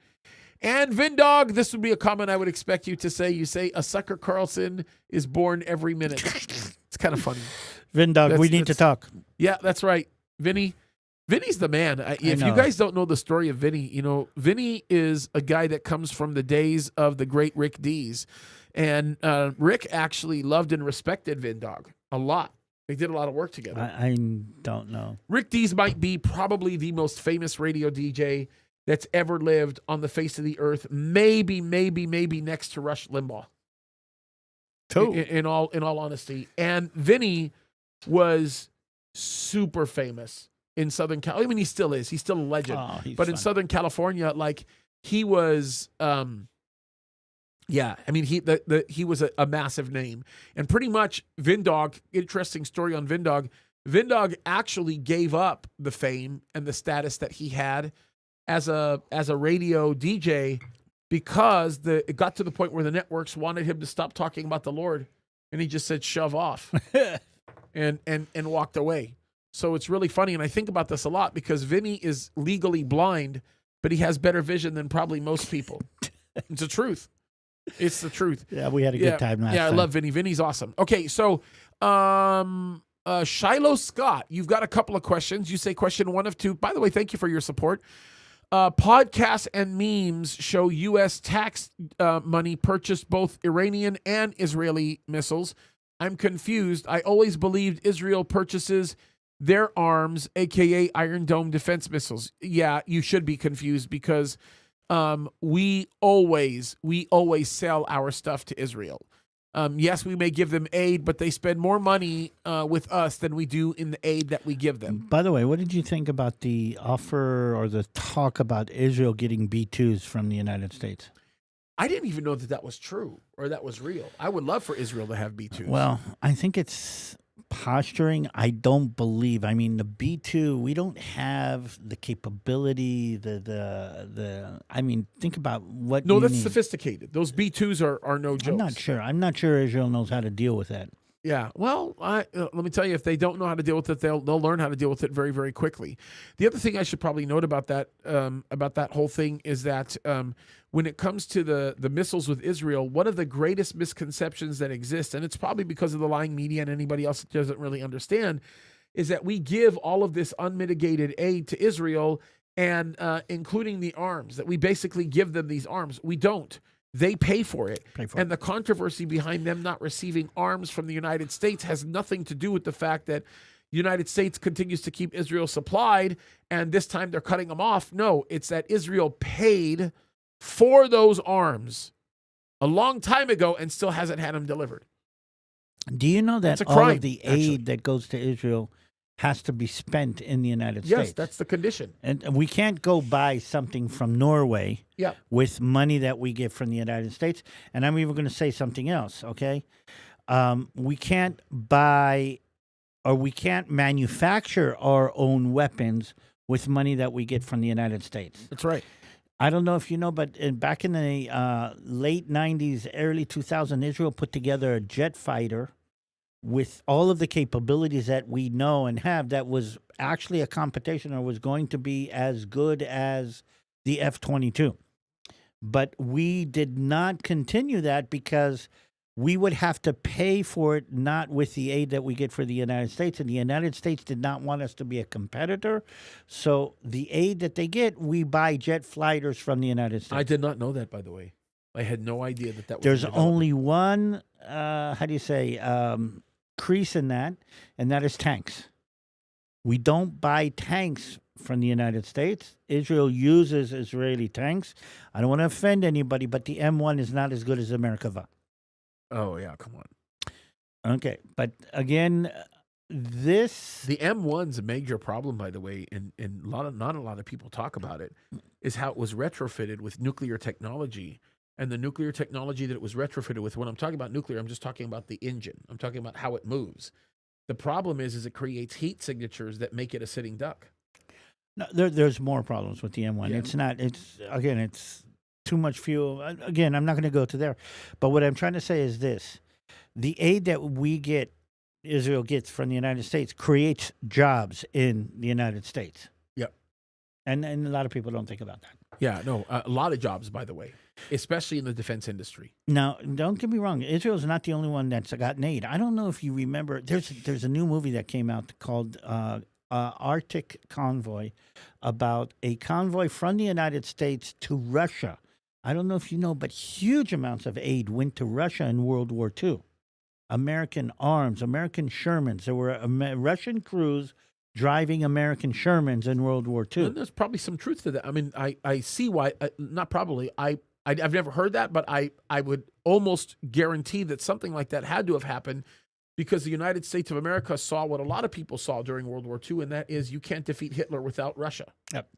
And Vindog, this would be a comment I would expect you to say. You say, a sucker Carlson is born every minute. It's kind of funny. Vindog, we need to talk. Yeah, that's right. Vinny's the man. If you guys don't know the story of Vinny, you know, Vinny is a guy that comes from the days of the great Rick Dees. And Rick actually loved and respected Vindog a lot. They did a lot of work together. I don't know. Rick Dees might be probably the most famous radio DJ that's ever lived on the face of the earth. Maybe next to Rush Limbaugh. In all honesty. And Vinny was super famous in Southern California. I mean, he still is. He's still a legend. But in Southern California, like, he was... yeah, I mean, he was a massive name. And pretty much Vindog, interesting story on Vindog, Vindog actually gave up the fame and the status that he had as a radio DJ because it got to the point where the networks wanted him to stop talking about the Lord, and he just said, shove off, and walked away. So it's really funny, and I think about this a lot because Vinny is legally blind, but he has better vision than probably most people. It's the truth. It's the truth. Yeah, we had a good time last time. Yeah, I love Vinny. Vinny's awesome. Okay, so Shiloh Scott, you've got a couple of questions. You say question 1 of 2. By the way, thank you for your support. Podcasts and memes show U.S. tax money purchased both Iranian and Israeli missiles. I'm confused. I always believed Israel purchases their arms, aka Iron Dome defense missiles. Yeah, you should be confused because we always sell our stuff to Israel. Yes, we may give them aid, but they spend more money with us than we do in the aid that we give them. By the way, what did you think about the offer or the talk about Israel getting B-2s from the United States? I didn't even know that was true or that was real. I would love for Israel to have B-2s. Well, I think it's posturing. I don't believe. I mean, the B-2, we don't have the capability, I mean, think about what No, you that's need. sophisticated. Those B-2s are no jokes. I'm not sure. I'm not sure Israel knows how to deal with that. Yeah, well, let me tell you, if they don't know how to deal with it, they'll learn how to deal with it very, very quickly. The other thing I should probably note about that whole thing is that when it comes to the missiles with Israel, one of the greatest misconceptions that exist, and it's probably because of the lying media and anybody else that doesn't really understand, is that we give all of this unmitigated aid to Israel, and including the arms, that we basically give them these arms. We don't. They pay for it. And the controversy behind them not receiving arms from the United States has nothing to do with the fact that the United States continues to keep Israel supplied, and this time they're cutting them off. No, it's that Israel paid for those arms a long time ago and still hasn't had them delivered. Do you know that It's a all crime, of the actually. aid that goes to Israel has to be spent in the United Yes, States? that's the condition. And we can't go buy something from Norway Yeah. with money that we get from the United States. And I'm even going to say something else, okay? We can't buy or we can't manufacture our own weapons with money that we get from the United States. That's right. I don't know if you know, but back in the late 90s, early 2000, Israel put together a jet fighter with all of the capabilities that we know and have that was actually a competition or was going to be as good as the F-22. But we did not continue that because we would have to pay for it, not with the aid that we get for the United States. And the United States did not want us to be a competitor. So the aid that they get, we buy jet fighters from the United States. I did not know that, by the way. I had no idea that was There's a development. only one, crease in that, and that is tanks. We don't buy tanks from the United States. Israel uses Israeli tanks. I don't want to offend anybody, but the M1 is not as good as the Merkava. Oh, yeah, come on. Okay, but again, this... The M1's a major problem, by the way, and not a lot of people talk about it, is how it was retrofitted with nuclear technology. And the nuclear technology that it was retrofitted with, when I'm talking about nuclear, I'm just talking about the engine. I'm talking about how it moves. The problem is it creates heat signatures that make it a sitting duck. No, there's more problems with the M1. Yeah. It's not, it's too much fuel. Again, I'm not going to go to there. But what I'm trying to say is this. The aid that Israel gets from the United States creates jobs in the United States. Yep. And a lot of people don't think about that. Yeah, no, a lot of jobs, by the way, especially in the defense industry. Now, don't get me wrong. Israel's not the only one that's gotten aid. I don't know if you remember. There's a new movie that came out called Arctic Convoy, about a convoy from the United States to Russia. I don't know if you know, but huge amounts of aid went to Russia in World War II. American arms, American Shermans. There were Russian crews driving American Shermans in World War II. And there's probably some truth to that. I mean, I see why. Not probably. I've never heard that, but I would almost guarantee that something like that had to have happened because the United States of America saw what a lot of people saw during World War II, and that is you can't defeat Hitler without Russia. Yep.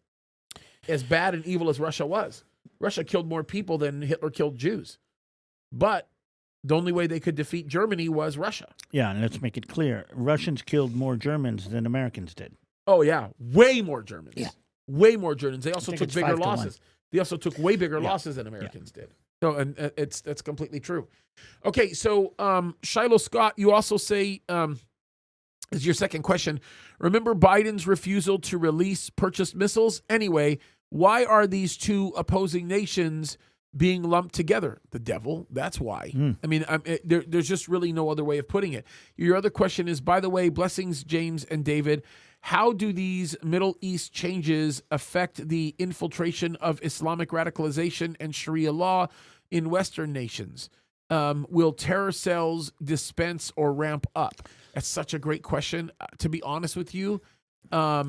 As bad and evil as Russia was, Russia killed more people than Hitler killed Jews. But the only way they could defeat Germany was Russia. Yeah, and let's make it clear. Russians killed more Germans than Americans did. Oh, yeah. Way more Germans. Yeah. Way more Germans. They also think took it's bigger 5-1. losses. They also took way bigger Yeah. losses than Americans did. So, and that's completely true. Okay, so Shiloh Scott, you also say, is your second question, remember Biden's refusal to release purchased missiles? Anyway, why are these two opposing nations being lumped together? The devil, that's why. I mean, there's just really no other way of putting it. Your other question is, by the way, blessings, James and David, how do these Middle East changes affect the infiltration of Islamic radicalization and Sharia law in Western nations? Will terror cells dispense or ramp up? That's such a great question. To be honest with you, I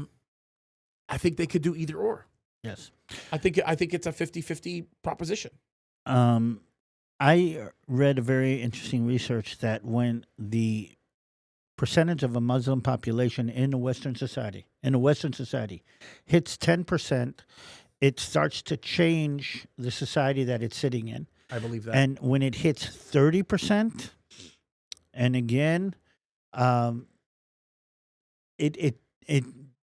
think they could do either or. Yes. I think it's a 50-50 proposition. I read a very interesting research that when the percentage of a Muslim population in a Western society hits 10%, it starts to change the society that it's sitting in. I believe that. And when it hits 30%, and again, it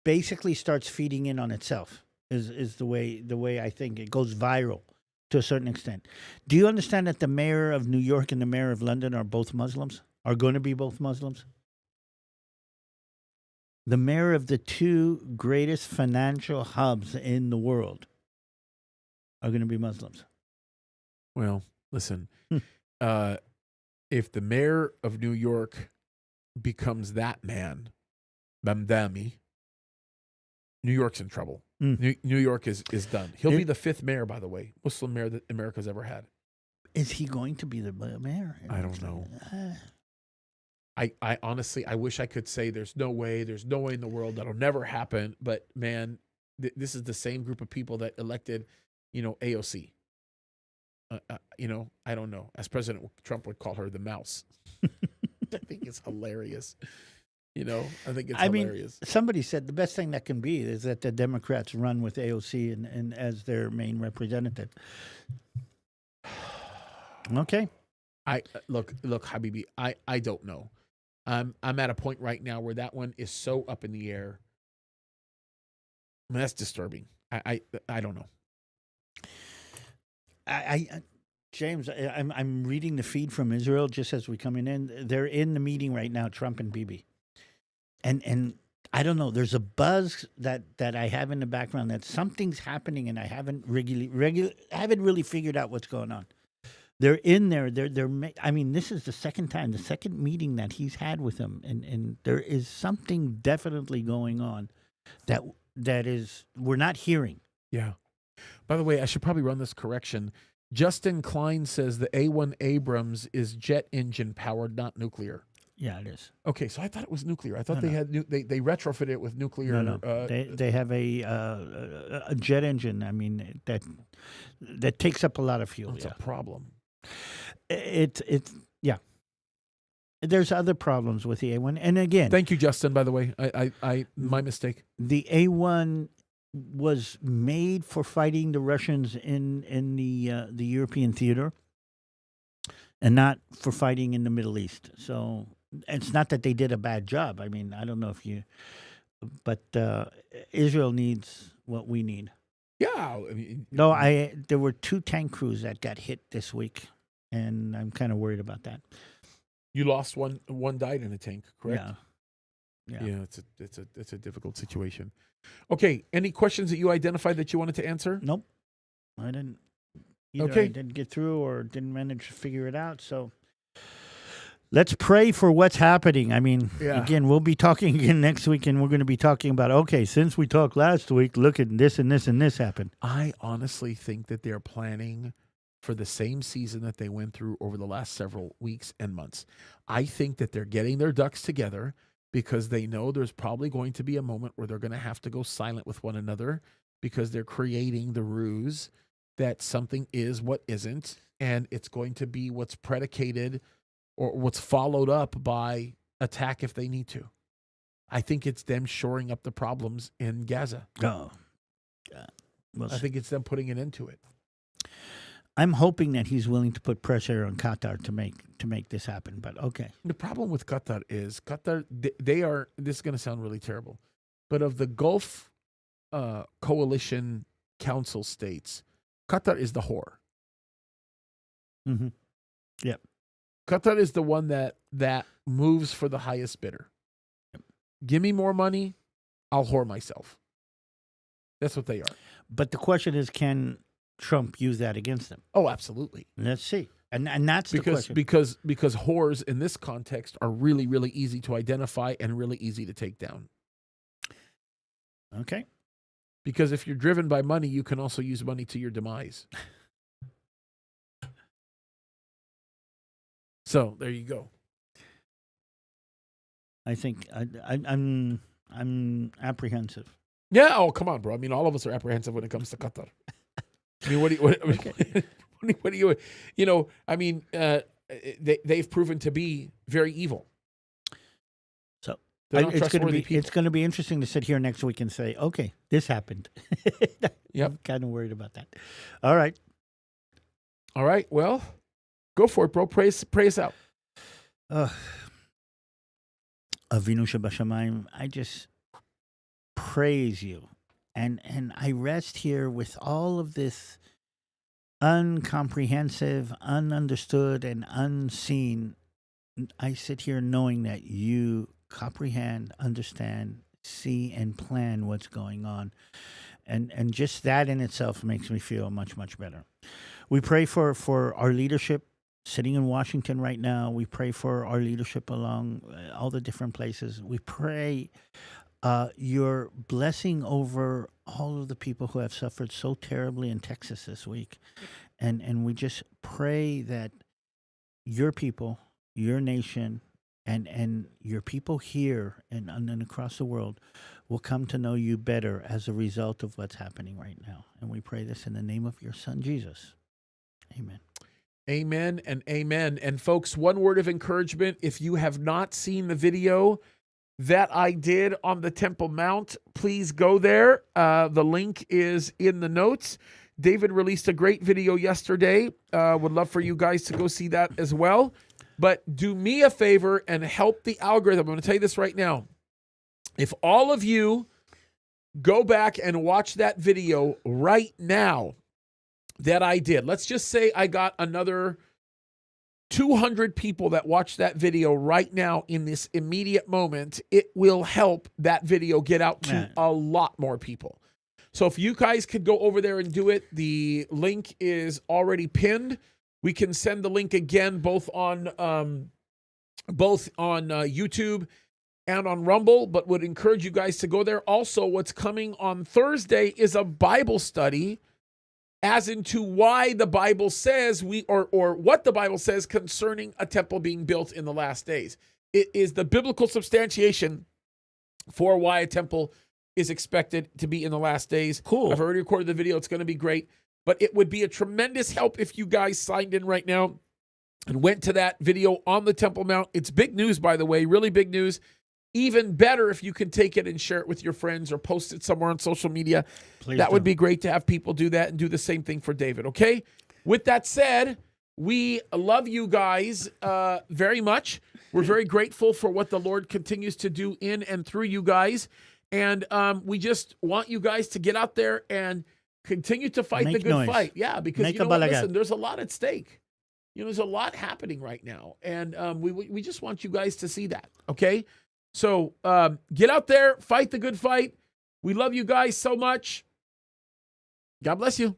basically starts feeding in on itself. Is the way I think it goes viral to a certain extent. Do you understand that the mayor of New York and the mayor of London are both Muslims? Are going to be both Muslims? The mayor of the two greatest financial hubs in the world are going to be Muslims. Well, listen, if the mayor of New York becomes that man, Bamdami, New York's in trouble. New York is done. He'll be the fifth mayor, by the way, Muslim mayor that America's ever had. Is he going to be the mayor? I don't know. I honestly, I wish I could say there's no way in the world that'll never happen. But man, this is the same group of people that elected, AOC. I don't know. As President Trump would call her, the mouse. I think it's hilarious. I think it's hilarious. Somebody said the best thing that can be is that the Democrats run with AOC and as their main representative. Okay. Look, Habibi, I don't know. I'm at a point right now where that one is so up in the air. I mean, that's disturbing. I don't know. James, I'm reading the feed from Israel just as we're coming in. They're in the meeting right now, Trump and Bibi. And I don't know. There's a buzz that I have in the background that something's happening, and I haven't really figured out what's going on. They're in there. I mean, this is the second meeting that he's had with them, and there is something definitely going on that is we're not hearing. Yeah. By the way, I should probably run this correction. Justin Klein says the A1 Abrams is jet engine powered, not nuclear. Yeah, it is. Okay, so I thought it was nuclear. I thought they had they retrofitted it with nuclear. No. They have a jet engine. I mean that takes up a lot of fuel. That's a problem. It's yeah. There's other problems with the A1, and again, thank you, Justin. By the way, I my mistake. The A1 was made for fighting the Russians in the European theater, and not for fighting in the Middle East. So it's not that they did a bad job. I mean, I don't know but Israel needs what we need. Yeah. There were 2 tank crews that got hit this week, and I'm kind of worried about that. You lost one died in a tank, correct? Yeah. Yeah, it's a difficult situation. Okay, any questions that you identified that you wanted to answer? Nope. I didn't. Either Okay. I didn't get through or didn't manage to figure it out. So let's pray for what's happening. I mean, Again, we'll be talking again next week, and we're going to be talking about, okay, since we talked last week, look at this and this and this happened. I honestly think that they're planning for the same season that they went through over the last several weeks and months. I think that they're getting their ducks together because they know there's probably going to be a moment where they're going to have to go silent with one another because they're creating the ruse that something is what isn't, and it's going to be what's predicated or what's followed up by attack if they need to. I think it's them shoring up the problems in Gaza. Oh. I think it's them putting an end to it. I'm hoping that he's willing to put pressure on Qatar to make this happen, but okay. The problem with Qatar is they are, this is going to sound really terrible, but of the Gulf Coalition Council states, Qatar is the whore. Mm-hmm. Yep. Qatar is the one that moves for the highest bidder. Yep. Give me more money, I'll whore myself. That's what they are. But the question is, can Trump use that against them? Oh, absolutely. Let's see. And that's the question. Because whores in this context are really, really easy to identify and really easy to take down. Okay. Because if you're driven by money, you can also use money to your demise. So there you go. I think I'm apprehensive. Yeah. Oh, come on, bro. I mean, all of us are apprehensive when it comes to Qatar. I mean, what do you, you know, I mean, they've proven to be very evil. So They're not trustworthy people. It's going to be interesting to sit here next week and say, okay, this happened. Yep. I'm kind of worried about that. All right. All right. Well, go for it, bro. Pray us out. Avinu Shebashamayim, I just praise you. And I rest here with all of this uncomprehensive, ununderstood, and unseen. I sit here knowing that you comprehend, understand, see, and plan what's going on. And just that in itself makes me feel much, much better. We pray for our leadership sitting in Washington right now. We pray for our leadership along all the different places. We pray your blessing over all of the people who have suffered so terribly in Texas this week. And we just pray that your people, your nation, and your people here and across the world will come to know you better as a result of what's happening right now. And we pray this in the name of your son, Jesus. Amen. Amen and amen. And folks, one word of encouragement. If you have not seen the video that I did on the Temple Mount, please go there. The link is in the notes. David released a great video yesterday. Would love for you guys to go see that as well. But do me a favor and help the algorithm. I'm going to tell you this right now. If all of you go back and watch that video right now that I did, let's just say I got another 200 people that watch that video right now in this immediate moment, it will help that video get out to a lot more people. So if you guys could go over there and do it, the link is already pinned. We can send the link again both on YouTube and on Rumble, but would encourage you guys to go there. Also, what's coming on Thursday is a Bible study as into why the Bible says or what the Bible says concerning a temple being built in the last days. It is the biblical substantiation for why a temple is expected to be in the last days. Cool. I've already recorded the video. It's going to be great. But it would be a tremendous help if you guys signed in right now and went to that video on the Temple Mount. It's big news, by the way, really big news. Even better if you can take it and share it with your friends or post it somewhere on social media. Please that do. would be great to have people do that and do the same thing for David, okay? With that said, we love you guys very much. We're very grateful for what the Lord continues to do in and through you guys. And we just want you guys to get out there and continue to fight the good fight. Yeah, because you know what? Listen, there's a lot at stake. You know, there's a lot happening right now. And we just want you guys to see that, okay? So get out there, fight the good fight. We love you guys so much. God bless you.